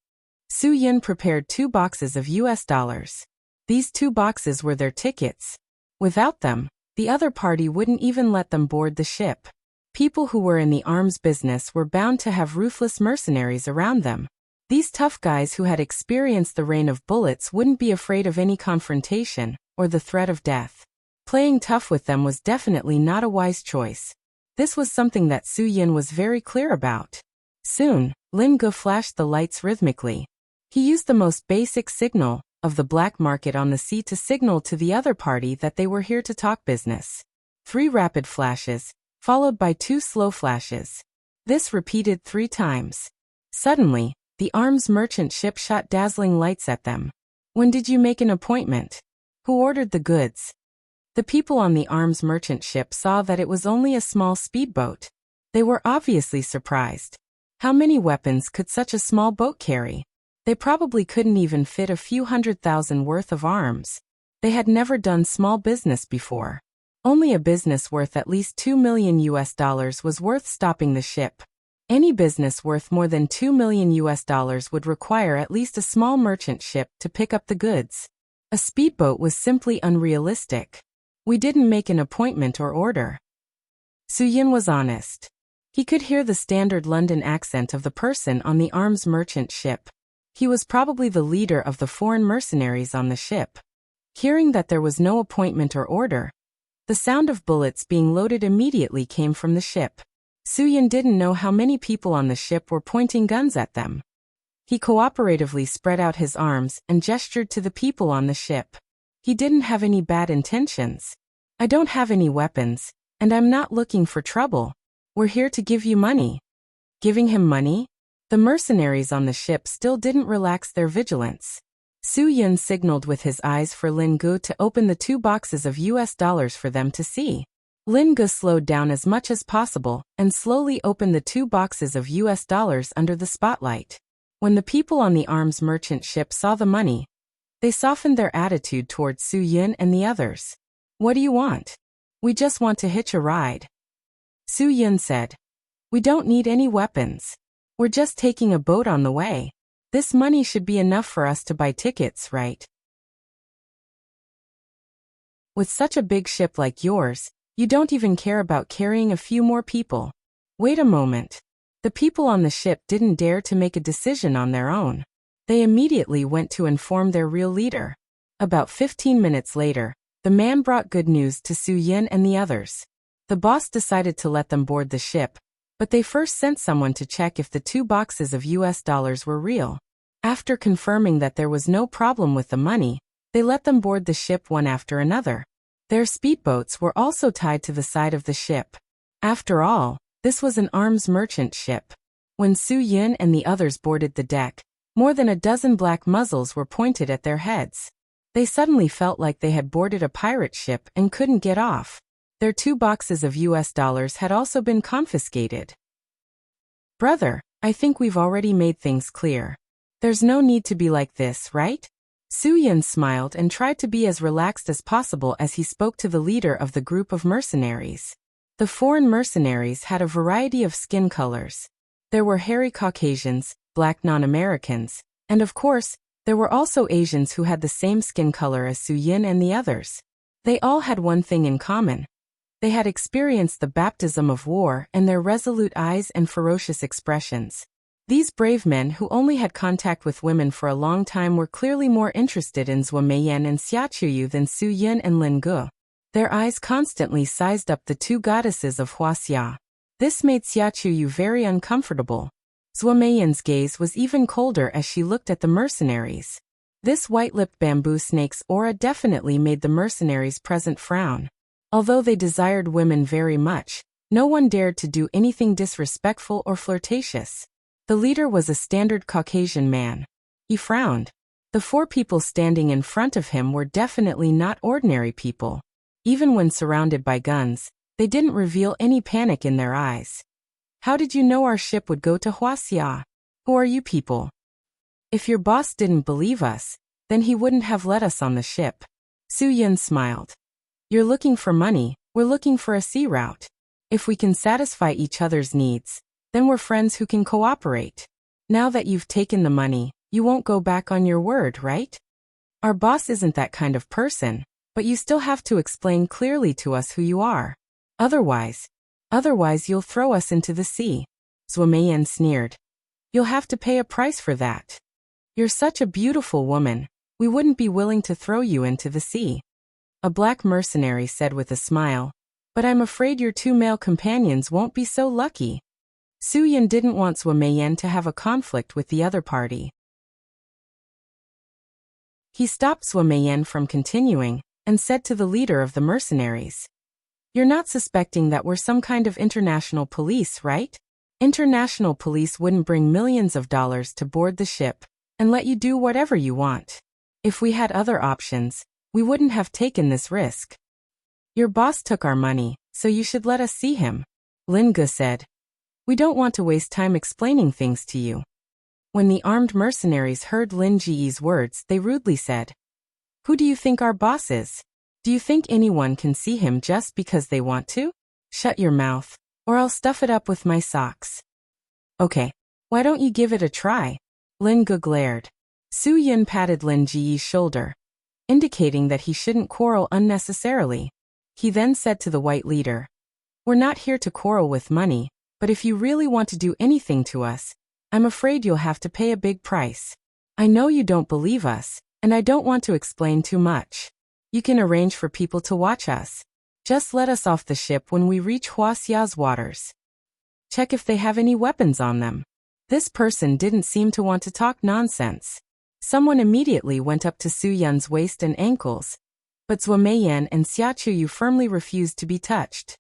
Su Yun prepared 2 boxes of US dollars. These 2 boxes were their tickets. Without them, the other party wouldn't even let them board the ship. People who were in the arms business were bound to have ruthless mercenaries around them. These tough guys who had experienced the rain of bullets wouldn't be afraid of any confrontation or the threat of death. Playing tough with them was definitely not a wise choice. This was something that Su Yun was very clear about. Soon, Lin Ge flashed the lights rhythmically. He used the most basic signal of the black market on the sea to signal to the other party that they were here to talk business. 3 rapid flashes, followed by 2 slow flashes. This repeated 3 times. Suddenly, the arms merchant ship shot dazzling lights at them. "When did you make an appointment? Who ordered the goods?" The people on the arms merchant ship saw that it was only a small speedboat. They were obviously surprised. How many weapons could such a small boat carry? They probably couldn't even fit a few 100,000 worth of arms. They had never done small business before. Only a business worth at least $2 million was worth stopping the ship. Any business worth more than $2 million would require at least a small merchant ship to pick up the goods. A speedboat was simply unrealistic. "We didn't make an appointment or order." Su Yun was honest. He could hear the standard London accent of the person on the arms merchant ship. He was probably the leader of the foreign mercenaries on the ship. Hearing that there was no appointment or order, the sound of bullets being loaded immediately came from the ship. Su Yun didn't know how many people on the ship were pointing guns at them. He cooperatively spread out his arms and gestured to the people on the ship. He didn't have any bad intentions. "I don't have any weapons, and I'm not looking for trouble. We're here to give you money." Giving him money? The mercenaries on the ship still didn't relax their vigilance. Su Yun signaled with his eyes for Lin Ge to open the 2 boxes of US dollars for them to see. Lin Ge slowed down as much as possible and slowly opened the 2 boxes of US dollars under the spotlight. When the people on the arms merchant ship saw the money, they softened their attitude towards Su Yun and the others. "What do you want?" "We just want to hitch a ride." Su Yun said. "We don't need any weapons. We're just taking a boat on the way. This money should be enough for us to buy tickets, right? With such a big ship like yours, you don't even care about carrying a few more people." Wait a moment. The people on the ship didn't dare to make a decision on their own. They immediately went to inform their real leader. About 15 minutes later, the man brought good news to Su Yun and the others. The boss decided to let them board the ship, but they first sent someone to check if the 2 boxes of US dollars were real. After confirming that there was no problem with the money, they let them board the ship one after another. Their speedboats were also tied to the side of the ship. After all, this was an arms merchant ship. When Su Yun and the others boarded the deck, more than a dozen black muzzles were pointed at their heads. They suddenly felt like they had boarded a pirate ship and couldn't get off. Their 2 boxes of US dollars had also been confiscated. "Brother, I think we've already made things clear. There's no need to be like this, right?" Su Yun smiled and tried to be as relaxed as possible as he spoke to the leader of the group of mercenaries. The foreign mercenaries had a variety of skin colors. There were hairy Caucasians, black non-Americans, and of course, there were also Asians who had the same skin color as Su Yun and the others. They all had one thing in common. They had experienced the baptism of war and their resolute eyes and ferocious expressions. These brave men who only had contact with women for a long time were clearly more interested in Zhuo Meiyan and Xia Chuyu than Su Yun and Lin Ge. Their eyes constantly sized up the two goddesses of Huaxia. This made Xia Chuyu very uncomfortable. Zhuo Meiyan's gaze was even colder as she looked at the mercenaries. This white-lipped bamboo snake's aura definitely made the mercenaries present frown. Although they desired women very much, no one dared to do anything disrespectful or flirtatious. The leader was a standard Caucasian man. He frowned. The four people standing in front of him were definitely not ordinary people. Even when surrounded by guns, they didn't reveal any panic in their eyes. How did you know our ship would go to Huaxia? Who are you people? If your boss didn't believe us, then he wouldn't have let us on the ship. Su Yun smiled. You're looking for money, we're looking for a sea route. If we can satisfy each other's needs, then we're friends who can cooperate. Now that you've taken the money, you won't go back on your word, right? Our boss isn't that kind of person, but you still have to explain clearly to us who you are. Otherwise you'll throw us into the sea. Zhuo Meiyan sneered. You'll have to pay a price for that. You're such a beautiful woman, we wouldn't be willing to throw you into the sea. A black mercenary said with a smile, but I'm afraid your two male companions won't be so lucky. Su Yun didn't want Zhuo Meiyan to have a conflict with the other party. He stopped Zhuo Meiyan from continuing, and said to the leader of the mercenaries, You're not suspecting that we're some kind of international police, right? International police wouldn't bring millions of dollars to board the ship, and let you do whatever you want. If we had other options, we wouldn't have taken this risk. Your boss took our money, so you should let us see him, Lin Ge said. We don't want to waste time explaining things to you. When the armed mercenaries heard Lin Ji's words, they rudely said, Who do you think our boss is? Do you think anyone can see him just because they want to? Shut your mouth, or I'll stuff it up with my socks. Okay, why don't you give it a try? Lin Ge glared. Su Yun patted Lin Ji's shoulder, indicating that he shouldn't quarrel unnecessarily. He then said to the white leader, We're not here to quarrel with money, but if you really want to do anything to us, I'm afraid you'll have to pay a big price. I know you don't believe us, and I don't want to explain too much. You can arrange for people to watch us. Just let us off the ship when we reach Huaxia's waters. Check if they have any weapons on them. This person didn't seem to want to talk nonsense. Someone immediately went up to Su Yun's waist and ankles, but Zhuo Meiyan and Xia Chuyu firmly refused to be touched.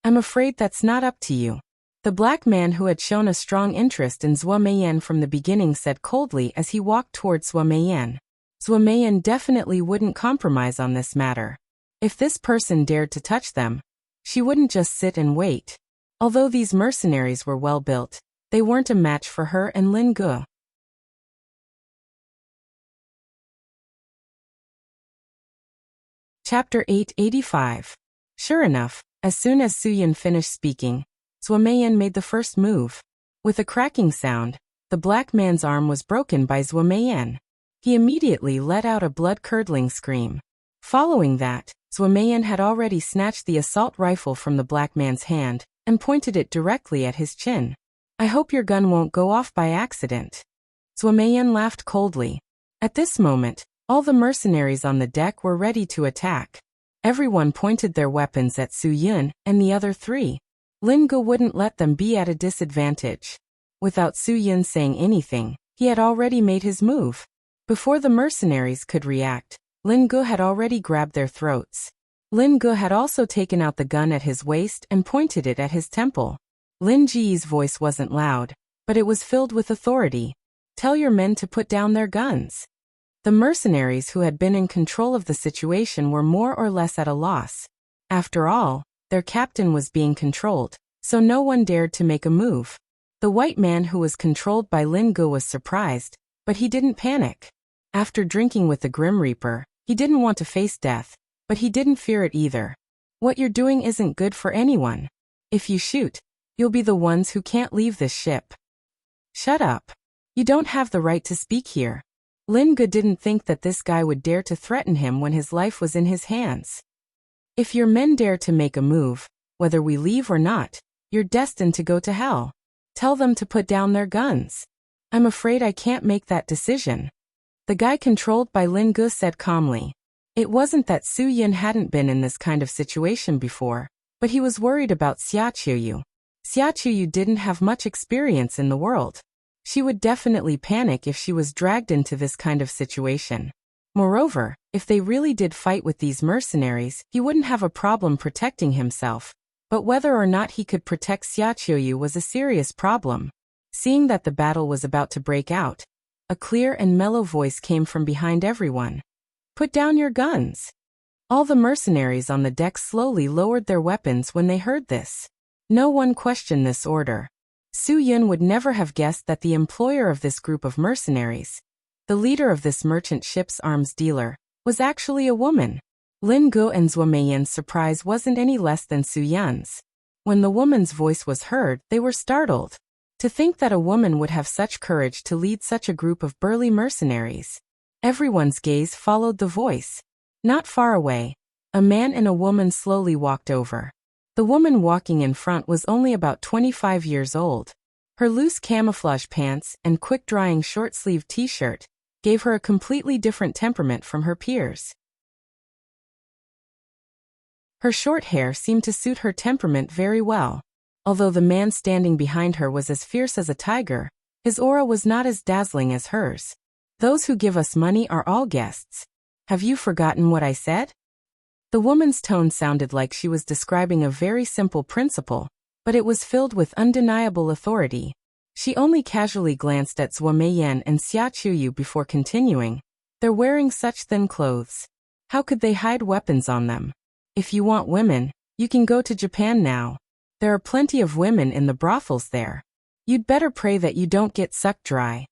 I'm afraid that's not up to you. The black man who had shown a strong interest in Zhuo Meiyan from the beginning said coldly as he walked towards Zhuo Meiyan. Zhuo Meiyan definitely wouldn't compromise on this matter. If this person dared to touch them, she wouldn't just sit and wait. Although these mercenaries were well built, they weren't a match for her and Lin Ge. Chapter 885. Sure enough, as soon as Su Yun finished speaking, Zhuo Meiyan made the first move. With a cracking sound, the black man's arm was broken by Zhuo Meiyan. He immediately let out a blood-curdling scream. Following that, Zhuo Meiyan had already snatched the assault rifle from the black man's hand and pointed it directly at his chin. I hope your gun won't go off by accident. Zhuo Meiyan laughed coldly. At this moment, all the mercenaries on the deck were ready to attack. Everyone pointed their weapons at Su Yun and the other three. Lin Ge wouldn't let them be at a disadvantage. Without Su Yun saying anything, he had already made his move. Before the mercenaries could react, Lin Ge had already grabbed their throats. Lin Ge had also taken out the gun at his waist and pointed it at his temple. Lin Ji's voice wasn't loud, but it was filled with authority. Tell your men to put down their guns. The mercenaries who had been in control of the situation were more or less at a loss. After all, their captain was being controlled, so no one dared to make a move. The white man who was controlled by Lin Ge was surprised, but he didn't panic. After drinking with the Grim Reaper, he didn't want to face death, but he didn't fear it either. What you're doing isn't good for anyone. If you shoot, you'll be the ones who can't leave this ship. Shut up. You don't have the right to speak here. Lin Ge didn't think that this guy would dare to threaten him when his life was in his hands. If your men dare to make a move, whether we leave or not, you're destined to go to hell. Tell them to put down their guns. I'm afraid I can't make that decision. The guy controlled by Lin Gu said calmly. It wasn't that Su Yin hadn't been in this kind of situation before, but he was worried about Xia Qiuyu. Xia Qiuyu didn't have much experience in the world. She would definitely panic if she was dragged into this kind of situation. Moreover, if they really did fight with these mercenaries, he wouldn't have a problem protecting himself. But whether or not he could protect Xia Qiuyu was a serious problem. Seeing that the battle was about to break out, a clear and mellow voice came from behind everyone. Put down your guns. All the mercenaries on the deck slowly lowered their weapons when they heard this. No one questioned this order. Su Yun would never have guessed that the employer of this group of mercenaries, the leader of this merchant ship's arms dealer, was actually a woman. Lin Gu and Zhuo Meiyan's surprise wasn't any less than Su Yun's. When the woman's voice was heard, they were startled. To think that a woman would have such courage to lead such a group of burly mercenaries. Everyone's gaze followed the voice. Not far away, a man and a woman slowly walked over. The woman walking in front was only about 25 years old. Her loose camouflage pants and quick-drying short-sleeved t-shirt gave her a completely different temperament from her peers. Her short hair seemed to suit her temperament very well. Although the man standing behind her was as fierce as a tiger, his aura was not as dazzling as hers. Those who give us money are all guests. Have you forgotten what I said? The woman's tone sounded like she was describing a very simple principle, but it was filled with undeniable authority. She only casually glanced at Zhuo Meiyan and Xia Qiuyu before continuing. They're wearing such thin clothes. How could they hide weapons on them? If you want women, you can go to Japan now. There are plenty of women in the brothels there. You'd better pray that you don't get sucked dry.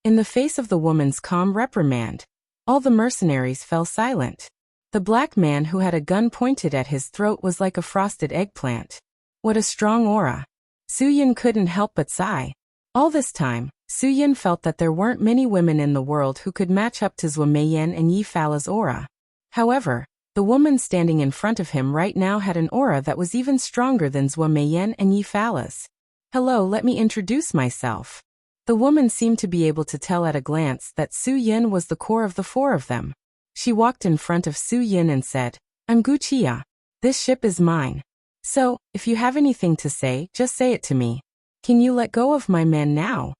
In the face of the woman's calm reprimand, all the mercenaries fell silent. The black man who had a gun pointed at his throat was like a frosted eggplant. What a strong aura. Su Yun couldn't help but sigh. All this time, Su Yun felt that there weren't many women in the world who could match up to Zhuo Meiyan and Yi Fala's aura. However, the woman standing in front of him right now had an aura that was even stronger than Zhuo Meiyan and Yi Fala's. Hello, let me introduce myself. The woman seemed to be able to tell at a glance that Su Yun was the core of the four of them. She walked in front of Su Yun and said, I'm Gu Qia. This ship is mine. So, if you have anything to say, just say it to me. Can you let go of my men now?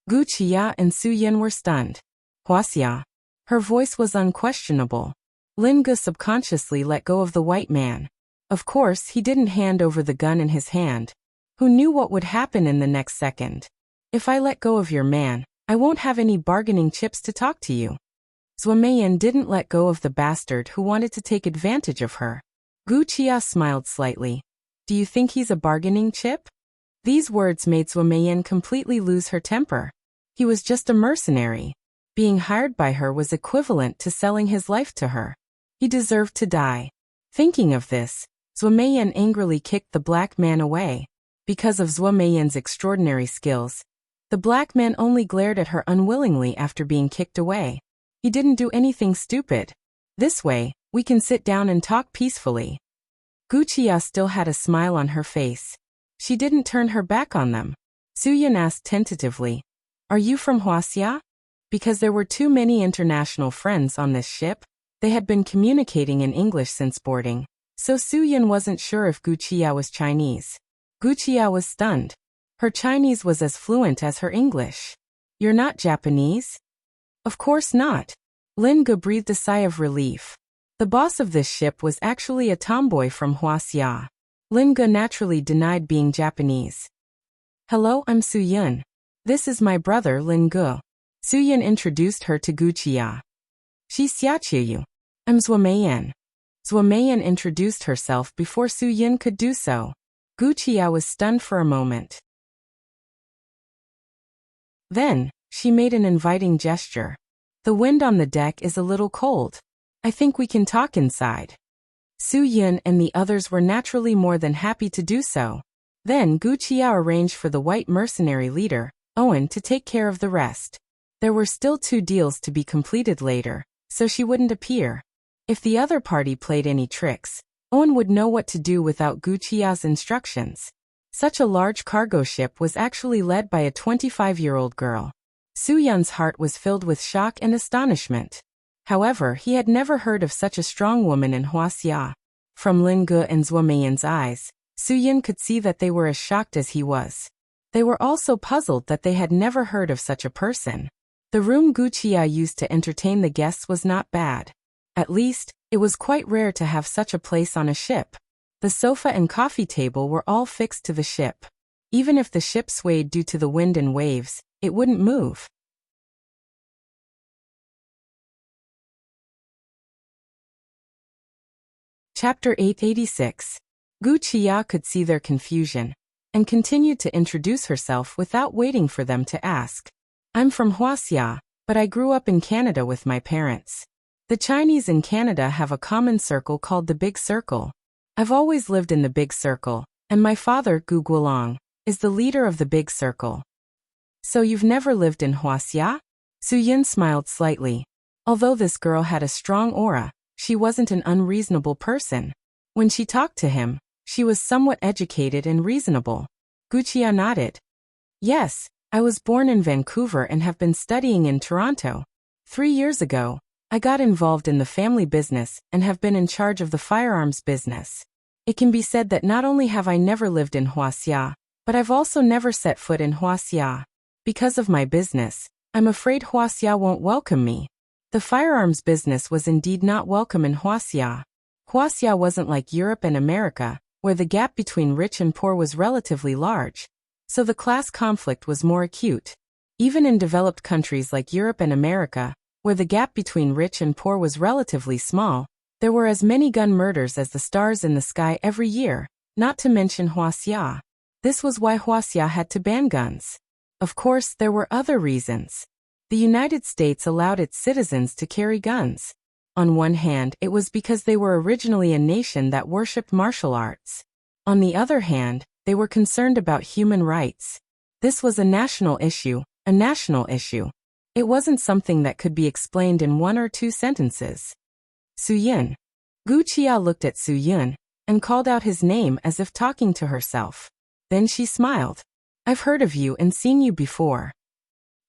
Gu Qia and Su Yun were stunned. Huaxia. Her voice was unquestionable. Lin Gu subconsciously let go of the white man. Of course, he didn't hand over the gun in his hand. Who knew what would happen in the next second? If I let go of your man, I won't have any bargaining chips to talk to you. Zhuo Meiyan didn't let go of the bastard who wanted to take advantage of her. Gu Qia smiled slightly. Do you think he's a bargaining chip? These words made Zhuo Meiyan completely lose her temper. He was just a mercenary. Being hired by her was equivalent to selling his life to her. He deserved to die. Thinking of this, Zhuo Meiyan angrily kicked the black man away. Because of Zhuo Meiyan's extraordinary skills, the black man only glared at her unwillingly after being kicked away. He didn't do anything stupid. This way, we can sit down and talk peacefully. Gu Qia still had a smile on her face. She didn't turn her back on them. Su Yun asked tentatively, Are you from Huaxia? Because there were too many international friends on this ship, they had been communicating in English since boarding, so Su Yun wasn't sure if Gu Qia was Chinese. Gu Qia was stunned. Her Chinese was as fluent as her English. You're not Japanese? Of course not. Lin Gu breathed a sigh of relief. The boss of this ship was actually a tomboy from Huaxia. Lin Gu naturally denied being Japanese. Hello, I'm Su Yun. This is my brother Lin Gu. Su Yun introduced her to Gu Qia. She's Xia Qiuyu. I'm Zhuo Meiyan. Zhuo Meiyan introduced herself before Su Yun could do so. Gu Qia was stunned for a moment. Then, she made an inviting gesture. The wind on the deck is a little cold. I think we can talk inside. Su Yun and the others were naturally more than happy to do so. Then Gu Qia arranged for the white mercenary leader, Owen, to take care of the rest. There were still 2 deals to be completed later, so she wouldn't appear. If the other party played any tricks, Owen would know what to do without Guqia's instructions. Such a large cargo ship was actually led by a 25-year-old girl. Su-yun's heart was filled with shock and astonishment. However, he had never heard of such a strong woman in Huaxia. From Lin Ge and Zhuo Meiyan's eyes, Su-yun could see that they were as shocked as he was. They were also puzzled that they had never heard of such a person. The room Guqia used to entertain the guests was not bad. At least, it was quite rare to have such a place on a ship. The sofa and coffee table were all fixed to the ship. Even if the ship swayed due to the wind and waves, it wouldn't move. Chapter 886. Guqia could see their confusion, and continued to introduce herself without waiting for them to ask. I'm from Huaxia, but I grew up in Canada with my parents. The Chinese in Canada have a common circle called the Big Circle. I've always lived in the Big Circle, and my father, Gu Guolong, is the leader of the Big Circle. So you've never lived in Huaxia? Su-yun smiled slightly. Although this girl had a strong aura, she wasn't an unreasonable person. When she talked to him, she was somewhat educated and reasonable. Guqia nodded. Yes, I was born in Vancouver and have been studying in Toronto. 3 years ago, I got involved in the family business and have been in charge of the firearms business. It can be said that not only have I never lived in Huaxia, but I've also never set foot in Huaxia. Because of my business, I'm afraid Huaxia won't welcome me. The firearms business was indeed not welcome in Huaxia. Huaxia wasn't like Europe and America, where the gap between rich and poor was relatively large. So the class conflict was more acute. Even in developed countries like Europe and America, where the gap between rich and poor was relatively small, there were as many gun murders as the stars in the sky every year, not to mention Huaxia. This was why Huaxia had to ban guns. Of course, there were other reasons. The United States allowed its citizens to carry guns. On one hand, it was because they were originally a nation that worshipped martial arts. On the other hand, they were concerned about human rights. This was a national issue, a national issue. It wasn't something that could be explained in 1 or 2 sentences. Su-yun. Guqia looked at Su-yun and called out his name as if talking to herself. Then she smiled. I've heard of you and seen you before.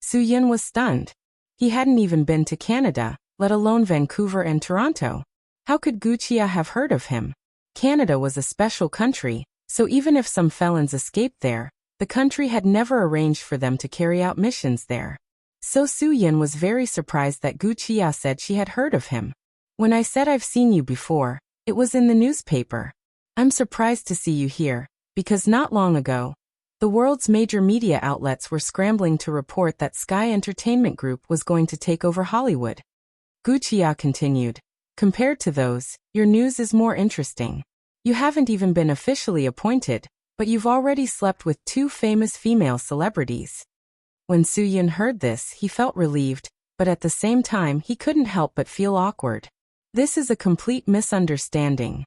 Su-yun was stunned. He hadn't even been to Canada, let alone Vancouver and Toronto. How could Guqia have heard of him? Canada was a special country, so even if some felons escaped there, the country had never arranged for them to carry out missions there. So Su-yun was very surprised that Guqia said she had heard of him. When I said I've seen you before, it was in the newspaper. I'm surprised to see you here, because not long ago, the world's major media outlets were scrambling to report that Sky Entertainment Group was going to take over Hollywood. Guqia continued. Compared to those, your news is more interesting. You haven't even been officially appointed, but you've already slept with 2 famous female celebrities. When Su-yun heard this, he felt relieved, but at the same time he couldn't help but feel awkward. This is a complete misunderstanding.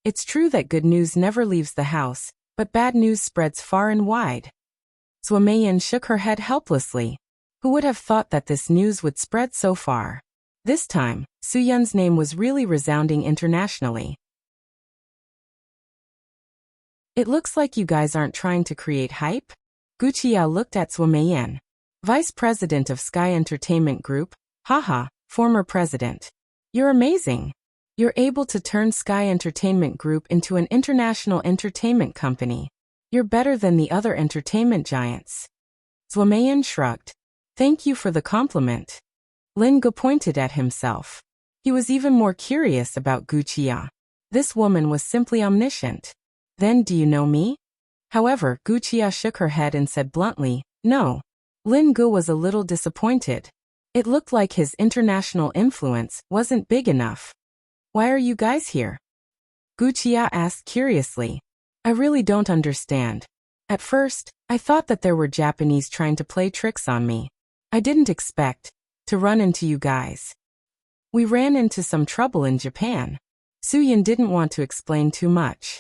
It's true that good news never leaves the house, but bad news spreads far and wide. Zhuo Meiyan shook her head helplessly. Who would have thought that this news would spread so far? This time, Su-yun's name was really resounding internationally. It looks like you guys aren't trying to create hype? Guqia looked at Zhuo Meiyan. Vice President of Sky Entertainment Group, haha, former president. You're amazing. You're able to turn Sky Entertainment Group into an international entertainment company. You're better than the other entertainment giants. Zhuo Meiyan shrugged. Thank you for the compliment. Lin Ge pointed at himself. He was even more curious about Guqia. This woman was simply omniscient. Then do you know me? However, Guqia shook her head and said bluntly, no. Lin Ge was a little disappointed. It looked like his international influence wasn't big enough. Why are you guys here? Guqia asked curiously. I really don't understand. At first, I thought that there were Japanese trying to play tricks on me. I didn't expect to run into you guys. We ran into some trouble in Japan. Su-yun didn't want to explain too much.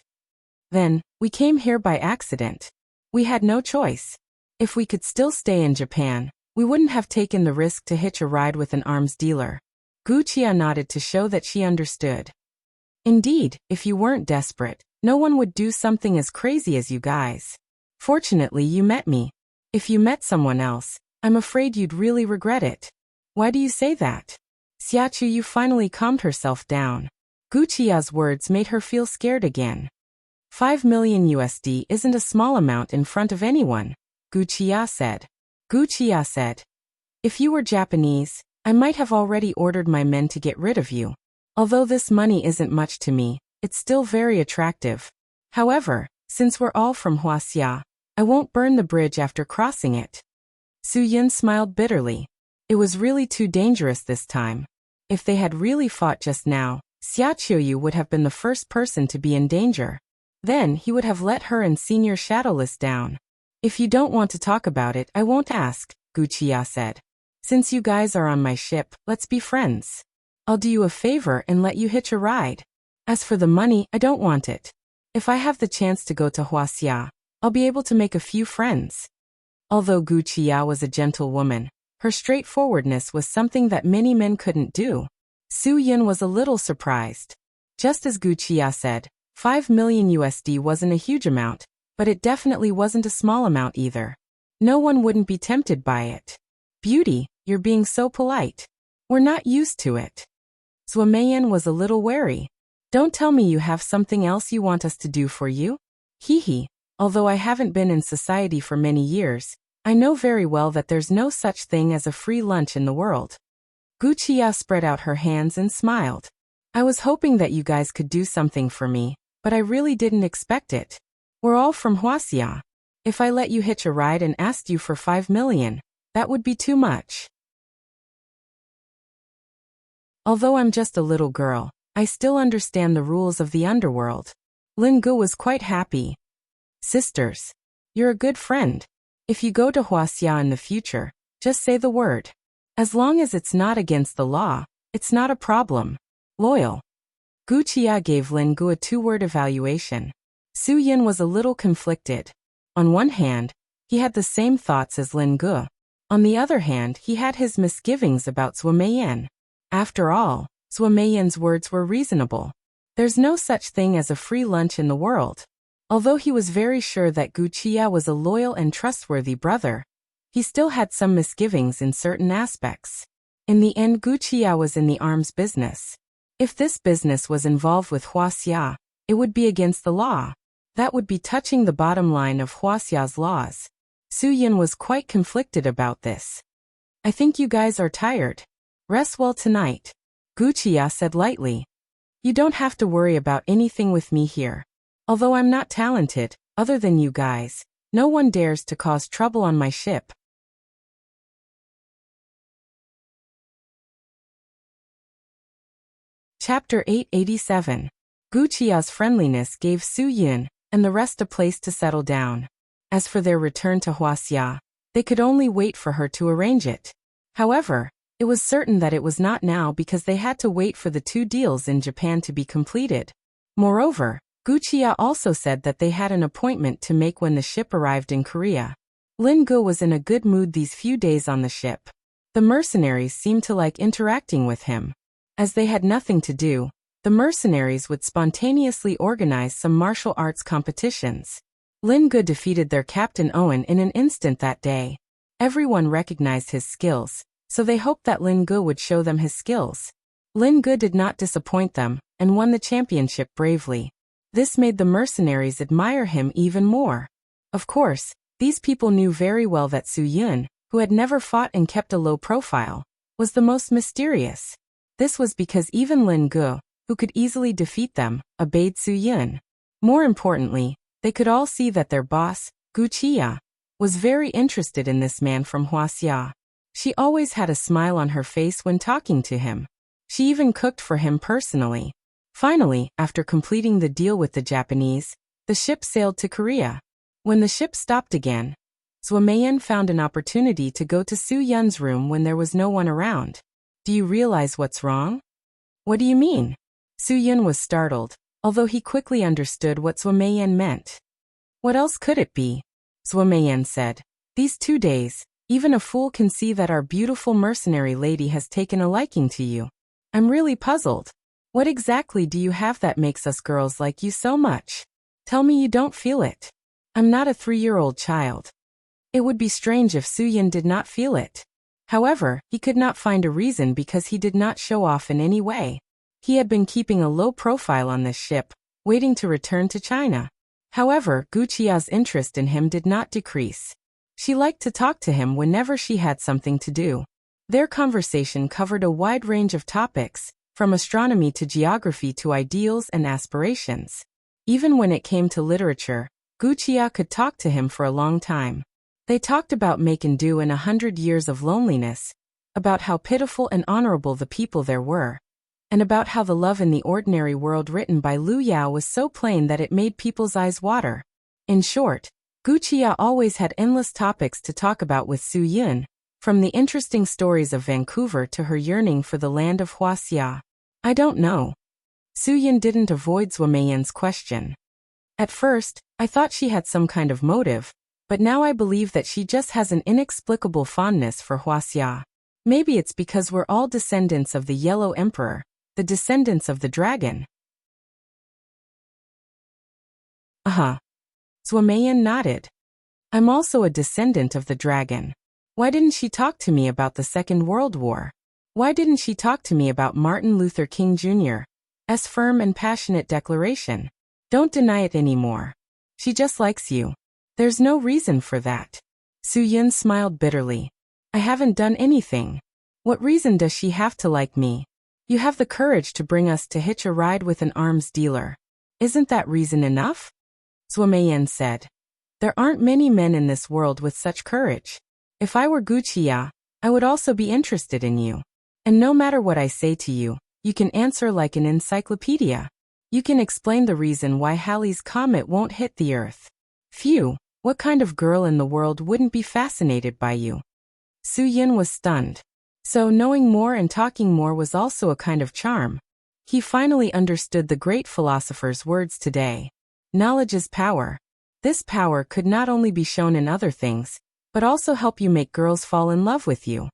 Then, we came here by accident. We had no choice. If we could still stay in Japan, we wouldn't have taken the risk to hitch a ride with an arms dealer. Guqia nodded to show that she understood. Indeed, if you weren't desperate, no one would do something as crazy as you guys. Fortunately, you met me. If you met someone else, I'm afraid you'd really regret it. Why do you say that? Xiachu finally calmed herself down. Guqia's words made her feel scared again. 5 million USD isn't a small amount in front of anyone, Guqia said. Guqia said, if you were Japanese, I might have already ordered my men to get rid of you. Although this money isn't much to me, it's still very attractive. However, since we're all from Huaxia, I won't burn the bridge after crossing it. Su Yun smiled bitterly. It was really too dangerous this time. If they had really fought just now, Xia Qiuyu would have been the first person to be in danger. Then he would have let her and Senior Shadowless down. If you don't want to talk about it, I won't ask, Guqia said. Since you guys are on my ship, let's be friends. I'll do you a favor and let you hitch a ride. As for the money, I don't want it. If I have the chance to go to Huaxia, I'll be able to make a few friends. Although Guqia was a gentle woman, her straightforwardness was something that many men couldn't do. Su Yun was a little surprised. Just as Guqia said, 5 million USD wasn't a huge amount, but it definitely wasn't a small amount either. No one wouldn't be tempted by it. Beauty, you're being so polite. We're not used to it. Zuomeyan was a little wary. Don't tell me you have something else you want us to do for you? Hee. Although I haven't been in society for many years, I know very well that there's no such thing as a free lunch in the world. Guqia spread out her hands and smiled. I was hoping that you guys could do something for me, but I really didn't expect it. We're all from Huaxia. If I let you hitch a ride and asked you for 5 million, that would be too much. Although I'm just a little girl, I still understand the rules of the underworld. Lin Gu was quite happy. Sisters, you're a good friend. If you go to Huaxia in the future, just say the word. As long as it's not against the law, it's not a problem. Loyal. Guqia gave Lin Gu a 2-word evaluation. Su Yun was a little conflicted. On one hand, he had the same thoughts as Lin Gu. On the other hand, he had his misgivings about Zuomeyan. After all, Zuomeyan's words were reasonable. There's no such thing as a free lunch in the world. Although he was very sure that Guqia was a loyal and trustworthy brother, he still had some misgivings in certain aspects. In the end, Guqia was in the arms business. If this business was involved with Huaxia, it would be against the law. That would be touching the bottom line of Huaxia's laws. Su Yun was quite conflicted about this. I think you guys are tired. Rest well tonight, Guqia said lightly. You don't have to worry about anything with me here. Although I'm not talented, other than you guys, no one dares to cause trouble on my ship. Chapter 887. Guqia's friendliness gave Su Yun and the rest a place to settle down. As for their return to Huaxia, they could only wait for her to arrange it. However, it was certain that it was not now because they had to wait for the 2 deals in Japan to be completed. Moreover, Guqia also said that they had an appointment to make when the ship arrived in Korea. Lin Gu was in a good mood these few days on the ship. The mercenaries seemed to like interacting with him. As they had nothing to do, the mercenaries would spontaneously organize some martial arts competitions. Lin Gu defeated their captain Owen in an instant that day. Everyone recognized his skills, so they hoped that Lin Gu would show them his skills. Lin Gu did not disappoint them and won the championship bravely. This made the mercenaries admire him even more. Of course, these people knew very well that Su Yun, who had never fought and kept a low profile, was the most mysterious. This was because even Lin Gu, who could easily defeat them, obeyed Su Yun. More importantly, they could all see that their boss, Guqia, was very interested in this man from Huaxia. She always had a smile on her face when talking to him. She even cooked for him personally. Finally, after completing the deal with the Japanese, the ship sailed to Korea. When the ship stopped again, Zuomeyan found an opportunity to go to Su Yun's room when there was no one around. Do you realize what's wrong? What do you mean? Su Yun was startled, although he quickly understood what Zuomeyan meant. What else could it be? Zuomeyan said. These 2 days, even a fool can see that our beautiful mercenary lady has taken a liking to you. I'm really puzzled. What exactly do you have that makes us girls like you so much? Tell me you don't feel it. I'm not a 3-year-old child. It would be strange if Suyin did not feel it. However, he could not find a reason because he did not show off in any way. He had been keeping a low profile on this ship, waiting to return to China. However, Guqia's interest in him did not decrease. She liked to talk to him whenever she had something to do. Their conversation covered a wide range of topics, from astronomy to geography to ideals and aspirations. Even when it came to literature, Guqia could talk to him for a long time. They talked about make and do in 100 years of loneliness, about how pitiful and honorable the people there were, and about how the love in the ordinary world written by Lu Yao was so plain that it made people's eyes water. In short, Guqia always had endless topics to talk about with Su Yun, from the interesting stories of Vancouver to her yearning for the land of Huaxia. I don't know. Su Yun didn't avoid Zuomeyan's question. At first, I thought she had some kind of motive, but now I believe that she just has an inexplicable fondness for Huaxia. Maybe it's because we're all descendants of the Yellow Emperor, the descendants of the dragon. Zuomeyan nodded. I'm also a descendant of the dragon. Why didn't she talk to me about the Second World War? Why didn't she talk to me about Martin Luther King Jr.'s firm and passionate declaration? Don't deny it anymore. She just likes you. There's no reason for that. Su Yun smiled bitterly. I haven't done anything. What reason does she have to like me? You have the courage to bring us to hitch a ride with an arms dealer. Isn't that reason enough? Zuomeyan said. There aren't many men in this world with such courage. If I were Guqia, I would also be interested in you. And no matter what I say to you, you can answer like an encyclopedia. You can explain the reason why Halley's Comet won't hit the Earth. Phew, what kind of girl in the world wouldn't be fascinated by you? Su Yun was stunned. So knowing more and talking more was also a kind of charm. He finally understood the great philosopher's words today. Knowledge is power. This power could not only be shown in other things, but also help you make girls fall in love with you.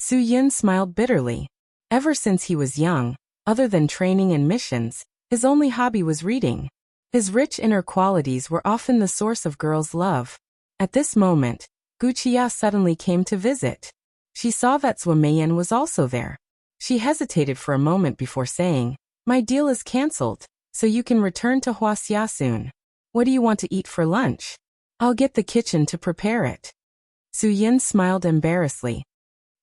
Su Yun smiled bitterly. Ever since he was young, other than training and missions, his only hobby was reading. His rich inner qualities were often the source of girls' love. At this moment, Guqia suddenly came to visit. She saw that Zuomeyan was also there. She hesitated for a moment before saying, My deal is cancelled, so you can return to Huaxia soon. What do you want to eat for lunch? I'll get the kitchen to prepare it. Su Yun smiled embarrassedly.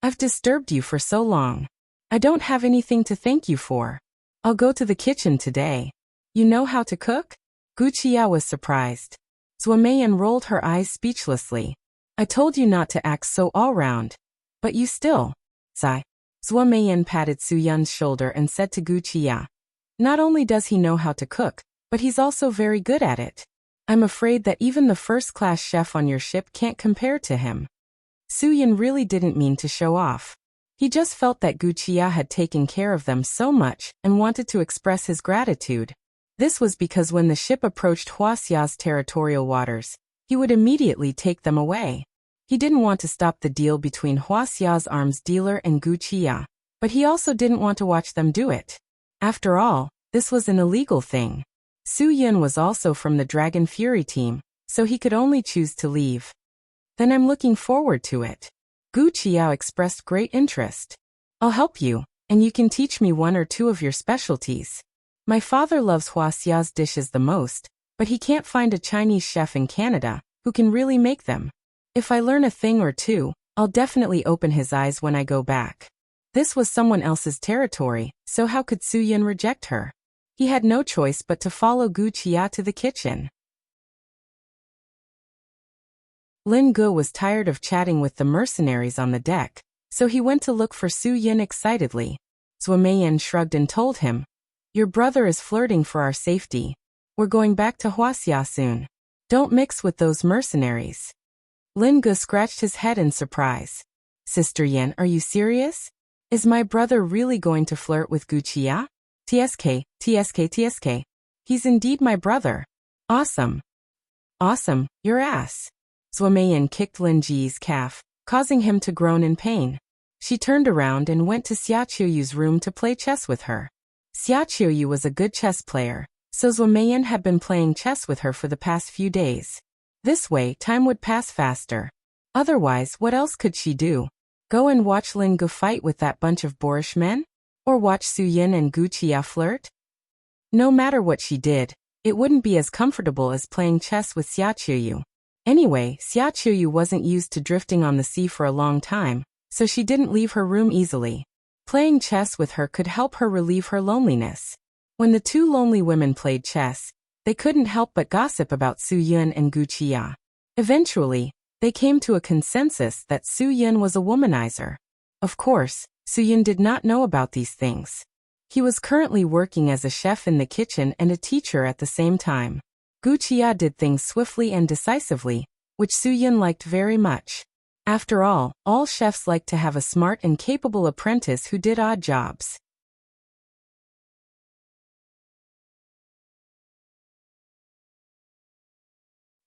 I've disturbed you for so long. I don't have anything to thank you for. I'll go to the kitchen today. You know how to cook? Guqia was surprised. Zuomeyan rolled her eyes speechlessly. I told you not to act so all-round. But you still. Sigh. Zuomeyan patted Su Yun's shoulder and said to Guqia. Not only does he know how to cook, but he's also very good at it. I'm afraid that even the first-class chef on your ship can't compare to him. Su Yun really didn't mean to show off. He just felt that Guqia had taken care of them so much and wanted to express his gratitude. This was because when the ship approached Huaxia's territorial waters, he would immediately take them away. He didn't want to stop the deal between Huaxia's arms dealer and Guqia, but he also didn't want to watch them do it. After all, this was an illegal thing. Su Yun was also from the Dragon Fury team, so he could only choose to leave. Then I'm looking forward to it. Guqia expressed great interest. I'll help you, and you can teach me one or two of your specialties. My father loves Huaxia's dishes the most, but he can't find a Chinese chef in Canada who can really make them. If I learn a thing or two, I'll definitely open his eyes when I go back. This was someone else's territory, so how could Su Yun reject her? He had no choice but to follow Guqia to the kitchen. Lin Ge was tired of chatting with the mercenaries on the deck, so he went to look for Su Yun excitedly. Zuomeyan shrugged and told him, Your brother is flirting for our safety. We're going back to Huaxia soon. Don't mix with those mercenaries. Lin Ge scratched his head in surprise. Sister Yan, are you serious? Is my brother really going to flirt with Guqia? TSK. He's indeed my brother. Awesome. Awesome, your ass. Zuomeyan kicked Lin Ji's calf, causing him to groan in pain. She turned around and went to Xia Qiuyu's room to play chess with her. Xiaoqiu was a good chess player, so Zhuo Meiyan had been playing chess with her for the past few days. This way, time would pass faster. Otherwise, what else could she do? Go and watch Lin Gu fight with that bunch of boorish men? Or watch Su Yin and Gu Qia flirt? No matter what she did, it wouldn't be as comfortable as playing chess with Xiaoqiu. Anyway, Xiaoqiu wasn't used to drifting on the sea for a long time, so she didn't leave her room easily. Playing chess with her could help her relieve her loneliness. When the two lonely women played chess, they couldn't help but gossip about Su Yun and Gu Qia. Eventually, they came to a consensus that Su Yun was a womanizer. Of course, Su Yun did not know about these things. He was currently working as a chef in the kitchen and a teacher at the same time. Gu Qia did things swiftly and decisively, which Su Yun liked very much. After all chefs like to have a smart and capable apprentice who did odd jobs.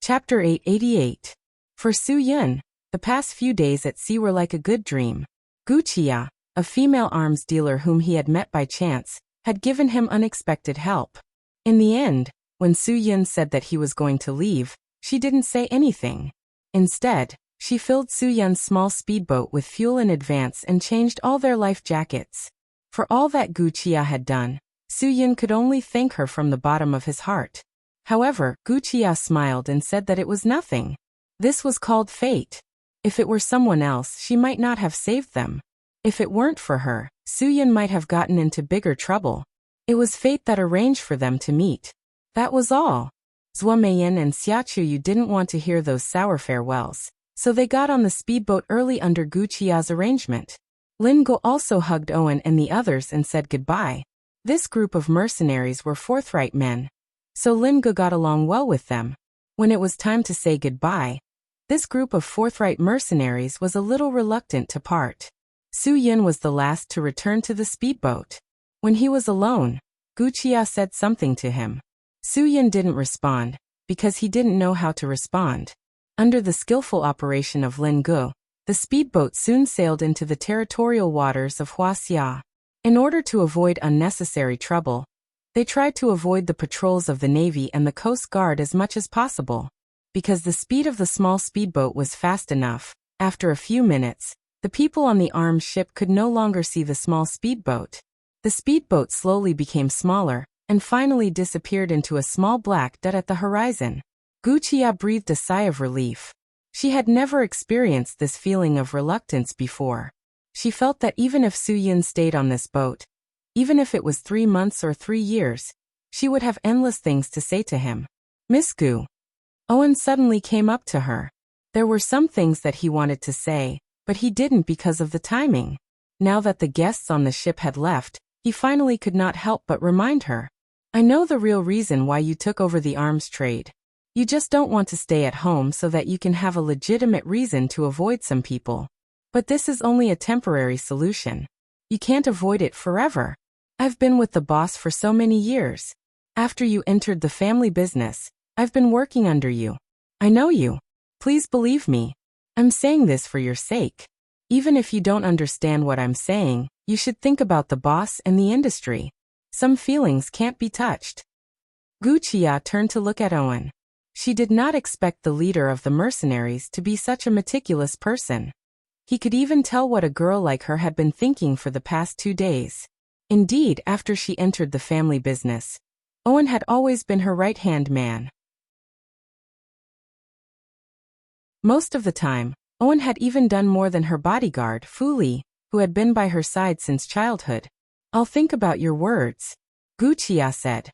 Chapter 888. For Su Yun, the past few days at sea were like a good dream. Gu Qia, a female arms dealer whom he had met by chance, had given him unexpected help. In the end, when Su Yun said that he was going to leave, she didn't say anything. Instead, she filled Su Yun's small speedboat with fuel in advance and changed all their life jackets. For all that Gu Qia had done, Su Yun could only thank her from the bottom of his heart. However, Gu Qia smiled and said that it was nothing. This was called fate. If it were someone else, she might not have saved them. If it weren't for her, Su Yun might have gotten into bigger trouble. It was fate that arranged for them to meet. That was all. Zhuo Meiyan and Xiaoqiu didn't want to hear those sour farewells, so they got on the speedboat early under Gu Qia's arrangement. Lin Gu also hugged Owen and the others and said goodbye. This group of mercenaries were forthright men, so Lin Gu got along well with them. When it was time to say goodbye, this group of forthright mercenaries was a little reluctant to part. Su Yun was the last to return to the speedboat. When he was alone, Gu Qia said something to him. Su Yun didn't respond, because he didn't know how to respond. Under the skillful operation of Lin Gu, the speedboat soon sailed into the territorial waters of Huaxia. In order to avoid unnecessary trouble, they tried to avoid the patrols of the Navy and the Coast Guard as much as possible. Because the speed of the small speedboat was fast enough, after a few minutes, the people on the armed ship could no longer see the small speedboat. The speedboat slowly became smaller, and finally disappeared into a small black dot at the horizon. Gu Qia breathed a sigh of relief. She had never experienced this feeling of reluctance before. She felt that even if Su Yun stayed on this boat, even if it was 3 months or 3 years, she would have endless things to say to him. Miss Gu. Owen suddenly came up to her. There were some things that he wanted to say, but he didn't because of the timing. Now that the guests on the ship had left, he finally could not help but remind her. I know the real reason why you took over the arms trade. You just don't want to stay at home so that you can have a legitimate reason to avoid some people. But this is only a temporary solution. You can't avoid it forever. I've been with the boss for so many years. After you entered the family business, I've been working under you. I know you. Please believe me. I'm saying this for your sake. Even if you don't understand what I'm saying, you should think about the boss and the industry. Some feelings can't be touched. Gu Qia turned to look at Owen. She did not expect the leader of the mercenaries to be such a meticulous person. He could even tell what a girl like her had been thinking for the past 2 days. Indeed, after she entered the family business, Owen had always been her right-hand man. Most of the time, Owen had even done more than her bodyguard, Fu Li, who had been by her side since childhood. I'll think about your words, Gu Qia said.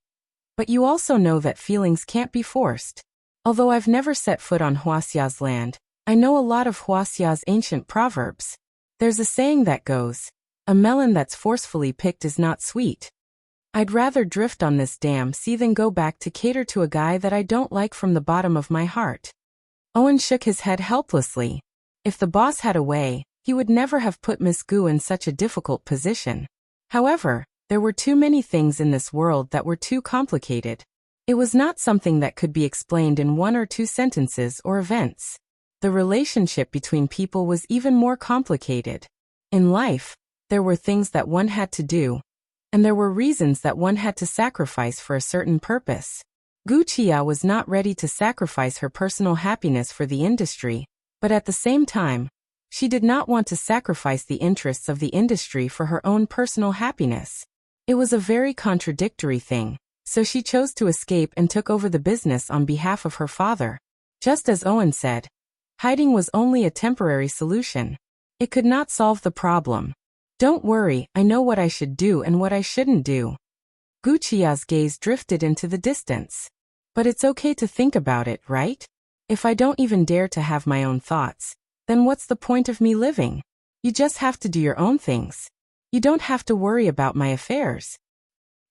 But you also know that feelings can't be forced. Although I've never set foot on Huaxia's land, I know a lot of Huaxia's ancient proverbs. There's a saying that goes, a melon that's forcefully picked is not sweet. I'd rather drift on this damn sea than go back to cater to a guy that I don't like from the bottom of my heart. Owen shook his head helplessly. If the boss had a way, he would never have put Miss Gu in such a difficult position. However, there were too many things in this world that were too complicated. It was not something that could be explained in 1 or 2 sentences or events. The relationship between people was even more complicated. In life, there were things that one had to do, and there were reasons that one had to sacrifice for a certain purpose. Gu Qia was not ready to sacrifice her personal happiness for the industry, but at the same time, she did not want to sacrifice the interests of the industry for her own personal happiness. It was a very contradictory thing, so she chose to escape and took over the business on behalf of her father. Just as Owen said, hiding was only a temporary solution. It could not solve the problem. Don't worry, I know what I should do and what I shouldn't do. Gu Qia's gaze drifted into the distance. But it's okay to think about it, right? If I don't even dare to have my own thoughts, then what's the point of me living? You just have to do your own things. You don't have to worry about my affairs.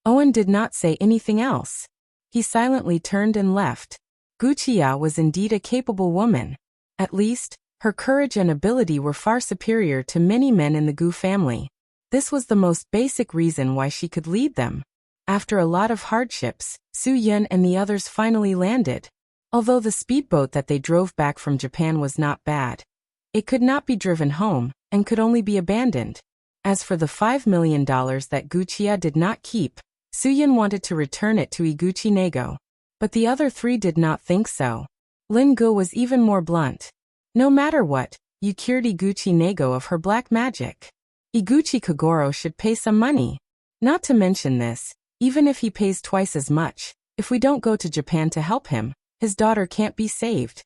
Owen did not say anything else. He silently turned and left. Gu Qia was indeed a capable woman. At least, her courage and ability were far superior to many men in the Gu family. This was the most basic reason why she could lead them. After a lot of hardships, Su Yun and the others finally landed. Although the speedboat that they drove back from Japan was not bad, it could not be driven home, and could only be abandoned. As for the $5 million that Gu Qia did not keep, Su Yun wanted to return it to Iguchi Nego. But the other three did not think so. Lin Gu was even more blunt. No matter what, you cured Iguchi Nego of her black magic. Iguchi Kagoro should pay some money. Not to mention this, even if he pays twice as much, if we don't go to Japan to help him, his daughter can't be saved.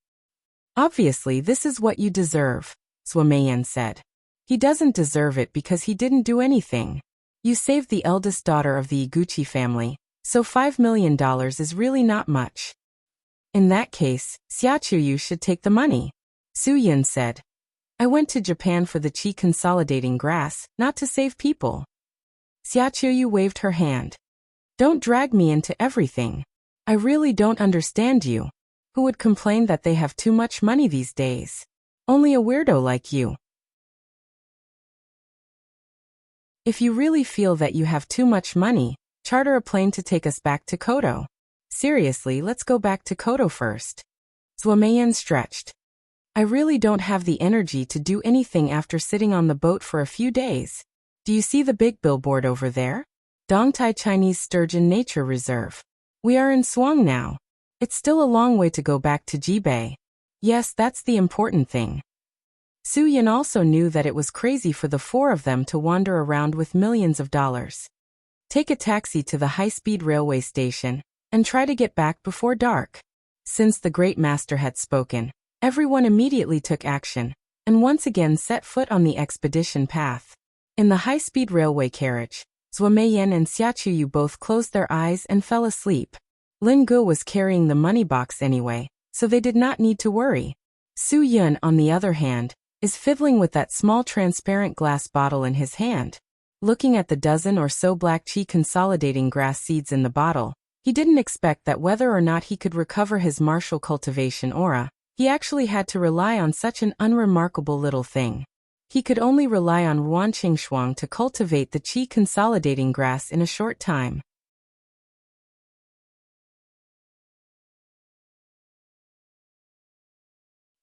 Obviously this is what you deserve, Swameyan said. He doesn't deserve it because he didn't do anything. You saved the eldest daughter of the Iguchi family, so $5 million is really not much. In that case, Xiachuyu should take the money. Su Yun said. I went to Japan for the qi consolidating grass, not to save people. Xiachuyu waved her hand. Don't drag me into everything. I really don't understand you. Who would complain that they have too much money these days? Only a weirdo like you. If you really feel that you have too much money, charter a plane to take us back to Koto. Seriously, let's go back to Koto first. Zhuomeyan stretched. I really don't have the energy to do anything after sitting on the boat for a few days. Do you see the big billboard over there? Dongtai Chinese Sturgeon Nature Reserve. We are in Suang now. It's still a long way to go back to Jibei. Yes, that's the important thing. Su Yun also knew that it was crazy for the four of them to wander around with millions of dollars. Take a taxi to the high-speed railway station, and try to get back before dark. Since the great master had spoken, everyone immediately took action, and once again set foot on the expedition path. In the high-speed railway carriage, Zhuomeyan and Xiachuyu both closed their eyes and fell asleep. Lin Gu was carrying the money box anyway, so they did not need to worry. Su Yun, on the other hand, is fiddling with that small transparent glass bottle in his hand. Looking at the dozen or so black qi consolidating grass seeds in the bottle, he didn't expect that whether or not he could recover his martial cultivation aura, he actually had to rely on such an unremarkable little thing. He could only rely on Ruanqing Shuang to cultivate the qi consolidating grass in a short time.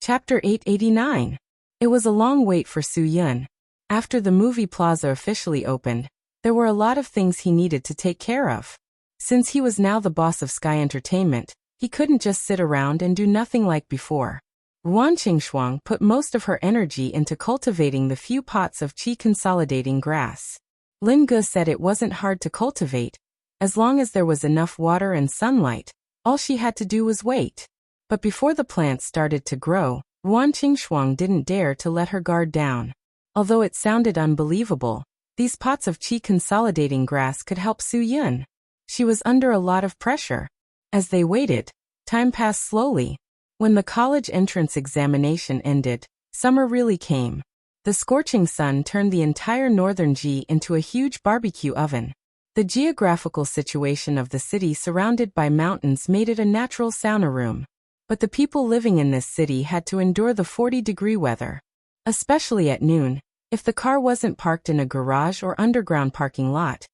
Chapter 889. It was a long wait for Su Yun. After the movie plaza officially opened, there were a lot of things he needed to take care of. Since he was now the boss of Sky Entertainment, he couldn't just sit around and do nothing like before. Ruanqing Shuang put most of her energy into cultivating the few pots of qi consolidating grass. Lin Gu said it wasn't hard to cultivate. As long as there was enough water and sunlight, all she had to do was wait. But before the plants started to grow, Ruanqing Shuang didn't dare to let her guard down. Although it sounded unbelievable, these pots of qi consolidating grass could help Su Yun. She was under a lot of pressure. As they waited, time passed slowly. When the college entrance examination ended, summer really came. The scorching sun turned the entire northern Ji into a huge barbecue oven. The geographical situation of the city surrounded by mountains made it a natural sauna room. But the people living in this city had to endure the 40-degree weather. Especially at noon, if the car wasn't parked in a garage or underground parking lot,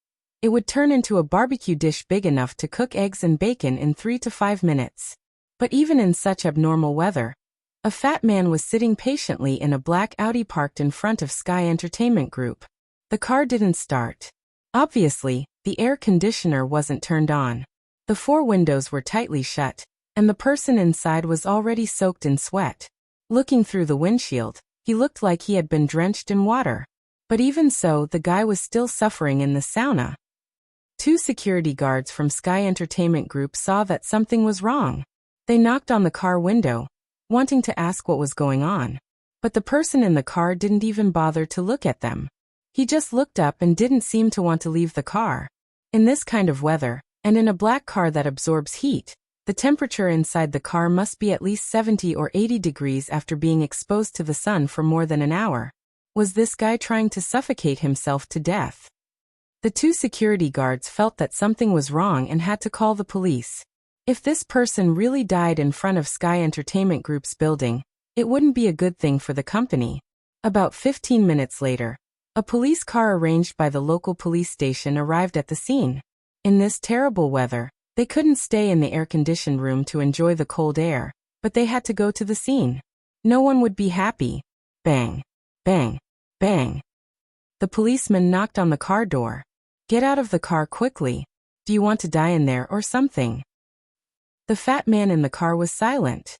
it would turn into a barbecue dish big enough to cook eggs and bacon in 3 to 5 minutes. But even in such abnormal weather, a fat man was sitting patiently in a black Audi parked in front of Sky Entertainment Group. The car didn't start. Obviously, the air conditioner wasn't turned on. The 4 windows were tightly shut, and the person inside was already soaked in sweat. Looking through the windshield, he looked like he had been drenched in water. But even so, the guy was still suffering in the sauna. 2 security guards from Sky Entertainment Group saw that something was wrong. They knocked on the car window, wanting to ask what was going on. But the person in the car didn't even bother to look at them. He just looked up and didn't seem to want to leave the car. In this kind of weather, and in a black car that absorbs heat, the temperature inside the car must be at least 70 or 80 degrees after being exposed to the sun for more than an hour. Was this guy trying to suffocate himself to death? The 2 security guards felt that something was wrong and had to call the police. If this person really died in front of Sky Entertainment Group's building, it wouldn't be a good thing for the company. About 15 minutes later, a police car arranged by the local police station arrived at the scene. In this terrible weather, they couldn't stay in the air-conditioned room to enjoy the cold air, but they had to go to the scene. No one would be happy. Bang, bang, bang. The policeman knocked on the car door. Get out of the car quickly. Do you want to die in there or something? The fat man in the car was silent.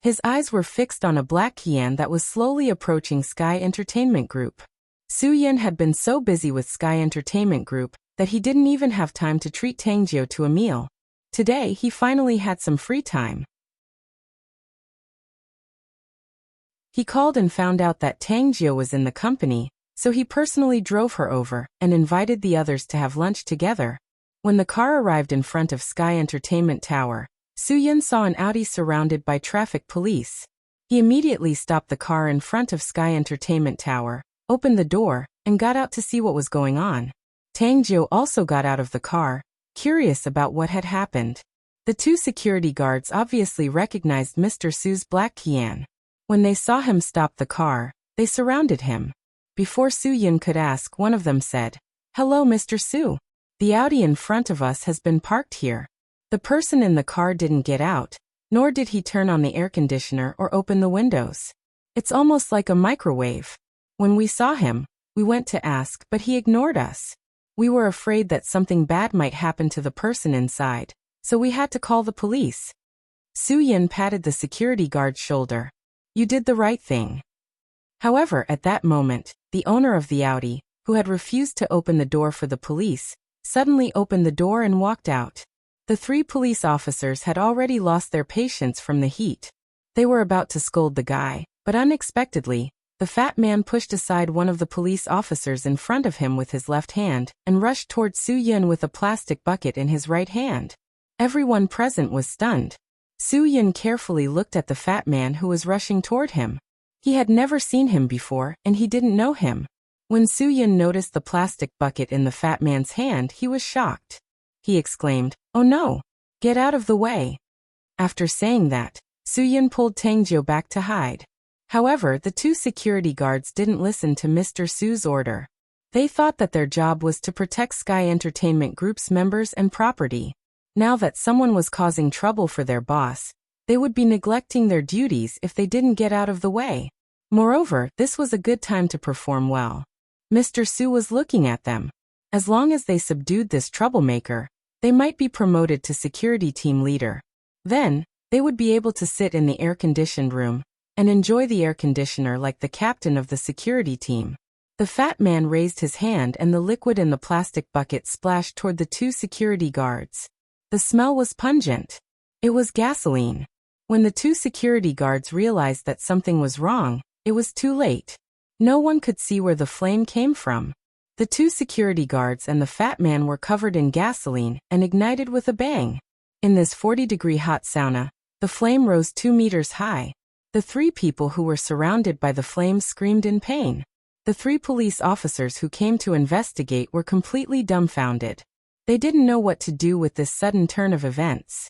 His eyes were fixed on a black Kian that was slowly approaching Sky Entertainment Group. Su-yin had been so busy with Sky Entertainment Group that he didn't even have time to treat Tangjio to a meal. Today he finally had some free time. He called and found out that Tangjio was in the company, so he personally drove her over and invited the others to have lunch together. When the car arrived in front of Sky Entertainment Tower, Su-yin saw an Audi surrounded by traffic police. He immediately stopped the car in front of Sky Entertainment Tower, opened the door, and got out to see what was going on. Tangjio also got out of the car, curious about what had happened. The 2 security guards obviously recognized Mr. Su's black Kian. When they saw him stop the car, they surrounded him. Before Su-yin could ask, one of them said, "Hello, Mr. Su. The Audi in front of us has been parked here." The person in the car didn't get out, nor did he turn on the air conditioner or open the windows. It's almost like a microwave. When we saw him, we went to ask, but he ignored us. We were afraid that something bad might happen to the person inside, so we had to call the police. Su-yin patted the security guard's shoulder. You did the right thing. However, at that moment, the owner of the Audi, who had refused to open the door for the police, suddenly opened the door and walked out. The 3 police officers had already lost their patience from the heat. They were about to scold the guy, but unexpectedly, the fat man pushed aside one of the police officers in front of him with his left hand and rushed toward Su-yin with a plastic bucket in his right hand. Everyone present was stunned. Su-yin carefully looked at the fat man who was rushing toward him. He had never seen him before, and he didn't know him. When Su-yin noticed the plastic bucket in the fat man's hand, he was shocked. He exclaimed, "Oh no! Get out of the way!" After saying that, Su-yin pulled Tangjio back to hide. However, the 2 security guards didn't listen to Mr. Su's order. They thought that their job was to protect Sky Entertainment Group's members and property. Now that someone was causing trouble for their boss, they would be neglecting their duties if they didn't get out of the way. Moreover, this was a good time to perform well. Mr. Su was looking at them. As long as they subdued this troublemaker, they might be promoted to security team leader. Then, they would be able to sit in the air-conditioned room and enjoy the air conditioner like the captain of the security team. The fat man raised his hand and the liquid in the plastic bucket splashed toward the 2 security guards. The smell was pungent. It was gasoline. When the 2 security guards realized that something was wrong, it was too late. No one could see where the flame came from. The 2 security guards and the fat man were covered in gasoline and ignited with a bang. In this 40-degree hot sauna, the flame rose 2 meters high. The 3 people who were surrounded by the flames screamed in pain. The 3 police officers who came to investigate were completely dumbfounded. They didn't know what to do with this sudden turn of events.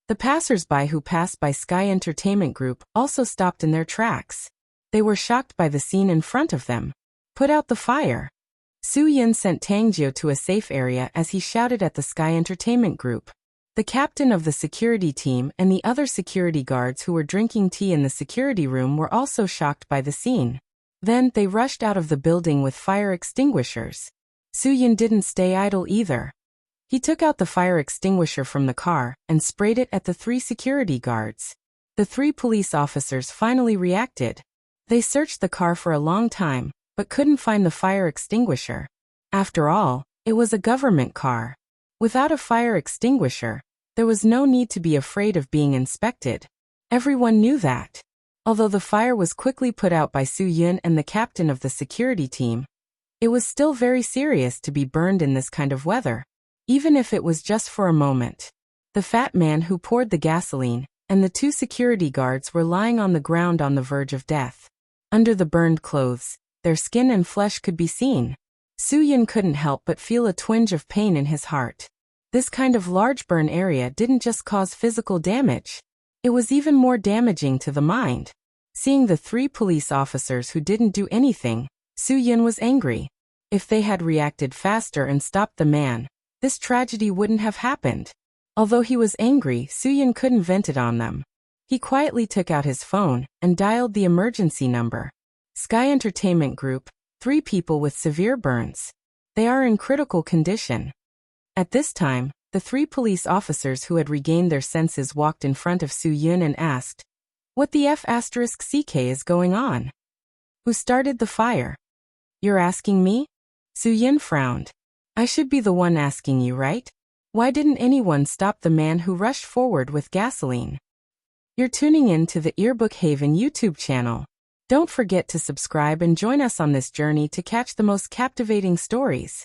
The passers-by who passed by Sky Entertainment Group also stopped in their tracks. They were shocked by the scene in front of them. Put out the fire. Su-yin sent Tangjio to a safe area as he shouted at the Sky Entertainment Group. The captain of the security team and the other security guards who were drinking tea in the security room were also shocked by the scene. Then, they rushed out of the building with fire extinguishers. Soo-yun didn't stay idle either. He took out the fire extinguisher from the car and sprayed it at the 3 security guards. The 3 police officers finally reacted. They searched the car for a long time, but couldn't find the fire extinguisher. After all, it was a government car. Without a fire extinguisher, there was no need to be afraid of being inspected. Everyone knew that. Although the fire was quickly put out by Soo-yun and the captain of the security team, it was still very serious to be burned in this kind of weather, even if it was just for a moment. The fat man who poured the gasoline and the 2 security guards were lying on the ground on the verge of death. Under the burned clothes, their skin and flesh could be seen. Soo-yun couldn't help but feel a twinge of pain in his heart. This kind of large burn area didn't just cause physical damage. It was even more damaging to the mind. Seeing the 3 police officers who didn't do anything, Soo-yun was angry. If they had reacted faster and stopped the man, this tragedy wouldn't have happened. Although he was angry, Soo-yun couldn't vent it on them. He quietly took out his phone and dialed the emergency number. Sky Entertainment Group, 3 people with severe burns. They are in critical condition. At this time, the 3 police officers who had regained their senses walked in front of Soo-yun and asked, "What the F***ck is going on? Who started the fire?" "You're asking me?" Soo-yun frowned. "I should be the one asking you, right? Why didn't anyone stop the man who rushed forward with gasoline?" You're tuning in to the Earbook Haven YouTube channel. Don't forget to subscribe and join us on this journey to catch the most captivating stories.